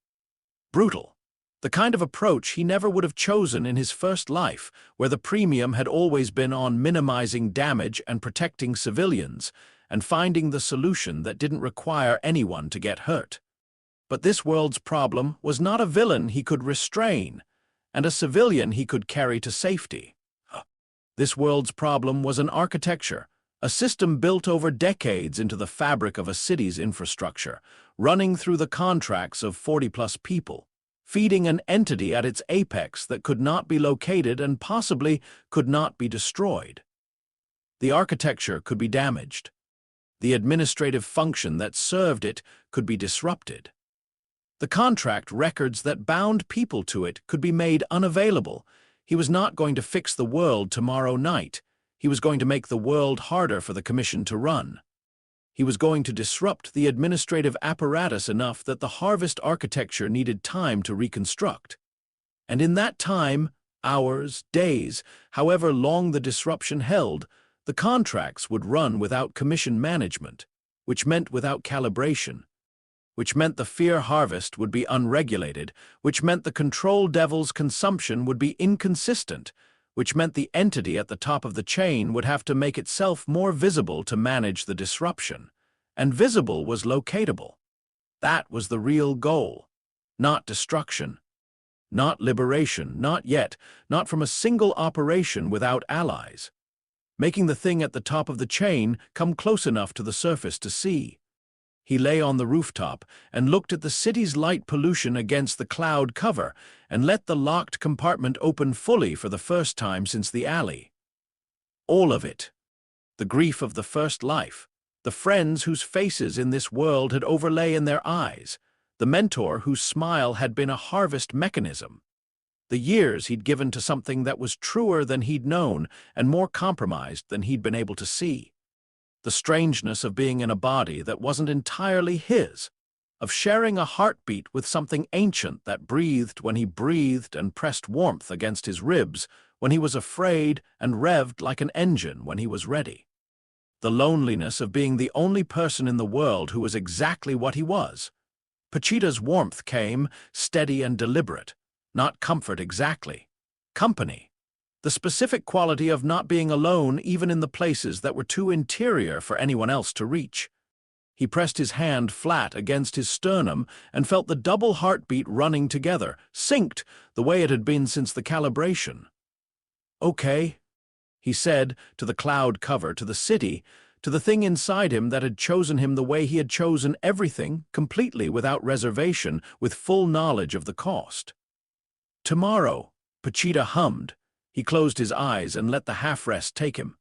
Brutal. The kind of approach he never would have chosen in his first life, where the premium had always been on minimizing damage and protecting civilians, and finding the solution that didn't require anyone to get hurt. But this world's problem was not a villain he could restrain, and a civilian he could carry to safety. This world's problem was an architecture, a system built over decades into the fabric of a city's infrastructure, running through the contracts of 40-plus people, feeding an entity at its apex that could not be located and possibly could not be destroyed. The architecture could be damaged. The administrative function that served it could be disrupted. The contract records that bound people to it could be made unavailable. He was not going to fix the world tomorrow night. He was going to make the world harder for the Commission to run. He was going to disrupt the administrative apparatus enough that the Harvest architecture needed time to reconstruct. And in that time, hours, days, however long the disruption held, the contracts would run without Commission management, which meant without calibration, which meant the Fear Harvest would be unregulated, which meant the Control Devil's consumption would be inconsistent, which meant the entity at the top of the chain would have to make itself more visible to manage the disruption. And visible was locatable. That was the real goal. Not destruction. Not liberation, not yet, not from a single operation without allies. Making the thing at the top of the chain come close enough to the surface to see. He lay on the rooftop and looked at the city's light pollution against the cloud cover and let the locked compartment open fully for the first time since the alley. All of it. The grief of the first life, the friends whose faces in this world had overlay in their eyes, the mentor whose smile had been a harvest mechanism, the years he'd given to something that was truer than he'd known and more compromised than he'd been able to see. The strangeness of being in a body that wasn't entirely his, of sharing a heartbeat with something ancient that breathed when he breathed and pressed warmth against his ribs when he was afraid and revved like an engine when he was ready. The loneliness of being the only person in the world who was exactly what he was. Pachita's warmth came, steady and deliberate, not comfort exactly, company. The specific quality of not being alone even in the places that were too interior for anyone else to reach. He pressed his hand flat against his sternum and felt the double heartbeat running together, synced the way it had been since the calibration. "Okay," he said to the cloud cover, to the city, to the thing inside him that had chosen him the way he had chosen everything, completely without reservation, with full knowledge of the cost. "Tomorrow," Pachita hummed. He closed his eyes and let the half-rest take him.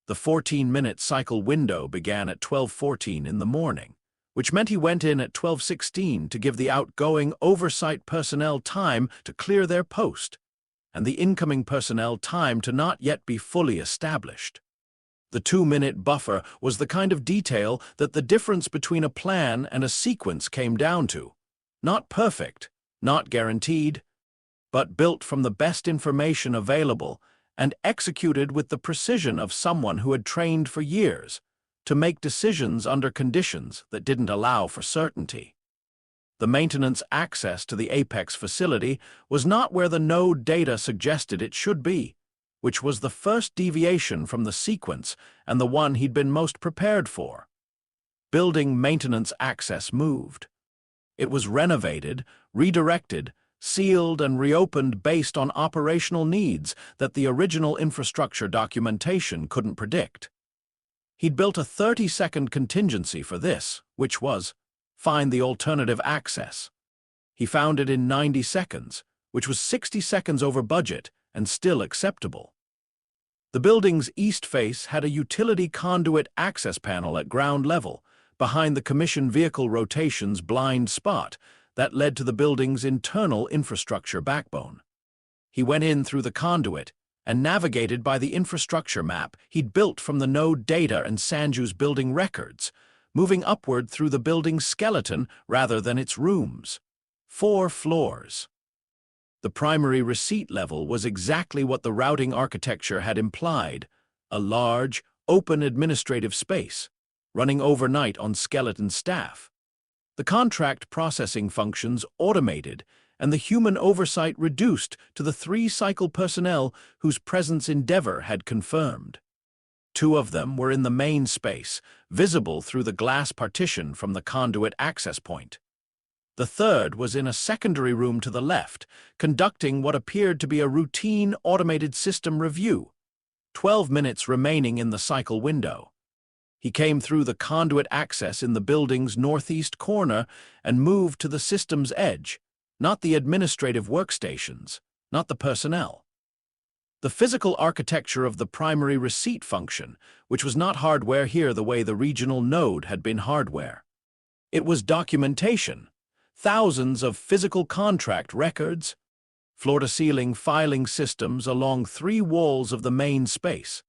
The 14-minute cycle window began at 12:14 in the morning, which meant he went in at 12:16 to give the outgoing oversight personnel time to clear their post, and the incoming personnel time to not yet be fully established. The 2-minute buffer was the kind of detail that the difference between a plan and a sequence came down to. Not perfect, not guaranteed, but built from the best information available and executed with the precision of someone who had trained for years to make decisions under conditions that didn't allow for certainty. The maintenance access to the Apex facility was not where the node data suggested it should be, which was the first deviation from the sequence and the one he'd been most prepared for. Building maintenance access moved. It was renovated, redirected, sealed and reopened based on operational needs that the original infrastructure documentation couldn't predict. He'd built a 30-second contingency for this, which was, find the alternative access. He found it in 90 seconds, which was 60 seconds over budget and still acceptable. The building's east face had a utility conduit access panel at ground level, behind the Commission vehicle rotation's blind spot that led to the building's internal infrastructure backbone. He went in through the conduit and navigated by the infrastructure map he'd built from the node data and Sanju's building records, moving upward through the building's skeleton rather than its rooms. 4 floors. The primary receipt level was exactly what the routing architecture had implied, a large, open administrative space, running overnight on skeleton staff. The contract processing functions automated, and the human oversight reduced to the 3 cycle personnel whose presence Endeavor had confirmed. Two of them were in the main space, visible through the glass partition from the conduit access point. The third was in a secondary room to the left, conducting what appeared to be a routine automated system review. 12 minutes remaining in the cycle window. He came through the conduit access in the building's northeast corner and moved to the system's edge, not the administrative workstations, not the personnel. The physical architecture of the primary receipt function, which was not hardware here the way the regional node had been hardware. It was documentation, thousands of physical contract records, floor-to-ceiling filing systems along 3 walls of the main space,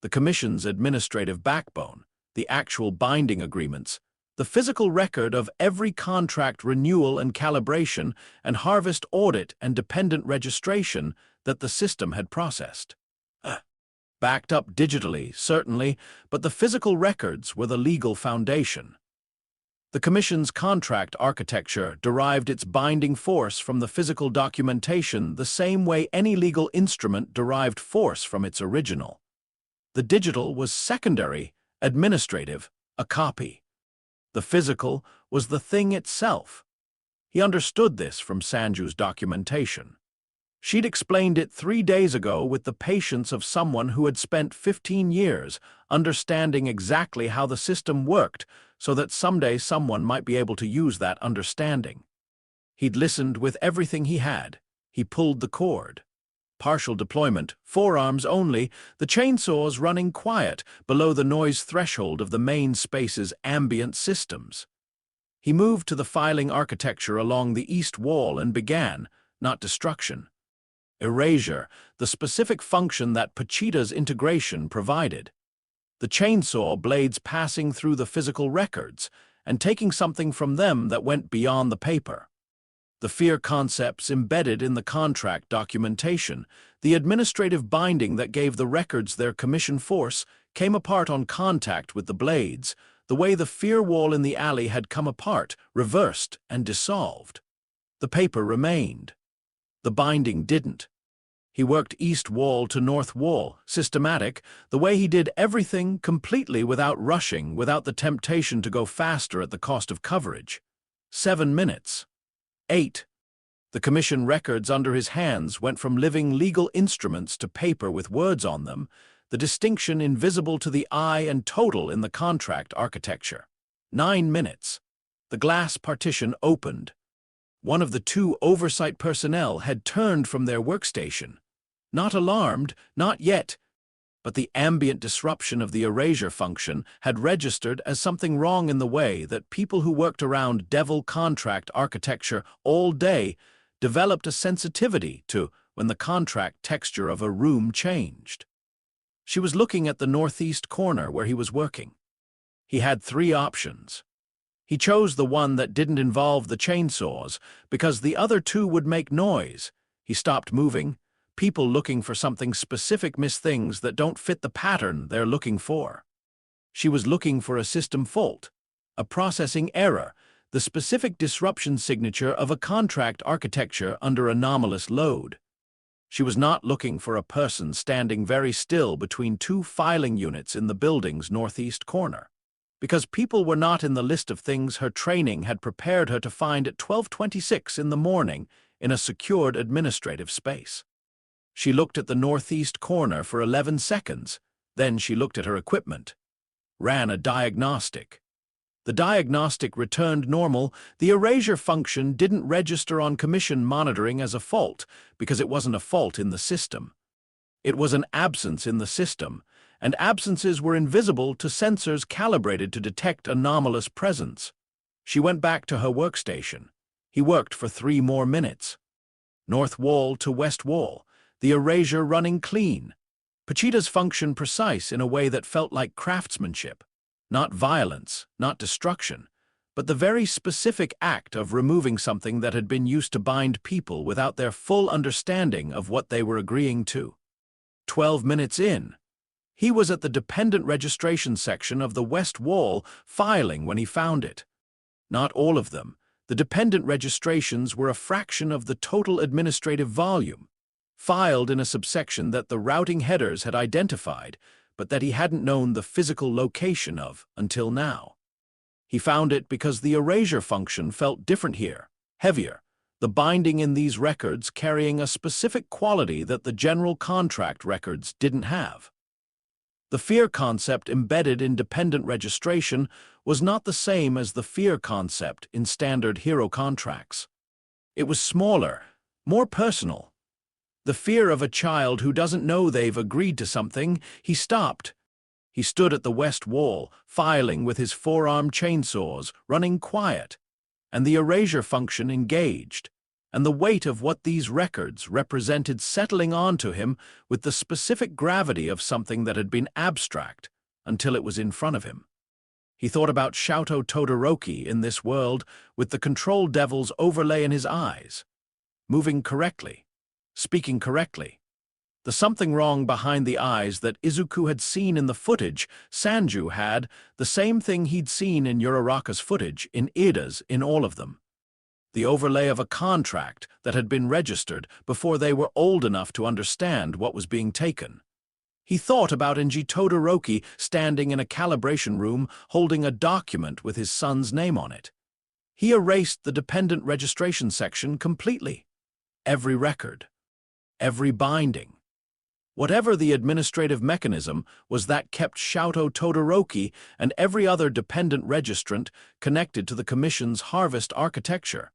the Commission's administrative backbone, the actual binding agreements, the physical record of every contract renewal and calibration and harvest audit and dependent registration that the system had processed. Backed up digitally, certainly, but the physical records were the legal foundation. The Commission's contract architecture derived its binding force from the physical documentation the same way any legal instrument derived force from its original. The digital was secondary, administrative, a copy. The physical was the thing itself. He understood this from Sanju's documentation. She'd explained it 3 days ago with the patience of someone who had spent 15 years understanding exactly how the system worked so that someday someone might be able to use that understanding. He'd listened with everything he had. He pulled the cord. Partial deployment, forearms only, the chainsaws running quiet below the noise threshold of the main space's ambient systems. He moved to the filing architecture along the east wall and began, not destruction, erasure, the specific function that Pachita's integration provided. The chainsaw blades passing through the physical records and taking something from them that went beyond the paper. The fear concepts embedded in the contract documentation, the administrative binding that gave the records their commission force, came apart on contact with the blades, the way the fear wall in the alley had come apart, reversed, and dissolved. The paper remained. The binding didn't. He worked east wall to north wall, systematic, the way he did everything completely without rushing, without the temptation to go faster at the cost of coverage. 7 minutes. 8. The commission records under his hands went from living legal instruments to paper with words on them, the distinction invisible to the eye and total in the contract architecture. 9 minutes. The glass partition opened. One of the 2 oversight personnel had turned from their workstation. Not alarmed, not yet, but the ambient disruption of the erasure function had registered as something wrong in the way that people who worked around devil contract architecture all day developed a sensitivity to when the contract texture of a room changed. She was looking at the northeast corner where he was working. He had 3 options. He chose the one that didn't involve the chainsaws because the other 2 would make noise. He stopped moving. People looking for something specific miss things that don't fit the pattern they're looking for. She was looking for a system fault, a processing error, the specific disruption signature of a contract architecture under anomalous load. She was not looking for a person standing very still between 2 filing units in the building's northeast corner, because people were not in the list of things her training had prepared her to find at 12:26 in the morning in a secured administrative space. She looked at the northeast corner for 11 seconds, then she looked at her equipment. Ran a diagnostic. The diagnostic returned normal. The erasure function didn't register on commission monitoring as a fault because it wasn't a fault in the system. It was an absence in the system, and absences were invisible to sensors calibrated to detect anomalous presence. She went back to her workstation. He worked for 3 more minutes. North wall to west wall, the erasure running clean. Pachita's function precise in a way that felt like craftsmanship. Not violence, not destruction, but the very specific act of removing something that had been used to bind people without their full understanding of what they were agreeing to. 12 minutes in. He was at the dependent registration section of the west wall filing when he found it. Not all of them. The dependent registrations were a fraction of the total administrative volume, filed in a subsection that the routing headers had identified, but that he hadn't known the physical location of until now. He found it because the erasure function felt different here, heavier, the binding in these records carrying a specific quality that the general contract records didn't have. The fear concept embedded in dependent registration was not the same as the fear concept in standard hero contracts. It was smaller, more personal. The fear of a child who doesn't know they've agreed to something. He stopped. He stood at the west wall, filing with his forearm chainsaws, running quiet, and the erasure function engaged, and the weight of what these records represented settling onto him with the specific gravity of something that had been abstract until it was in front of him. He thought about Shoto Todoroki in this world with the control devil's overlay in his eyes, moving correctly, speaking correctly. The something wrong behind the eyes that Izuku had seen in the footage, Sanju had, the same thing he'd seen in Uraraka's footage, in Ida's, in all of them. The overlay of a contract that had been registered before they were old enough to understand what was being taken. He thought about Enji Todoroki standing in a calibration room holding a document with his son's name on it. He erased the dependent registration section completely. Every record. Every binding. Whatever the administrative mechanism was that kept Shoto Todoroki and every other dependent registrant connected to the Commission's harvest architecture.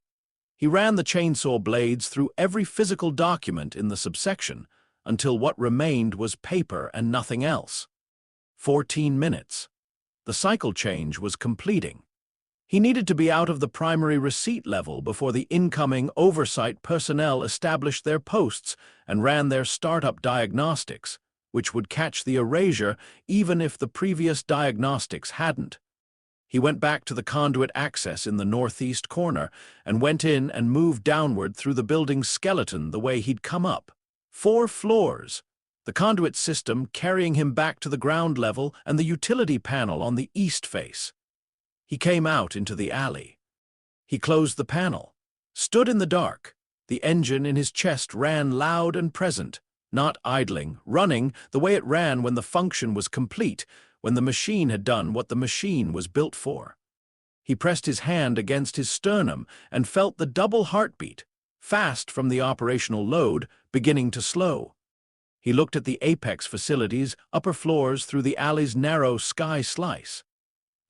He ran the chainsaw blades through every physical document in the subsection until what remained was paper and nothing else. 14 minutes. The cycle change was completing. He needed to be out of the primary receipt level before the incoming oversight personnel established their posts and ran their startup diagnostics, which would catch the erasure even if the previous diagnostics hadn't. He went back to the conduit access in the northeast corner and went in and moved downward through the building's skeleton the way he'd come up. 4 floors. The conduit system carrying him back to the ground level and the utility panel on the east face. He came out into the alley. He closed the panel, stood in the dark. The engine in his chest ran loud and present, not idling, running the way it ran when the function was complete, when the machine had done what the machine was built for. He pressed his hand against his sternum and felt the double heartbeat, fast from the operational load, beginning to slow. He looked at the Apex facilities, upper floors through the alley's narrow sky slice.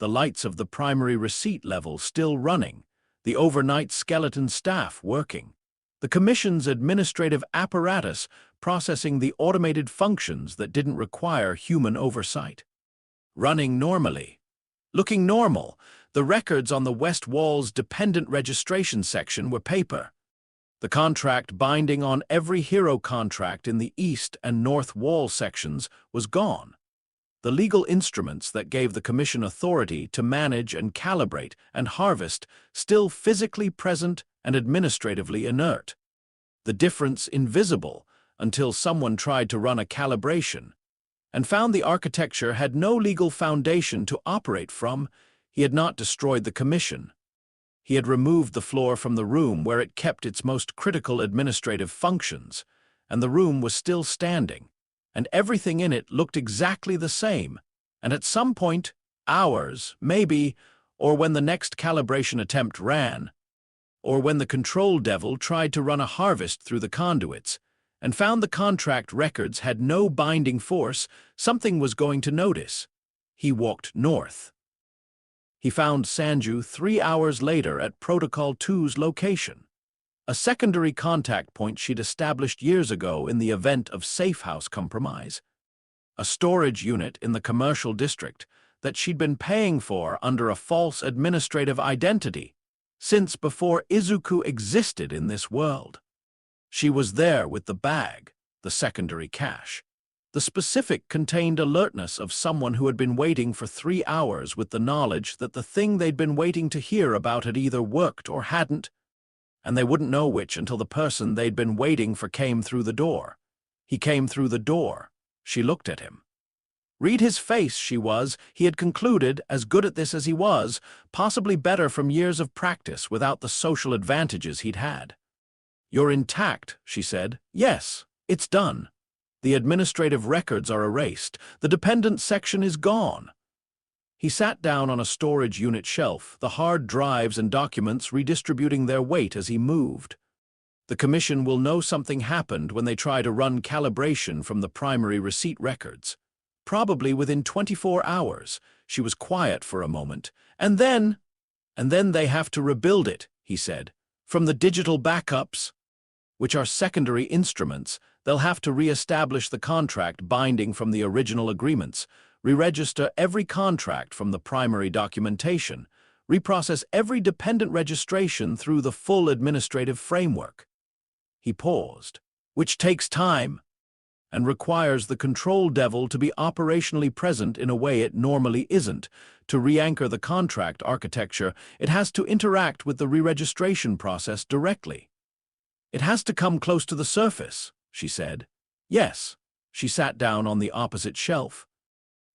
The lights of the primary receipt level still running, the overnight skeleton staff working, the Commission's administrative apparatus processing the automated functions that didn't require human oversight. Running normally. Looking normal, the records on the west wall's dependent registration section were paper. The contract binding on every hero contract in the east and north wall sections was gone. The legal instruments that gave the Commission authority to manage and calibrate and harvest still physically present and administratively inert. The difference invisible until someone tried to run a calibration and found the architecture had no legal foundation to operate from. He had not destroyed the Commission. He had removed the floor from the room where it kept its most critical administrative functions, and the room was still standing. And everything in it looked exactly the same, and at some point, hours, maybe, or when the next calibration attempt ran, or when the control devil tried to run a harvest through the conduits, and found the contract records had no binding force, something was going to notice. He walked north. He found Sanju 3 hours later at Protocol 2's location. A secondary contact point she'd established years ago in the event of safe house compromise. A storage unit in the commercial district that she'd been paying for under a false administrative identity since before Izuku existed in this world. She was there with the bag, the secondary cache. The specific contained alertness of someone who had been waiting for 3 hours with the knowledge that the thing they'd been waiting to hear about had either worked or hadn't, and they wouldn't know which until the person they'd been waiting for came through the door. He came through the door. She looked at him. Read his face, he had concluded, as good at this as he was, possibly better from years of practice without the social advantages he'd had. "You're intact," she said. "Yes, it's done." The administrative records are erased. The dependent section is gone. He sat down on a storage unit shelf, the hard drives and documents redistributing their weight as he moved. The commission will know something happened when they try to run calibration from the primary receipt records. Probably within 24 hours. She was quiet for a moment. And then they have to rebuild it, he said. From the digital backups, which are secondary instruments, they'll have to re-establish the contract binding from the original agreements, re-register every contract from the primary documentation, reprocess every dependent registration through the full administrative framework. He paused, which takes time and requires the control devil to be operationally present in a way it normally isn't. To re-anchor the contract architecture, it has to interact with the re-registration process directly. It has to come close to the surface, she said. Yes. She sat down on the opposite shelf.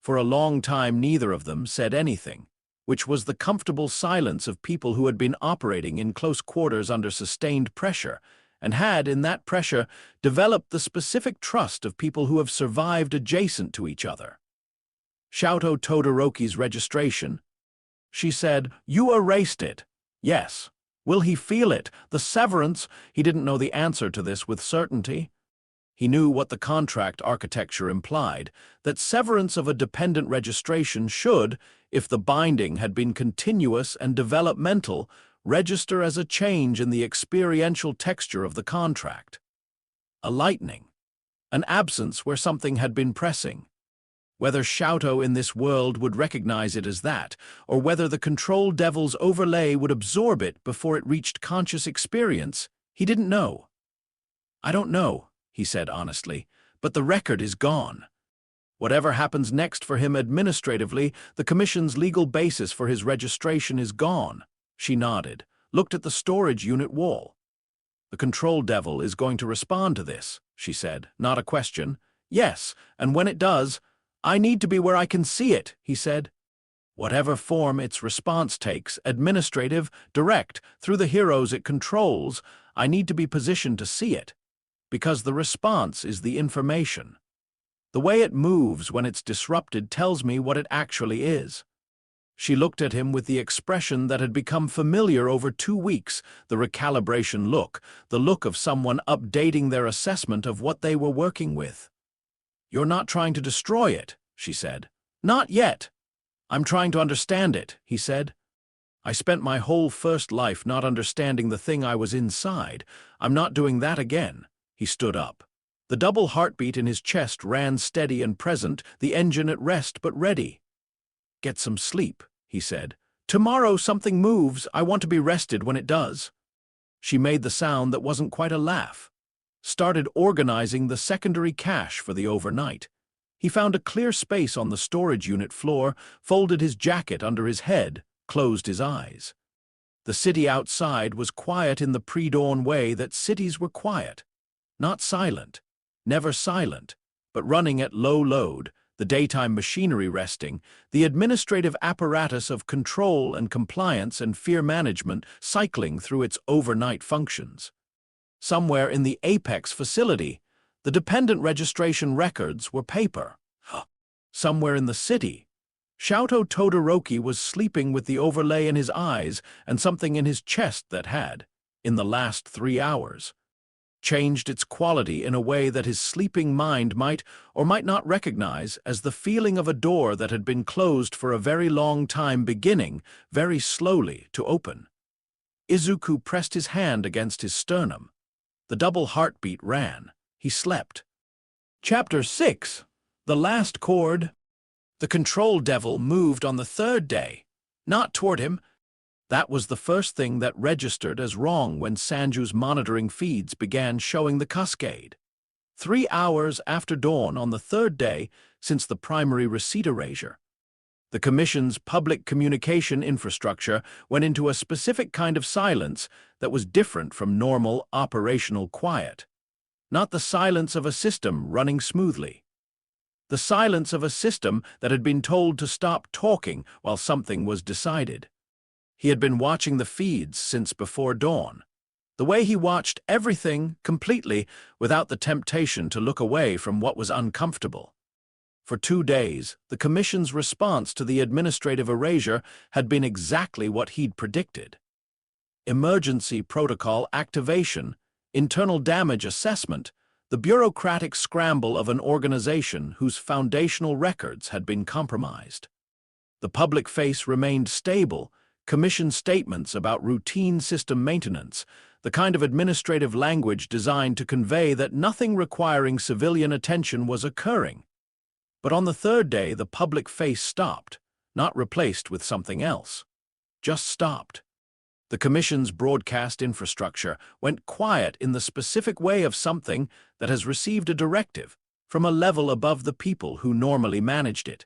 For a long time neither of them said anything, which was the comfortable silence of people who had been operating in close quarters under sustained pressure, and had, in that pressure, developed the specific trust of people who have survived adjacent to each other. Shouto Todoroki's registration. She said, "You erased it." Yes. Will he feel it? The severance? He didn't know the answer to this with certainty. He knew what the contract architecture implied, that severance of a dependent registration should, if the binding had been continuous and developmental, register as a change in the experiential texture of the contract. A lightening. An absence where something had been pressing. Whether Shouto in this world would recognize it as that, or whether the control devil's overlay would absorb it before it reached conscious experience, he didn't know. "I don't know," he said honestly, "but the record is gone. Whatever happens next for him administratively, the commission's legal basis for his registration is gone." She nodded, looked at the storage unit wall. "The control devil is going to respond to this," she said, "not a question." "Yes, and when it does, I need to be where I can see it," he said. "Whatever form its response takes, administrative, direct, through the heroes it controls, I need to be positioned to see it. Because the response is the information. The way it moves when it's disrupted tells me what it actually is." She looked at him with the expression that had become familiar over 2 weeks, the recalibration look, the look of someone updating their assessment of what they were working with. "You're not trying to destroy it," she said. "Not yet. I'm trying to understand it," he said. "I spent my whole first life not understanding the thing I was inside. I'm not doing that again." He stood up. The double heartbeat in his chest ran steady and present, the engine at rest but ready. "Get some sleep," he said. "Tomorrow something moves. I want to be rested when it does." She made the sound that wasn't quite a laugh. Started organizing the secondary cache for the overnight. He found a clear space on the storage unit floor, folded his jacket under his head, closed his eyes. The city outside was quiet in the pre-dawn way that cities were quiet. Not silent, never silent, but running at low load, the daytime machinery resting, the administrative apparatus of control and compliance and fear management cycling through its overnight functions. Somewhere in the Apex facility, the dependent registration records were paper. Somewhere in the city, Shouto Todoroki was sleeping with the overlay in his eyes and something in his chest that had, in the last 3 hours, changed its quality in a way that his sleeping mind might or might not recognize as the feeling of a door that had been closed for a very long time beginning, very slowly, to open. Izuku pressed his hand against his sternum. The double heartbeat ran. He slept. Chapter 6. The Last Chord. The control devil moved on the 3rd day. Not toward him. That was the first thing that registered as wrong when Sanju's monitoring feeds began showing the cascade. 3 hours after dawn on the 3rd day since the primary receipt erasure. The Commission's public communication infrastructure went into a specific kind of silence that was different from normal operational quiet. Not the silence of a system running smoothly. The silence of a system that had been told to stop talking while something was decided. He had been watching the feeds since before dawn. The way he watched everything completely without the temptation to look away from what was uncomfortable. For 2 days, the Commission's response to the administrative erasure had been exactly what he'd predicted. Emergency protocol activation, internal damage assessment, the bureaucratic scramble of an organization whose foundational records had been compromised. The public face remained stable, Commission statements about routine system maintenance, the kind of administrative language designed to convey that nothing requiring civilian attention was occurring. But on the 3rd day, the public face stopped, not replaced with something else. Just stopped. The Commission's broadcast infrastructure went quiet in the specific way of something that has received a directive from a level above the people who normally managed it.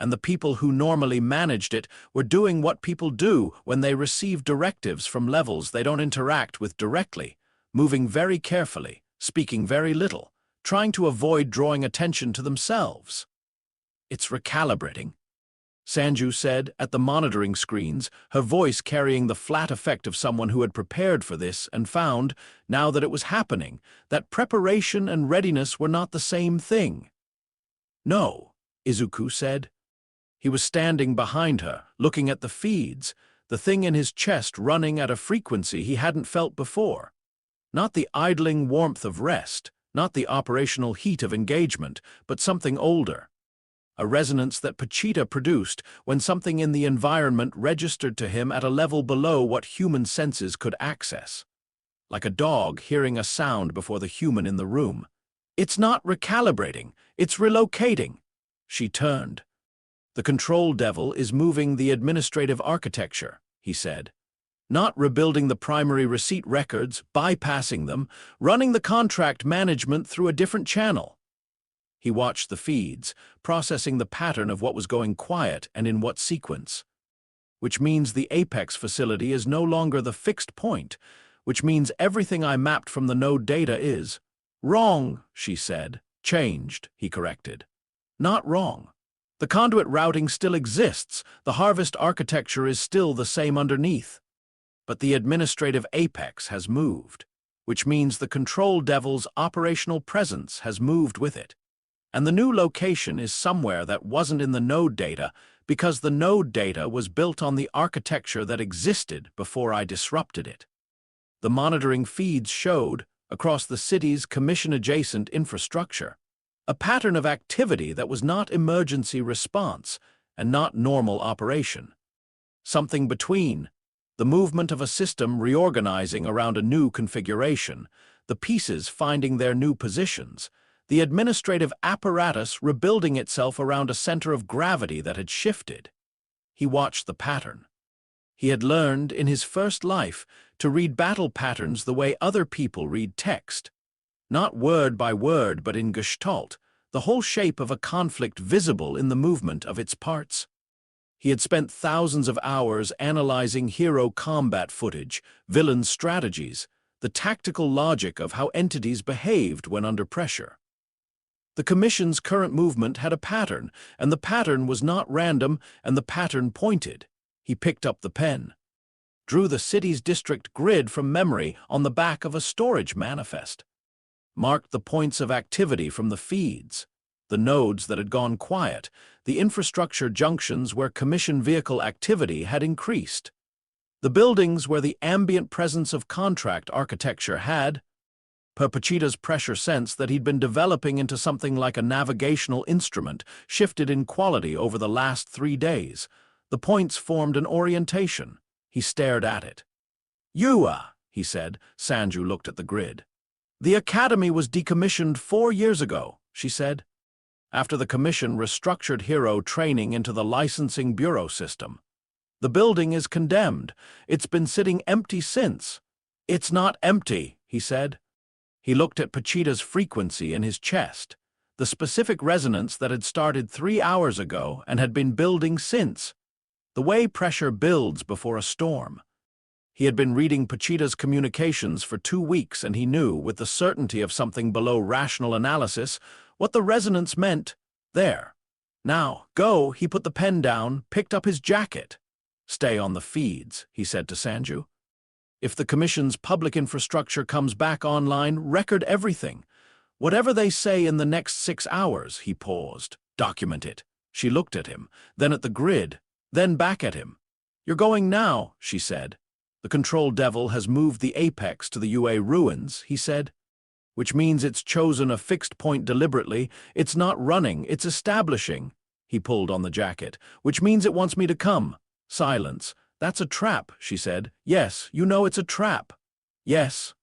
And the people who normally managed it were doing what people do when they receive directives from levels they don't interact with directly, moving very carefully, speaking very little, trying to avoid drawing attention to themselves. "It's recalibrating," Sanju said at the monitoring screens, her voice carrying the flat effect of someone who had prepared for this and found, now that it was happening, that preparation and readiness were not the same thing. "No," Izuku said. He was standing behind her, looking at the feeds, the thing in his chest running at a frequency he hadn't felt before. Not the idling warmth of rest, not the operational heat of engagement, but something older. A resonance that Pachita produced when something in the environment registered to him at a level below what human senses could access. Like a dog hearing a sound before the human in the room. "It's not recalibrating, it's relocating." She turned. "The control devil is moving the administrative architecture," he said. "Not rebuilding the primary receipt records, bypassing them, running the contract management through a different channel." He watched the feeds, processing the pattern of what was going quiet and in what sequence. "Which means the Apex facility is no longer the fixed point, which means everything I mapped from the node data is..." "Wrong," she said. "Changed," he corrected. "Not wrong. The conduit routing still exists, the harvest architecture is still the same underneath. But the administrative apex has moved, which means the control devil's operational presence has moved with it. And the new location is somewhere that wasn't in the node data because the node data was built on the architecture that existed before I disrupted it." The monitoring feeds showed, across the city's commission-adjacent infrastructure, a pattern of activity that was not emergency response and not normal operation. Something between. The movement of a system reorganizing around a new configuration, the pieces finding their new positions, the administrative apparatus rebuilding itself around a center of gravity that had shifted. He watched the pattern. He had learned in his first life to read battle patterns the way other people read text. Not word by word, but in gestalt, the whole shape of a conflict visible in the movement of its parts. He had spent thousands of hours analyzing hero combat footage, villain strategies, the tactical logic of how entities behaved when under pressure. The Commission's current movement had a pattern, and the pattern was not random, and the pattern pointed. He picked up the pen, drew the city's district grid from memory on the back of a storage manifest, marked the points of activity from the feeds, the nodes that had gone quiet, the infrastructure junctions where Commission vehicle activity had increased, the buildings where the ambient presence of contract architecture had, per Pachita's pressure sense that he'd been developing into something like a navigational instrument, shifted in quality over the last 3 days. The points formed an orientation. He stared at it. "Yua," he said. Sanju looked at the grid. "The academy was decommissioned 4 years ago," she said, after the Commission restructured hero training into the licensing bureau system. "The building is condemned. It's been sitting empty since." "It's not empty," he said. He looked at Pachita's frequency in his chest, the specific resonance that had started 3 hours ago and had been building since. The way pressure builds before a storm. He had been reading Pachita's communications for 2 weeks, and he knew, with the certainty of something below rational analysis, what the resonance meant. There. "Now, go." He put the pen down, picked up his jacket. "Stay on the feeds," he said to Sanju. If the Commission's public infrastructure comes back online, record everything. Whatever they say in the next 6 hours, he paused. Document it. She looked at him, then at the grid, then back at him. You're going now, she said. The control devil has moved the apex to the UA ruins, he said. Which means it's chosen a fixed point deliberately. It's not running, it's establishing. He pulled on the jacket. Which means it wants me to come. Silence. That's a trap, she said. Yes, you know it's a trap. Yes.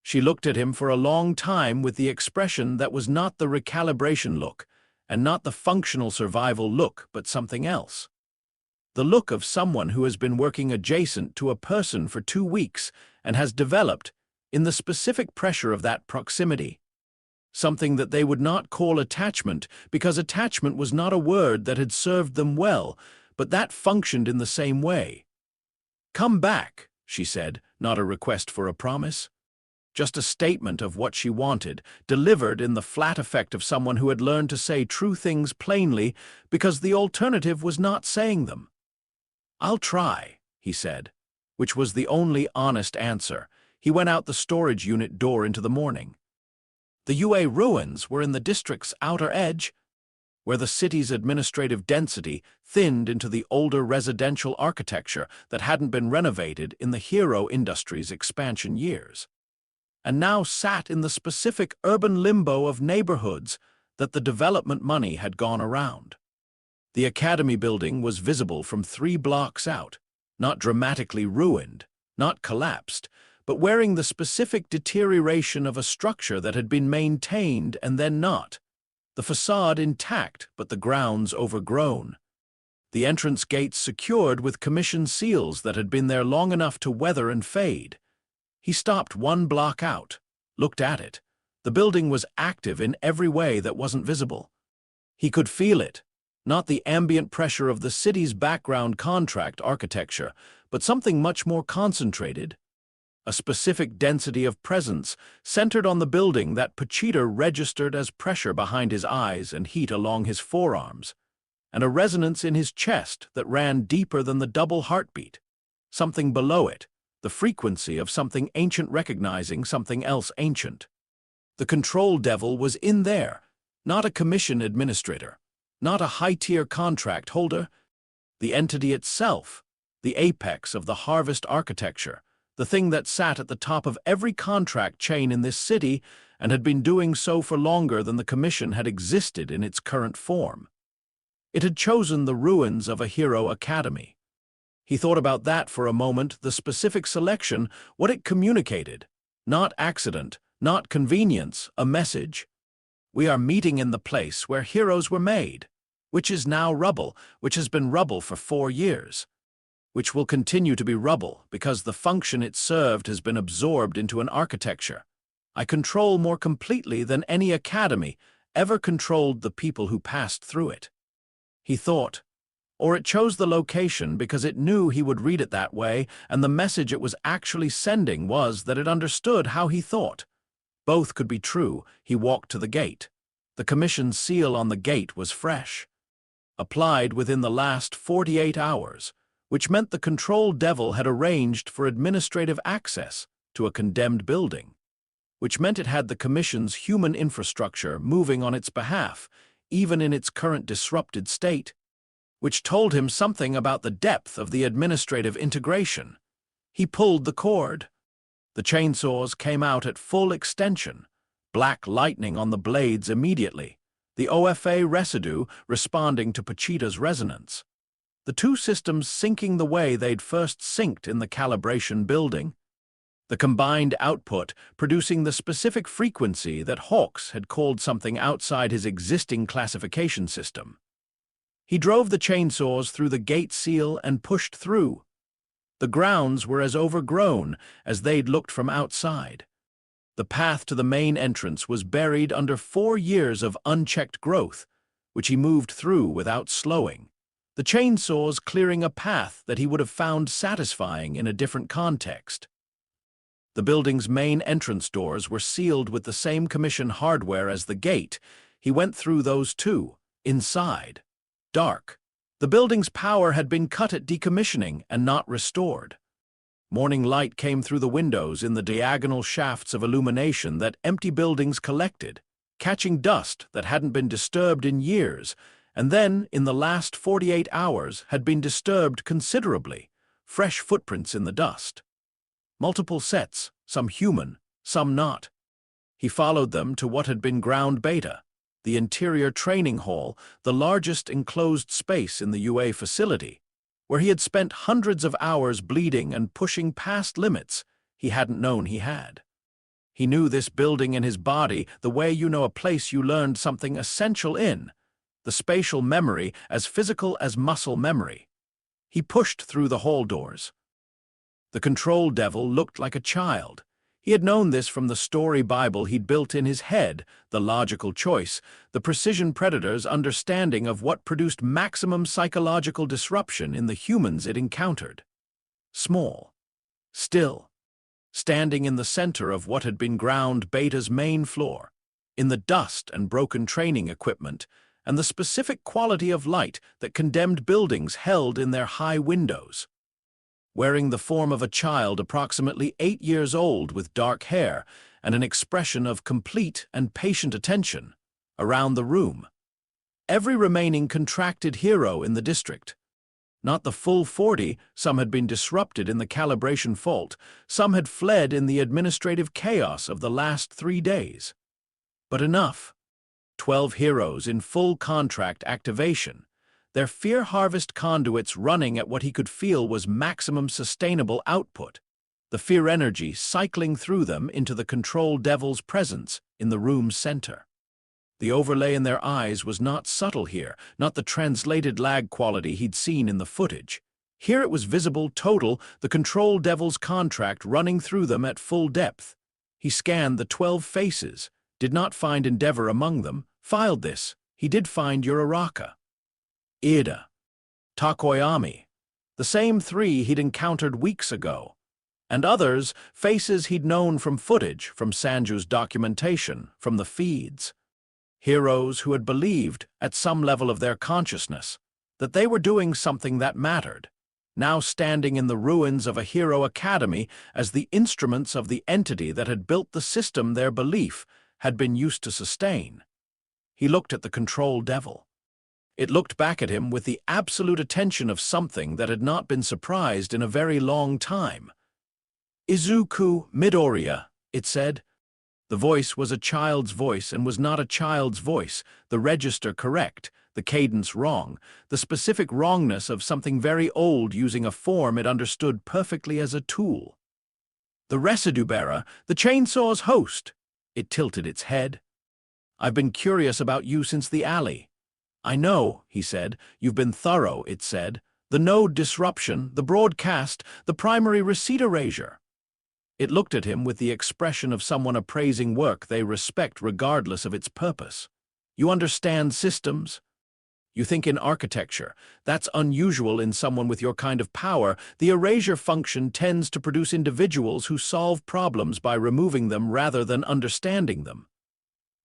She looked at him for a long time with the expression that was not the recalibration look, and not the functional survival look, but something else. The look of someone who has been working adjacent to a person for 2 weeks and has developed, in the specific pressure of that proximity, something that they would not call attachment, because attachment was not a word that had served them well, but that functioned in the same way. Come back, she said, not a request for a promise. Just a statement of what she wanted, delivered in the flat effect of someone who had learned to say true things plainly because the alternative was not saying them. I'll try, he said, which was the only honest answer. He went out the storage unit door into the morning. The UA ruins were in the district's outer edge, where the city's administrative density thinned into the older residential architecture that hadn't been renovated in the hero industry's expansion years, and now sat in the specific urban limbo of neighborhoods that the development money had gone around. The Academy building was visible from 3 blocks out, not dramatically ruined, not collapsed, but wearing the specific deterioration of a structure that had been maintained and then not. The facade intact, but the grounds overgrown. The entrance gates secured with commission seals that had been there long enough to weather and fade. He stopped 1 block out, looked at it. The building was active in every way that wasn't visible. He could feel it, not the ambient pressure of the city's background contract architecture, but something much more concentrated. A specific density of presence centered on the building that Pachita registered as pressure behind his eyes and heat along his forearms, and a resonance in his chest that ran deeper than the double heartbeat. Something below it, the frequency of something ancient recognizing something else ancient. The control devil was in there, not a commission administrator, not a high-tier contract holder. The entity itself, the apex of the harvest architecture, the thing that sat at the top of every contract chain in this city and had been doing so for longer than the commission had existed in its current form. It had chosen the ruins of a hero academy. He thought about that for a moment, the specific selection, what it communicated. Not accident, not convenience, a message. We are meeting in the place where heroes were made, which is now rubble, which has been rubble for 4 years. Which will continue to be rubble because the function it served has been absorbed into an architecture. I control more completely than any academy ever controlled the people who passed through it. He thought. Or it chose the location because it knew he would read it that way, and the message it was actually sending was that it understood how he thought. Both could be true. He walked to the gate. The commission's seal on the gate was fresh. Applied within the last 48 hours. Which meant the control devil had arranged for administrative access to a condemned building, which meant it had the commission's human infrastructure moving on its behalf, even in its current disrupted state, which told him something about the depth of the administrative integration. He pulled the cord. The chainsaws came out at full extension, black lightning on the blades immediately, the OFA residue responding to Pachita's resonance. The 2 systems syncing the way they'd first synced in the calibration building. The combined output producing the specific frequency that Hawks had called something outside his existing classification system. He drove the chainsaws through the gate seal and pushed through. The grounds were as overgrown as they'd looked from outside. The path to the main entrance was buried under 4 years of unchecked growth, which he moved through without slowing. The chainsaws clearing a path that he would have found satisfying in a different context. The building's main entrance doors were sealed with the same commission hardware as the gate. He went through those too, inside. Dark. The building's power had been cut at decommissioning and not restored. Morning light came through the windows in the diagonal shafts of illumination that empty buildings collected, catching dust that hadn't been disturbed in years, and then, in the last 48 hours, had been disturbed considerably, fresh footprints in the dust. Multiple sets, some human, some not. He followed them to what had been ground beta, the interior training hall, the largest enclosed space in the UA facility, where he had spent hundreds of hours bleeding and pushing past limits he hadn't known he had. He knew this building in his body the way you know a place you learned something essential in, the spatial memory as physical as muscle memory. He pushed through the hall doors. The control devil looked like a child. He had known this from the story Bible he'd built in his head, the logical choice, the precision predator's understanding of what produced maximum psychological disruption in the humans it encountered. Small. Still. Standing in the center of what had been ground beta's main floor, in the dust and broken training equipment, and the specific quality of light that condemned buildings held in their high windows. Wearing the form of a child approximately 8 years old with dark hair and an expression of complete and patient attention around the room. Every remaining contracted hero in the district. Not the full 40, some had been disrupted in the calibration fault, some had fled in the administrative chaos of the last 3 days. But enough. 12 heroes in full contract activation, their fear harvest conduits running at what he could feel was maximum sustainable output, the fear energy cycling through them into the control devil's presence in the room's center. The overlay in their eyes was not subtle here, not the translated lag quality he'd seen in the footage. Here it was visible, total, the control devil's contract running through them at full depth. He scanned the 12 faces, did not find Endeavor among them, filed this. He did find Uraraka, Ida, Takoyami, the same 3 he'd encountered weeks ago, and others, faces he'd known from footage, from Sanju's documentation, from the feeds. Heroes who had believed, at some level of their consciousness, that they were doing something that mattered, now standing in the ruins of a hero academy as the instruments of the entity that had built the system their belief had been used to sustain. He looked at the control devil. It looked back at him with the absolute attention of something that had not been surprised in a very long time. Izuku Midoriya, it said. The voice was a child's voice and was not a child's voice, the register correct, the cadence wrong, the specific wrongness of something very old using a form it understood perfectly as a tool. The residue bearer, the chainsaw's host. It tilted its head. I've been curious about you since the alley. I know, he said, you've been thorough, it said. The node disruption, the broadcast, the primary receipt erasure. It looked at him with the expression of someone appraising work they respect regardless of its purpose. You understand systems? You think in architecture. That's unusual in someone with your kind of power. The erasure function tends to produce individuals who solve problems by removing them rather than understanding them.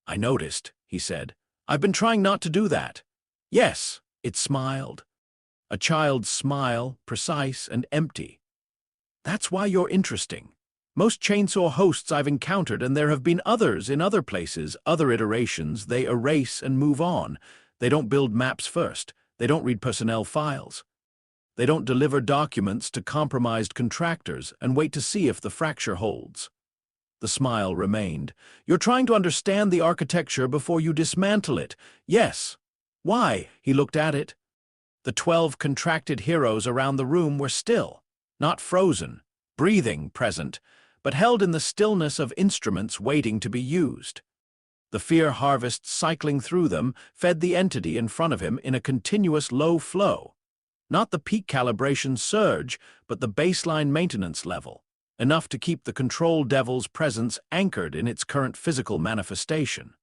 I noticed, he said. I've been trying not to do that. Yes, it smiled. A child's smile, precise and empty. That's why you're interesting. Most chainsaw hosts I've encountered, and there have been others in other places, other iterations, they erase and move on. They don't build maps first. They don't read personnel files. They don't deliver documents to compromised contractors and wait to see if the fracture holds. The smile remained. You're trying to understand the architecture before you dismantle it. Yes. Why? He looked at it. The 12 contracted heroes around the room were still, not frozen, breathing present, but held in the stillness of instruments waiting to be used. The fear harvest cycling through them fed the entity in front of him in a continuous low flow. Not the peak calibration surge, but the baseline maintenance level, enough to keep the control devil's presence anchored in its current physical manifestation.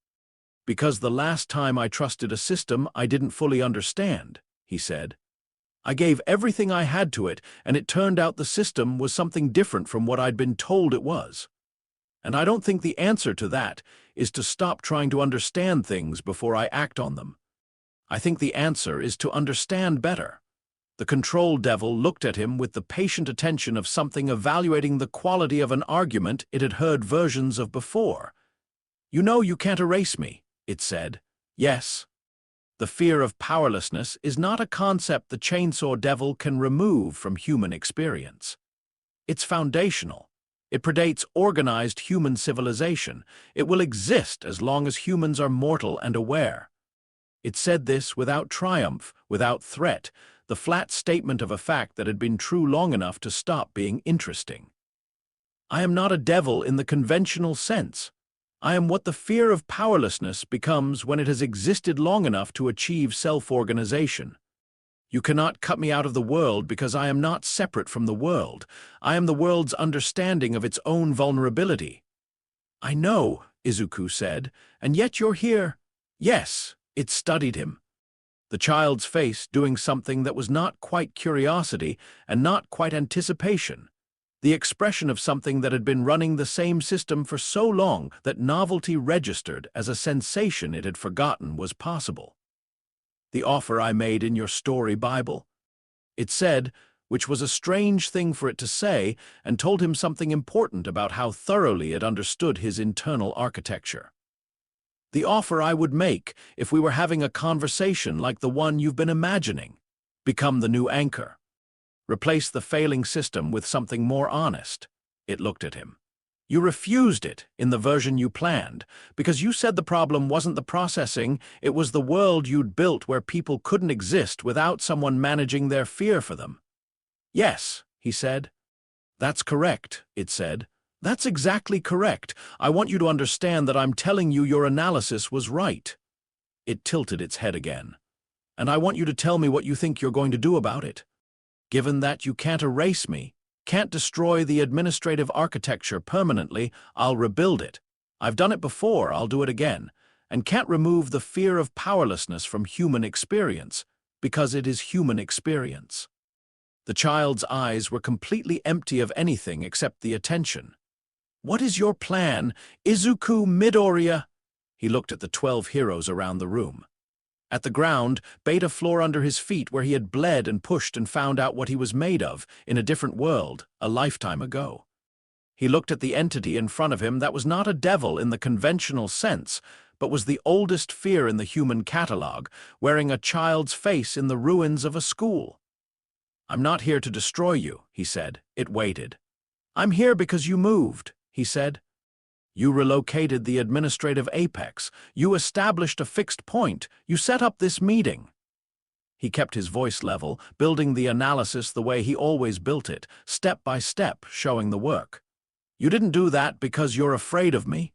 Because the last time I trusted a system I didn't fully understand, he said. I gave everything I had to it, and it turned out the system was something different from what I'd been told it was. And I don't think the answer to that is to stop trying to understand things before I act on them. I think the answer is to understand better. The control devil looked at him with the patient attention of something evaluating the quality of an argument it had heard versions of before. "You know you can't erase me," it said. "Yes. The fear of powerlessness is not a concept the chainsaw devil can remove from human experience. It's foundational. It predates organized human civilization. It will exist as long as humans are mortal and aware." It said this without triumph, without threat, the flat statement of a fact that had been true long enough to stop being interesting. "I am not a devil in the conventional sense. I am what the fear of powerlessness becomes when it has existed long enough to achieve self-organization. You cannot cut me out of the world because I am not separate from the world. I am the world's understanding of its own vulnerability." "I know," Izuku said, "and yet you're here." "Yes," it studied him. The child's face doing something that was not quite curiosity and not quite anticipation. The expression of something that had been running the same system for so long that novelty registered as a sensation it had forgotten was possible. "The offer I made in your story Bible," it said, which was a strange thing for it to say, and told him something important about how thoroughly it understood his internal architecture. "The offer I would make if we were having a conversation like the one you've been imagining. Become the new anchor. Replace the failing system with something more honest." It looked at him. "You refused it in the version you planned, because you said the problem wasn't the processing, it was the world you'd built where people couldn't exist without someone managing their fear for them." "Yes," he said. "That's correct," it said. "That's exactly correct. I want you to understand that I'm telling you your analysis was right." It tilted its head again. "And I want you to tell me what you think you're going to do about it. Given that you can't erase me, can't destroy the administrative architecture permanently, I'll rebuild it. I've done it before, I'll do it again. And can't remove the fear of powerlessness from human experience, because it is human experience." The child's eyes were completely empty of anything except the attention. "What is your plan, Izuku Midoriya?" He looked at the 12 heroes around the room. At the ground, beta floor under his feet where he had bled and pushed and found out what he was made of, in a different world, a lifetime ago. He looked at the entity in front of him that was not a devil in the conventional sense, but was the oldest fear in the human catalog, wearing a child's face in the ruins of a school. "I'm not here to destroy you," he said. It waited. "I'm here because you moved," he said. "You relocated the administrative apex. You established a fixed point. You set up this meeting." He kept his voice level, building the analysis the way he always built it, step by step, showing the work. "You didn't do that because you're afraid of me.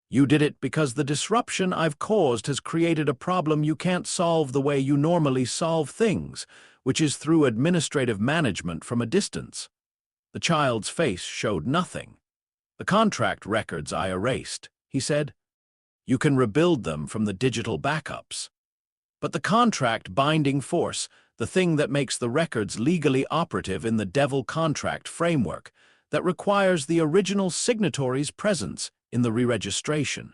You did it because the disruption I've caused has created a problem you can't solve the way you normally solve things, which is through administrative management from a distance." The child's face showed nothing. "The contract records I erased," he said. "You can rebuild them from the digital backups. But the contract binding force, the thing that makes the records legally operative in the devil contract framework, that requires the original signatory's presence in the re-registration.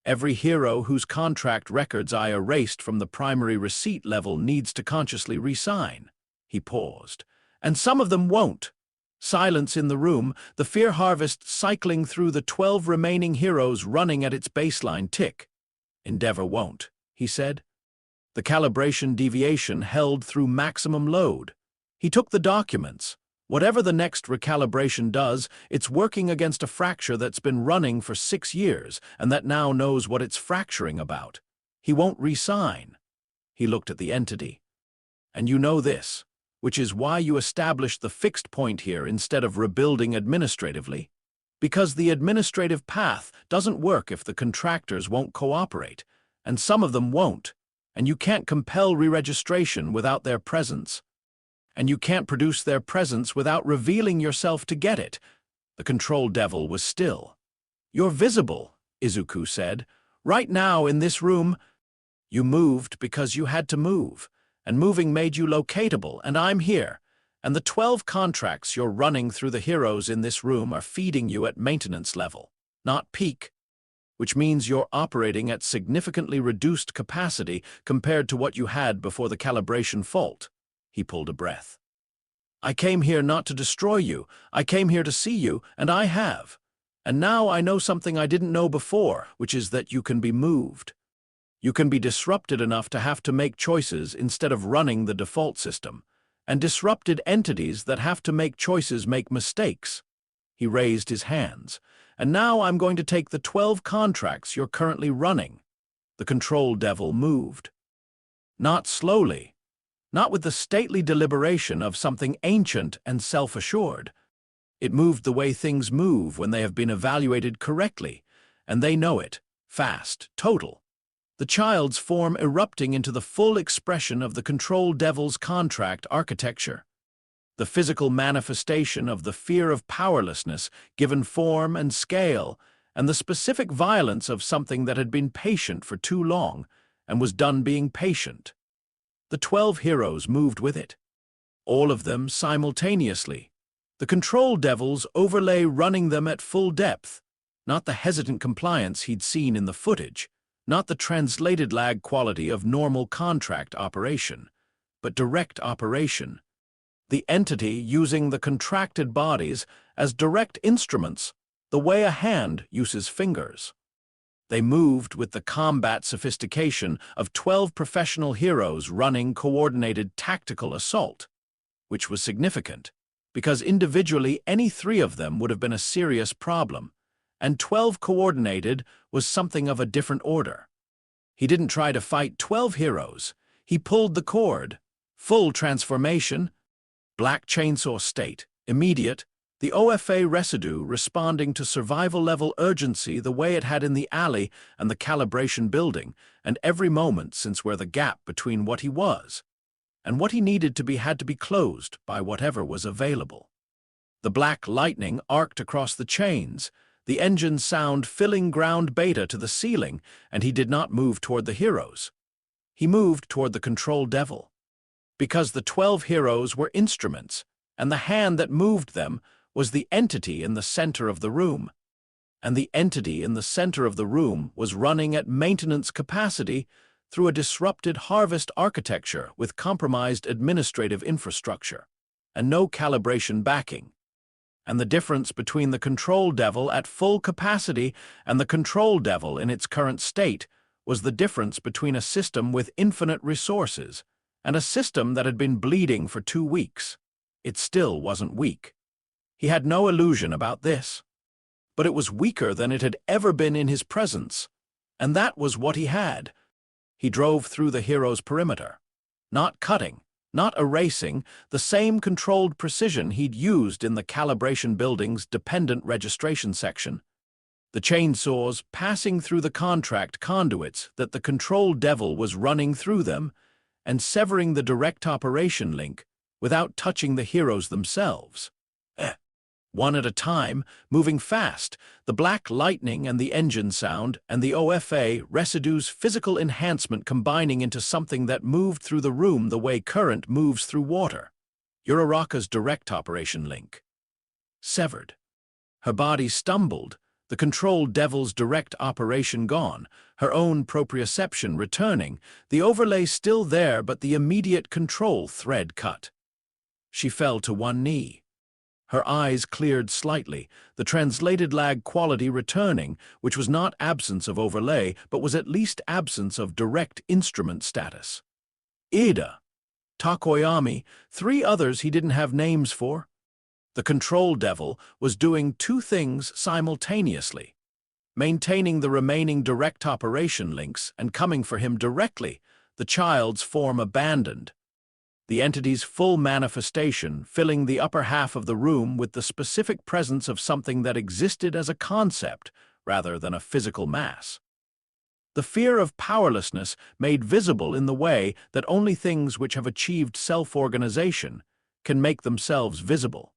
Every hero whose contract records I erased from the primary receipt level needs to consciously re-sign." He paused. "And some of them won't." Silence in the room, the fear harvest cycling through the 12 remaining heroes running at its baseline tick. "Endeavor won't," he said. "The calibration deviation held through maximum load." He took the documents. "Whatever the next recalibration does, it's working against a fracture that's been running for 6 years and that now knows what it's fracturing about. He won't re-sign." He looked at the entity. "And you know this, which is why you established the fixed point here instead of rebuilding administratively. Because the administrative path doesn't work if the contractors won't cooperate, and some of them won't, and you can't compel re-registration without their presence. And you can't produce their presence without revealing yourself to get it." The control devil was still. "You're visible," Izuku said. "Right now in this room. You moved because you had to move, and moving made you locatable, and I'm here. And the 12 contracts you're running through the heroes in this room are feeding you at maintenance level, not peak, which means you're operating at significantly reduced capacity compared to what you had before the calibration fault. He pulled a breath. I came here not to destroy you. I came here to see you, and I have. And now I know something I didn't know before, which is that you can be moved. You can be disrupted enough to have to make choices instead of running the default system, and disrupted entities that have to make choices make mistakes. He raised his hands. And now I'm going to take the 12 contracts you're currently running. The control devil moved. Not slowly. Not with the stately deliberation of something ancient and self-assured. It moved the way things move when they have been evaluated correctly, and they know it, fast, total. The child's form erupting into the full expression of the control devil's contract architecture. The physical manifestation of the fear of powerlessness given form and scale, and the specific violence of something that had been patient for too long and was done being patient. The 12 heroes moved with it, all of them simultaneously, the control devil's overlay running them at full depth, not the hesitant compliance he'd seen in the footage, not the translated lag quality of normal contract operation, but direct operation. The entity using the contracted bodies as direct instruments, the way a hand uses fingers. They moved with the combat sophistication of 12 professional heroes running coordinated tactical assault, which was significant, because individually any 3 of them would have been a serious problem, and 12 coordinated was something of a different order. He didn't try to fight 12 heroes. He pulled the cord. Full transformation. Black chainsaw state, immediate, the OFA residue responding to survival-level urgency the way it had in the alley and the calibration building, and every moment since where the gap between what he was and what he needed to be had to be closed by whatever was available. The black lightning arced across the chains, the engine sound filling ground beta to the ceiling, and he did not move toward the heroes. He moved toward the control devil. Because the 12 heroes were instruments, and the hand that moved them was the entity in the center of the room. And the entity in the center of the room was running at maintenance capacity through a disrupted harvest architecture with compromised administrative infrastructure, and no calibration backing. And the difference between the control devil at full capacity and the control devil in its current state was the difference between a system with infinite resources and a system that had been bleeding for 2 weeks. It still wasn't weak. He had no illusion about this. But it was weaker than it had ever been in his presence, and that was what he had. He drove through the hero's perimeter, not cutting, not erasing, the same controlled precision he'd used in the calibration building's dependent registration section. The chainsaws passing through the contract conduits that the control devil was running through them, and severing the direct operation link without touching the heroes themselves. One at a time, moving fast, the black lightning and the engine sound and the OFA residue's physical enhancement combining into something that moved through the room the way current moves through water. Uraraka's direct operation link. Severed. Her body stumbled, the control devil's direct operation gone, her own proprioception returning, the overlay still there but the immediate control thread cut. She fell to one knee. Her eyes cleared slightly, the translated lag quality returning, which was not absence of overlay, but was at least absence of direct instrument status. Ida, Takoyami, 3 others he didn't have names for. The control devil was doing 2 things simultaneously, maintaining the remaining direct operation links and coming for him directly, the child's form abandoned. The entity's full manifestation filling the upper half of the room with the specific presence of something that existed as a concept rather than a physical mass. The fear of powerlessness made visible in the way that only things which have achieved self-organization can make themselves visible.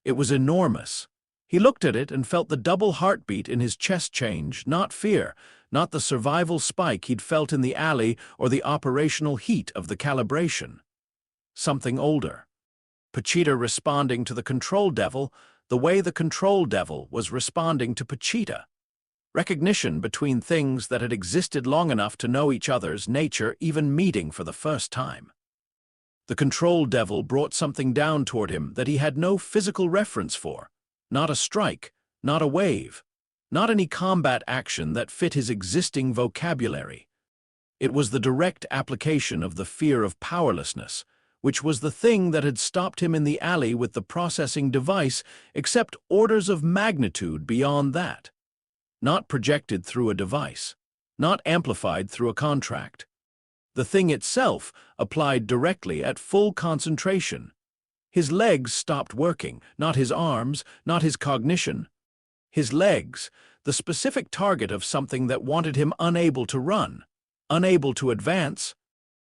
It was enormous. He looked at it and felt the double heartbeat in his chest change, not fear, not the survival spike he'd felt in the alley or the operational heat of the calibration. Something older. Pachita responding to the control devil the way the control devil was responding to Pachita. Recognition between things that had existed long enough to know each other's nature, even meeting for the first time. The control devil brought something down toward him that he had no physical reference for. Not a strike, not a wave, not any combat action that fit his existing vocabulary. It was the direct application of the fear of powerlessness, which was the thing that had stopped him in the alley with the processing device, except orders of magnitude beyond that. Not projected through a device, not amplified through a contract. The thing itself applied directly at full concentration. His legs stopped working, not his arms, not his cognition. His legs, the specific target of something that wanted him unable to run, unable to advance,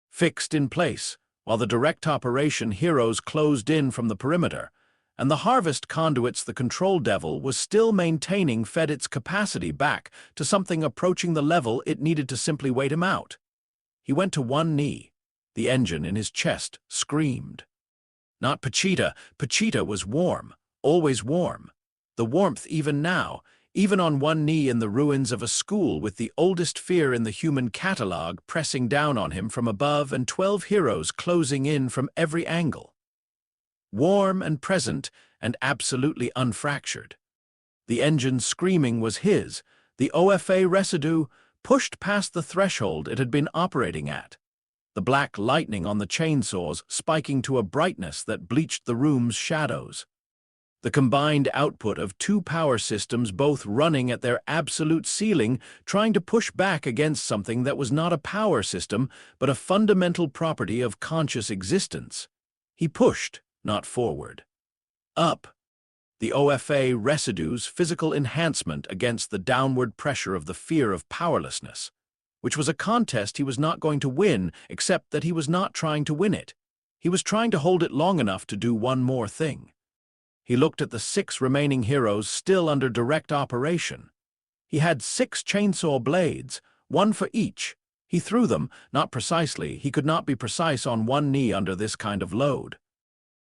fixed in place, while the direct operation heroes closed in from the perimeter, and the harvest conduits the control devil was still maintaining fed its capacity back to something approaching the level it needed to simply wait him out. He went to one knee. The engine in his chest screamed. Not Pachita. Pachita was warm, always warm. The warmth even now, even on one knee in the ruins of a school with the oldest fear in the human catalogue pressing down on him from above and 12 heroes closing in from every angle. Warm and present and absolutely unfractured. The engine screaming was his, the OFA residue pushed past the threshold it had been operating at, the black lightning on the chainsaws spiking to a brightness that bleached the room's shadows. The combined output of two power systems both running at their absolute ceiling, trying to push back against something that was not a power system, but a fundamental property of conscious existence. He pushed, not forward. Up. The OFA residue's physical enhancement against the downward pressure of the fear of powerlessness, which was a contest he was not going to win, except that he was not trying to win it. He was trying to hold it long enough to do one more thing. He looked at the 6 remaining heroes still under direct operation. He had 6 chainsaw blades, one for each. He threw them, not precisely, he could not be precise on one knee under this kind of load.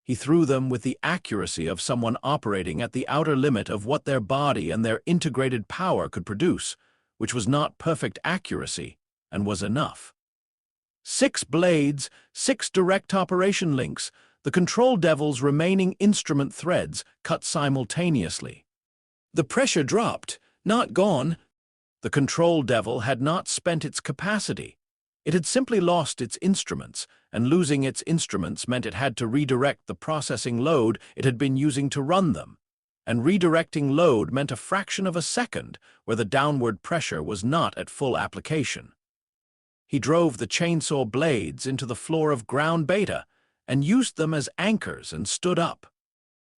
He threw them with the accuracy of someone operating at the outer limit of what their body and their integrated power could produce, which was not perfect accuracy, and was enough. 6 blades, 6 direct operation links, the control devil's remaining instrument threads cut simultaneously. The pressure dropped, not gone. The control devil had not spent its capacity. It had simply lost its instruments, and losing its instruments meant it had to redirect the processing load it had been using to run them. And redirecting load meant a fraction of a second where the downward pressure was not at full application. He drove the chainsaw blades into the floor of ground beta and used them as anchors and stood up.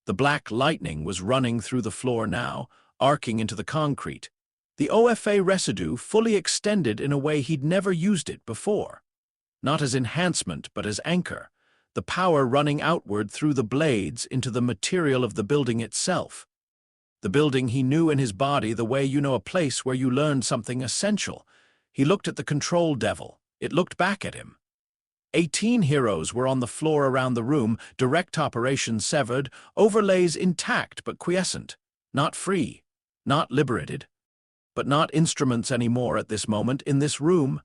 The black lightning was running through the floor now, arcing into the concrete. The OFA residue fully extended in a way he'd never used it before. Not as enhancement, but as anchor, the power running outward through the blades into the material of the building itself. The building he knew in his body the way you know a place where you learned something essential. He looked at the control devil. It looked back at him. 18 heroes were on the floor around the room, direct operations severed, overlays intact but quiescent, not free, not liberated, but not instruments anymore at this moment in this room.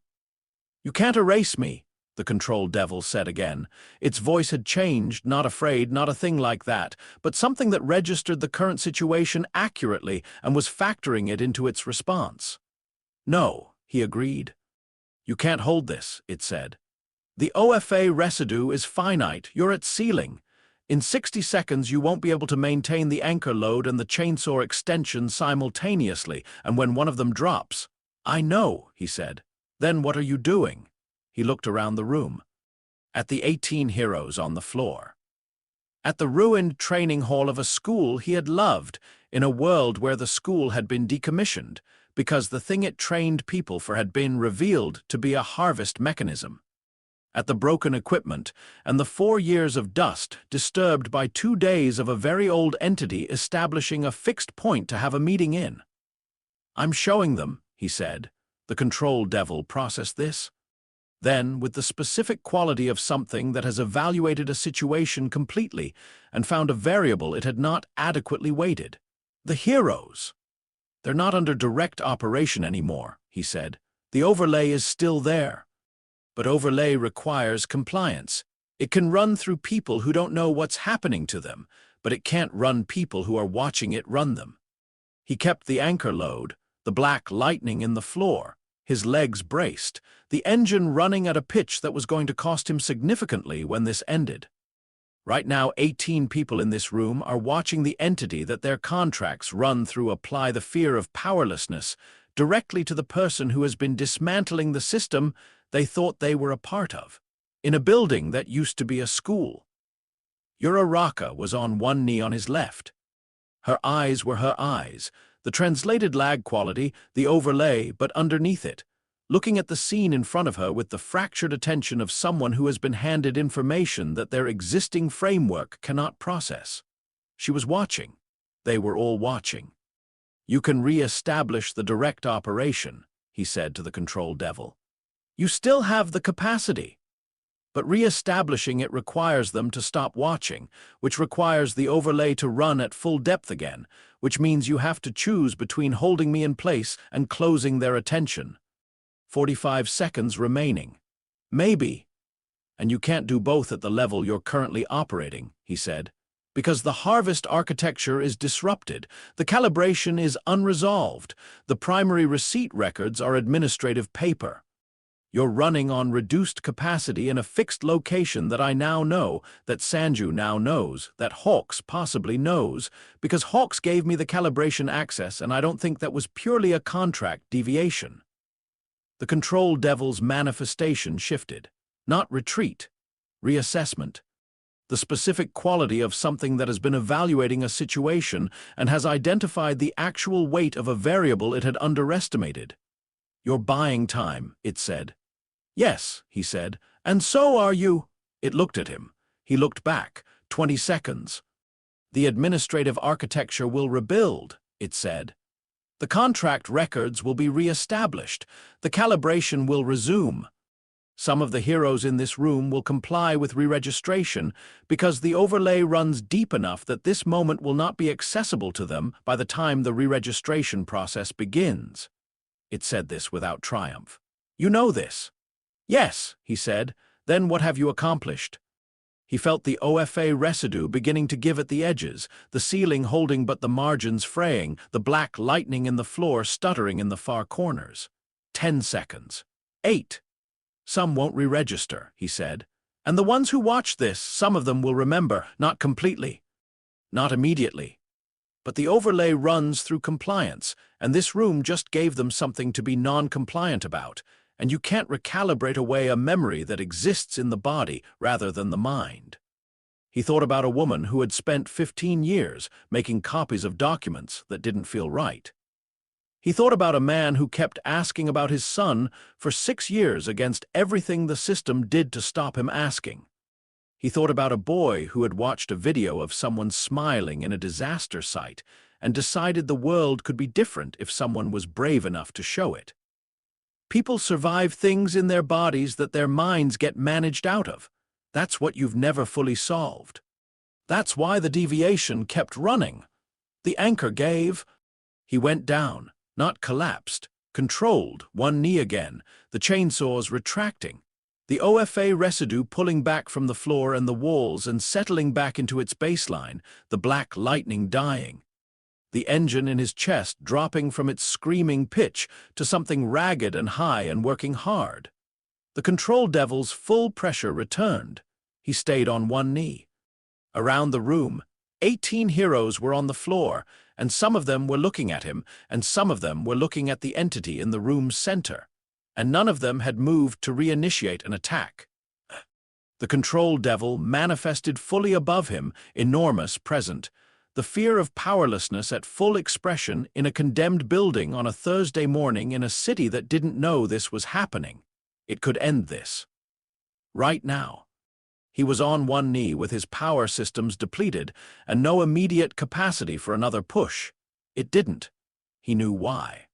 "You can't erase me," the control devil said again. Its voice had changed, not afraid, not a thing like that, but something that registered the current situation accurately and was factoring it into its response. "No," he agreed. "You can't hold this," it said. "The OFA residue is finite, you're at ceiling. In 60 seconds you won't be able to maintain the anchor load and the chainsaw extension simultaneously, and when one of them drops—" "I know," he said. "Then what are you doing?" He looked around the room. At the 18 heroes on the floor. At the ruined training hall of a school he had loved, in a world where the school had been decommissioned, because the thing it trained people for had been revealed to be a harvest mechanism. At the broken equipment, and the 4 years of dust disturbed by 2 days of a very old entity establishing a fixed point to have a meeting in. "I'm showing them," he said. The control devil processed this. Then, with the specific quality of something that has evaluated a situation completely and found a variable it had not adequately weighted. "The heroes. They're not under direct operation anymore," he said. "The overlay is still there. But overlay requires compliance. It can run through people who don't know what's happening to them, but it can't run people who are watching it run them. He kept the anchor load, the black lightning in the floor, his legs braced, the engine running at a pitch that was going to cost him significantly when this ended. Right now, 18 people in this room are watching the entity that their contracts run through apply the fear of powerlessness directly to the person who has been dismantling the system they thought they were a part of, in a building that used to be a school. Uraraka was on one knee on his left. Her eyes were her eyes, the translated lag quality, the overlay, but underneath it, looking at the scene in front of her with the fractured attention of someone who has been handed information that their existing framework cannot process. She was watching. They were all watching. "You can re-establish the direct operation," he said to the control devil. "You still have the capacity. But re-establishing it requires them to stop watching, which requires the overlay to run at full depth again, which means you have to choose between holding me in place and closing their attention. 45 seconds remaining. Maybe. And you can't do both at the level you're currently operating," he said, "because the harvest architecture is disrupted, the calibration is unresolved, the primary receipt records are administrative paper. You're running on reduced capacity in a fixed location that I now know, that Sanju now knows, that Hawks possibly knows, because Hawks gave me the calibration access and I don't think that was purely a contract deviation." The control devil's manifestation shifted. Not retreat. Reassessment. The specific quality of something that has been evaluating a situation and has identified the actual weight of a variable it had underestimated. "You're buying time," it said. "Yes," he said, "and so are you." It looked at him. He looked back. 20 seconds. "The administrative architecture will rebuild," it said. "The contract records will be re-established. The calibration will resume. Some of the heroes in this room will comply with re-registration because the overlay runs deep enough that this moment will not be accessible to them by the time the re-registration process begins." It said this without triumph. "You know this." "Yes," he said. "Then what have you accomplished?" He felt the OFA residue beginning to give at the edges, the ceiling holding but the margins fraying, the black lightning in the floor stuttering in the far corners. 10 seconds. 8. "Some won't re-register," he said. "And the ones who watch this, some of them will remember, not completely. Not immediately. But the overlay runs through compliance, and this room just gave them something to be non-compliant about. And you can't recalibrate away a memory that exists in the body rather than the mind." He thought about a woman who had spent 15 years making copies of documents that didn't feel right. He thought about a man who kept asking about his son for 6 years against everything the system did to stop him asking. He thought about a boy who had watched a video of someone smiling in a disaster site and decided the world could be different if someone was brave enough to show it. People survive things in their bodies that their minds get managed out of. That's what you've never fully solved. That's why the deviation kept running. The anchor gave. He went down, not collapsed, controlled, one knee again, the chainsaws retracting, the OFA residue pulling back from the floor and the walls and settling back into its baseline, the black lightning dying. The engine in his chest dropping from its screaming pitch to something ragged and high and working hard. The control devil's full pressure returned. He stayed on one knee. Around the room, 18 heroes were on the floor, and some of them were looking at him, and some of them were looking at the entity in the room's center, and none of them had moved to reinitiate an attack. The control devil manifested fully above him, enormous, present, the fear of powerlessness at full expression in a condemned building on a Thursday morning in a city that didn't know this was happening. It could end this. Right now. He was on one knee with his power systems depleted and no immediate capacity for another push. It didn't. He knew why.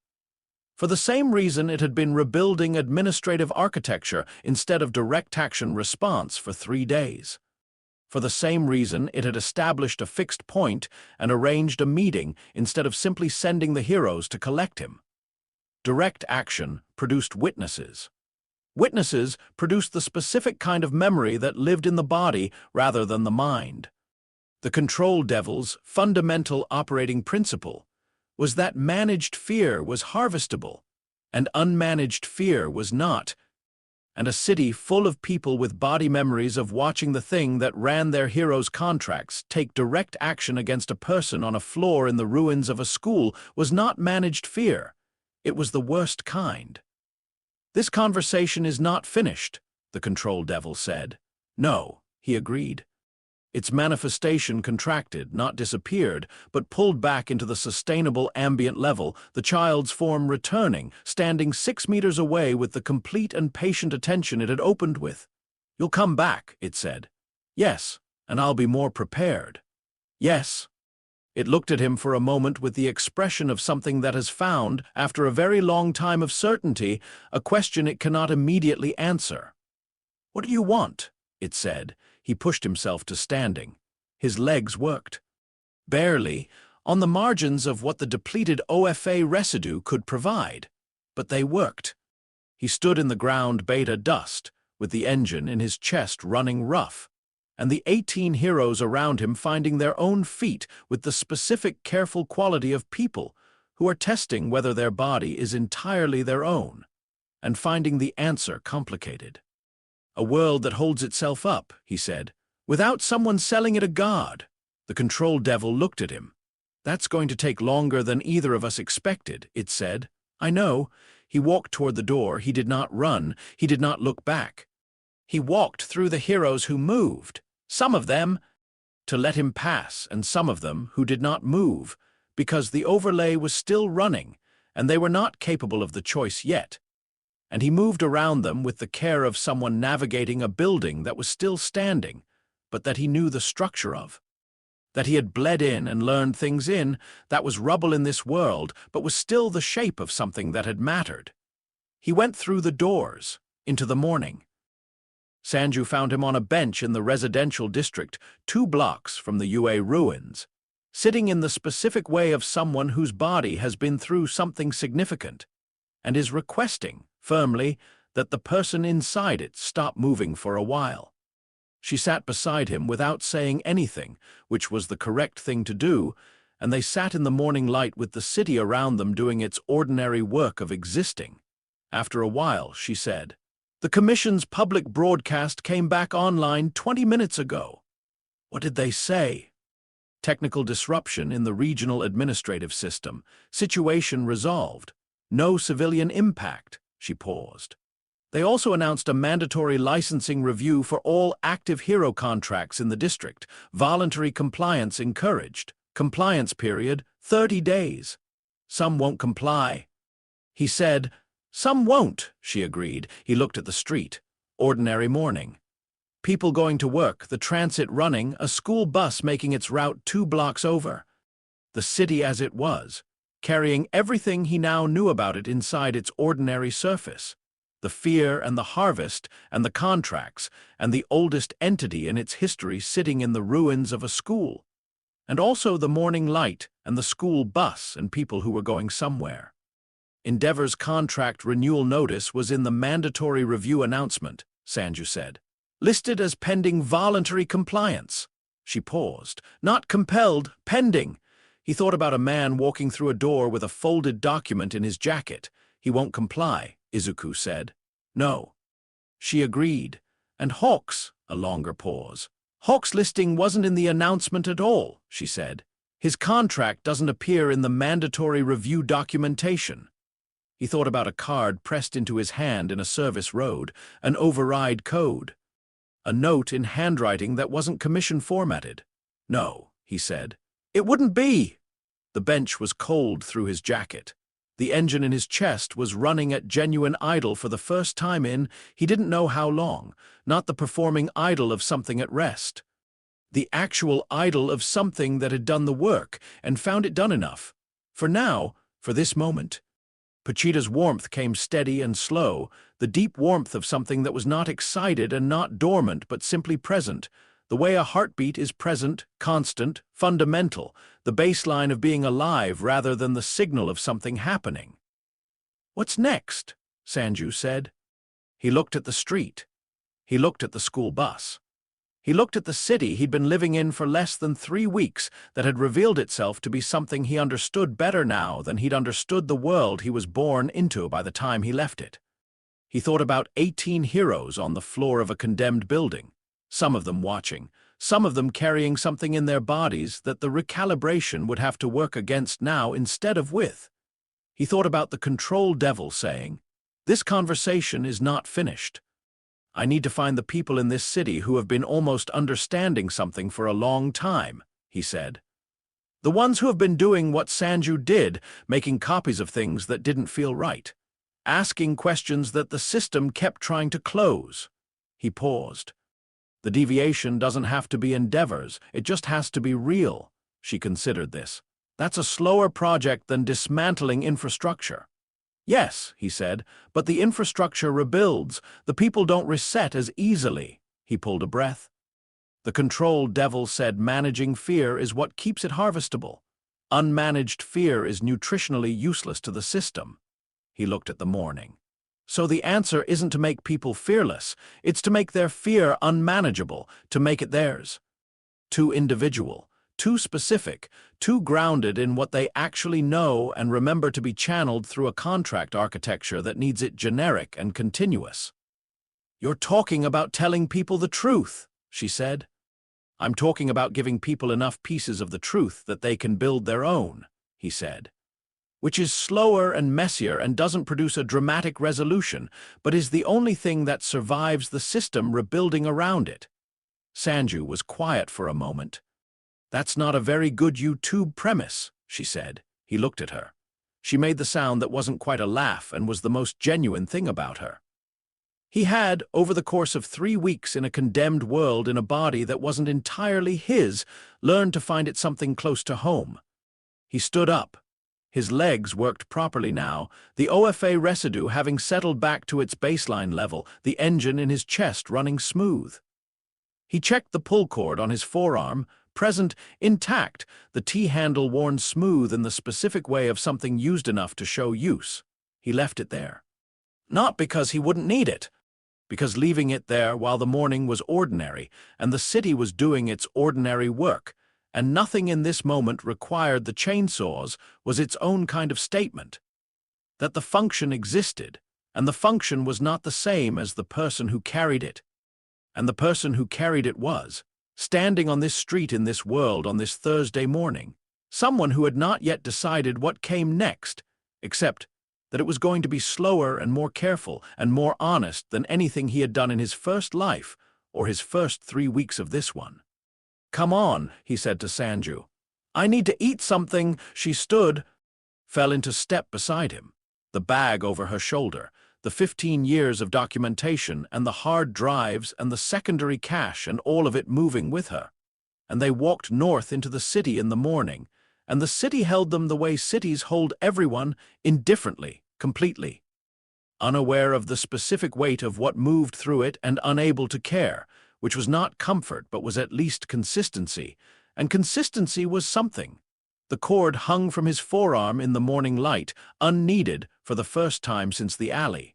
For the same reason it had been rebuilding administrative architecture instead of direct action response for 3 days. For the same reason it had established a fixed point and arranged a meeting instead of simply sending the heroes to collect him. Direct action produced witnesses. Witnesses produced the specific kind of memory that lived in the body rather than the mind. The control devil's fundamental operating principle was that managed fear was harvestable, and unmanaged fear was not. And a city full of people with body memories of watching the thing that ran their heroes' contracts take direct action against a person on a floor in the ruins of a school was not managed fear. It was the worst kind. "This conversation is not finished," the control devil said. "No," he agreed. Its manifestation contracted, not disappeared, but pulled back into the sustainable ambient level, the child's form returning, standing 6 meters away with the complete and patient attention it had opened with. "You'll come back," it said. "Yes, and I'll be more prepared." "Yes." It looked at him for a moment with the expression of something that has found, after a very long time of certainty, a question it cannot immediately answer. "What do you want?" it said. He pushed himself to standing. His legs worked. Barely, on the margins of what the depleted OFA residue could provide. But they worked. He stood in the ground beta dust, with the engine in his chest running rough, and the 18 heroes around him finding their own feet with the specific careful quality of people who are testing whether their body is entirely their own, and finding the answer complicated. "A world that holds itself up," he said, "without someone selling it a god." The control devil looked at him. "That's going to take longer than either of us expected," it said. "I know." He walked toward the door. He did not run. He did not look back. He walked through the heroes who moved, some of them, to let him pass, and some of them who did not move, because the overlay was still running, and they were not capable of the choice yet. And he moved around them with the care of someone navigating a building that was still standing, but that he knew the structure of. That he had bled in and learned things in, that was rubble in this world, but was still the shape of something that had mattered. He went through the doors, into the morning. Sanju found him on a bench in the residential district, 2 blocks from the UA ruins, sitting in the specific way of someone whose body has been through something significant, and is requesting, firmly, that the person inside it stop moving for a while. She sat beside him without saying anything, which was the correct thing to do, and they sat in the morning light with the city around them doing its ordinary work of existing. After a while, she said, "The Commission's public broadcast came back online 20 minutes ago." "What did they say?" "Technical disruption in the regional administrative system. Situation resolved. No civilian impact." She paused. "They also announced a mandatory licensing review for all active hero contracts in the district. Voluntary compliance encouraged. Compliance period, 30 days. Some won't comply." He said, "Some won't," she agreed. He looked at the street. Ordinary morning. People going to work, the transit running, a school bus making its route 2 blocks over. The city as it was, carrying everything he now knew about it inside its ordinary surface. The fear and the harvest and the contracts and the oldest entity in its history sitting in the ruins of a school. And also the morning light and the school bus and people who were going somewhere. Endeavor's contract renewal notice was in the mandatory review announcement, Sanju said. "Listed as pending voluntary compliance." She paused. "Not compelled, pending." He thought about a man walking through a door with a folded document in his jacket. "He won't comply," Izuku said. "No." She agreed. "And Hawk's," a longer pause. "Hawk's listing wasn't in the announcement at all," she said. "His contract doesn't appear in the mandatory review documentation." He thought about a card pressed into his hand in a service road, an override code. A note in handwriting that wasn't commission formatted. "No," he said. "It wouldn't be." The bench was cold through his jacket. The engine in his chest was running at genuine idle for the first time in, he didn't know how long, not the performing idle of something at rest. The actual idle of something that had done the work and found it done enough. For now, for this moment. Pachita's warmth came steady and slow, the deep warmth of something that was not excited and not dormant but simply present, the way a heartbeat is present, constant, fundamental, the baseline of being alive rather than the signal of something happening. "What's next?" Sanju said. He looked at the street. He looked at the school bus. He looked at the city he'd been living in for less than 3 weeks that had revealed itself to be something he understood better now than he'd understood the world he was born into by the time he left it. He thought about 18 heroes on the floor of a condemned building, some of them watching, some of them carrying something in their bodies that the recalibration would have to work against now instead of with. He thought about the control devil saying, "This conversation is not finished. I need to find the people in this city who have been almost understanding something for a long time," he said. The ones who have been doing what Sanju did, making copies of things that didn't feel right, asking questions that the system kept trying to close. He paused. The deviation doesn't have to be endeavors, it just has to be real, she considered this. That's a slower project than dismantling infrastructure. Yes, he said, but the infrastructure rebuilds. The people don't reset as easily. He pulled a breath. The control devil said managing fear is what keeps it harvestable. Unmanaged fear is nutritionally useless to the system. He looked at the morning. So the answer isn't to make people fearless, it's to make their fear unmanageable, to make it theirs. Too individual, too specific, too grounded in what they actually know and remember to be channeled through a contract architecture that needs it generic and continuous. "You're talking about telling people the truth," she said. "I'm talking about giving people enough pieces of the truth that they can build their own," he said. "Which is slower and messier and doesn't produce a dramatic resolution, but is the only thing that survives the system rebuilding around it." Sanju was quiet for a moment. "That's not a very good YouTube premise," she said. He looked at her. She made the sound that wasn't quite a laugh and was the most genuine thing about her. He had, over the course of 3 weeks in a condemned world in a body that wasn't entirely his, learned to find it something close to home. He stood up. His legs worked properly now, the OFA residue having settled back to its baseline level, the engine in his chest running smooth. He checked the pull cord on his forearm, present, intact, the T-handle worn smooth in the specific way of something used enough to show use. He left it there. Not because he wouldn't need it, because leaving it there while the morning was ordinary, and the city was doing its ordinary work, and nothing in this moment required the chainsaws, was its own kind of statement. That the function existed, and the function was not the same as the person who carried it. And the person who carried it was, standing on this street in this world on this Thursday morning, someone who had not yet decided what came next, except that it was going to be slower and more careful and more honest than anything he had done in his first life or his first 3 weeks of this one. "Come on," he said to Sanju. "I need to eat something." She stood, fell into step beside him, the bag over her shoulder, the 15 years of documentation and the hard drives and the secondary cache and all of it moving with her. And they walked north into the city in the morning, and the city held them the way cities hold everyone, indifferently, completely. Unaware of the specific weight of what moved through it and unable to care, which was not comfort but was at least consistency, and consistency was something. The cord hung from his forearm in the morning light, unneeded for the first time since the alley.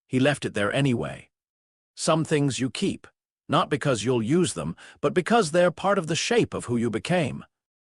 He left it there anyway. Some things you keep, not because you'll use them, but because they're part of the shape of who you became.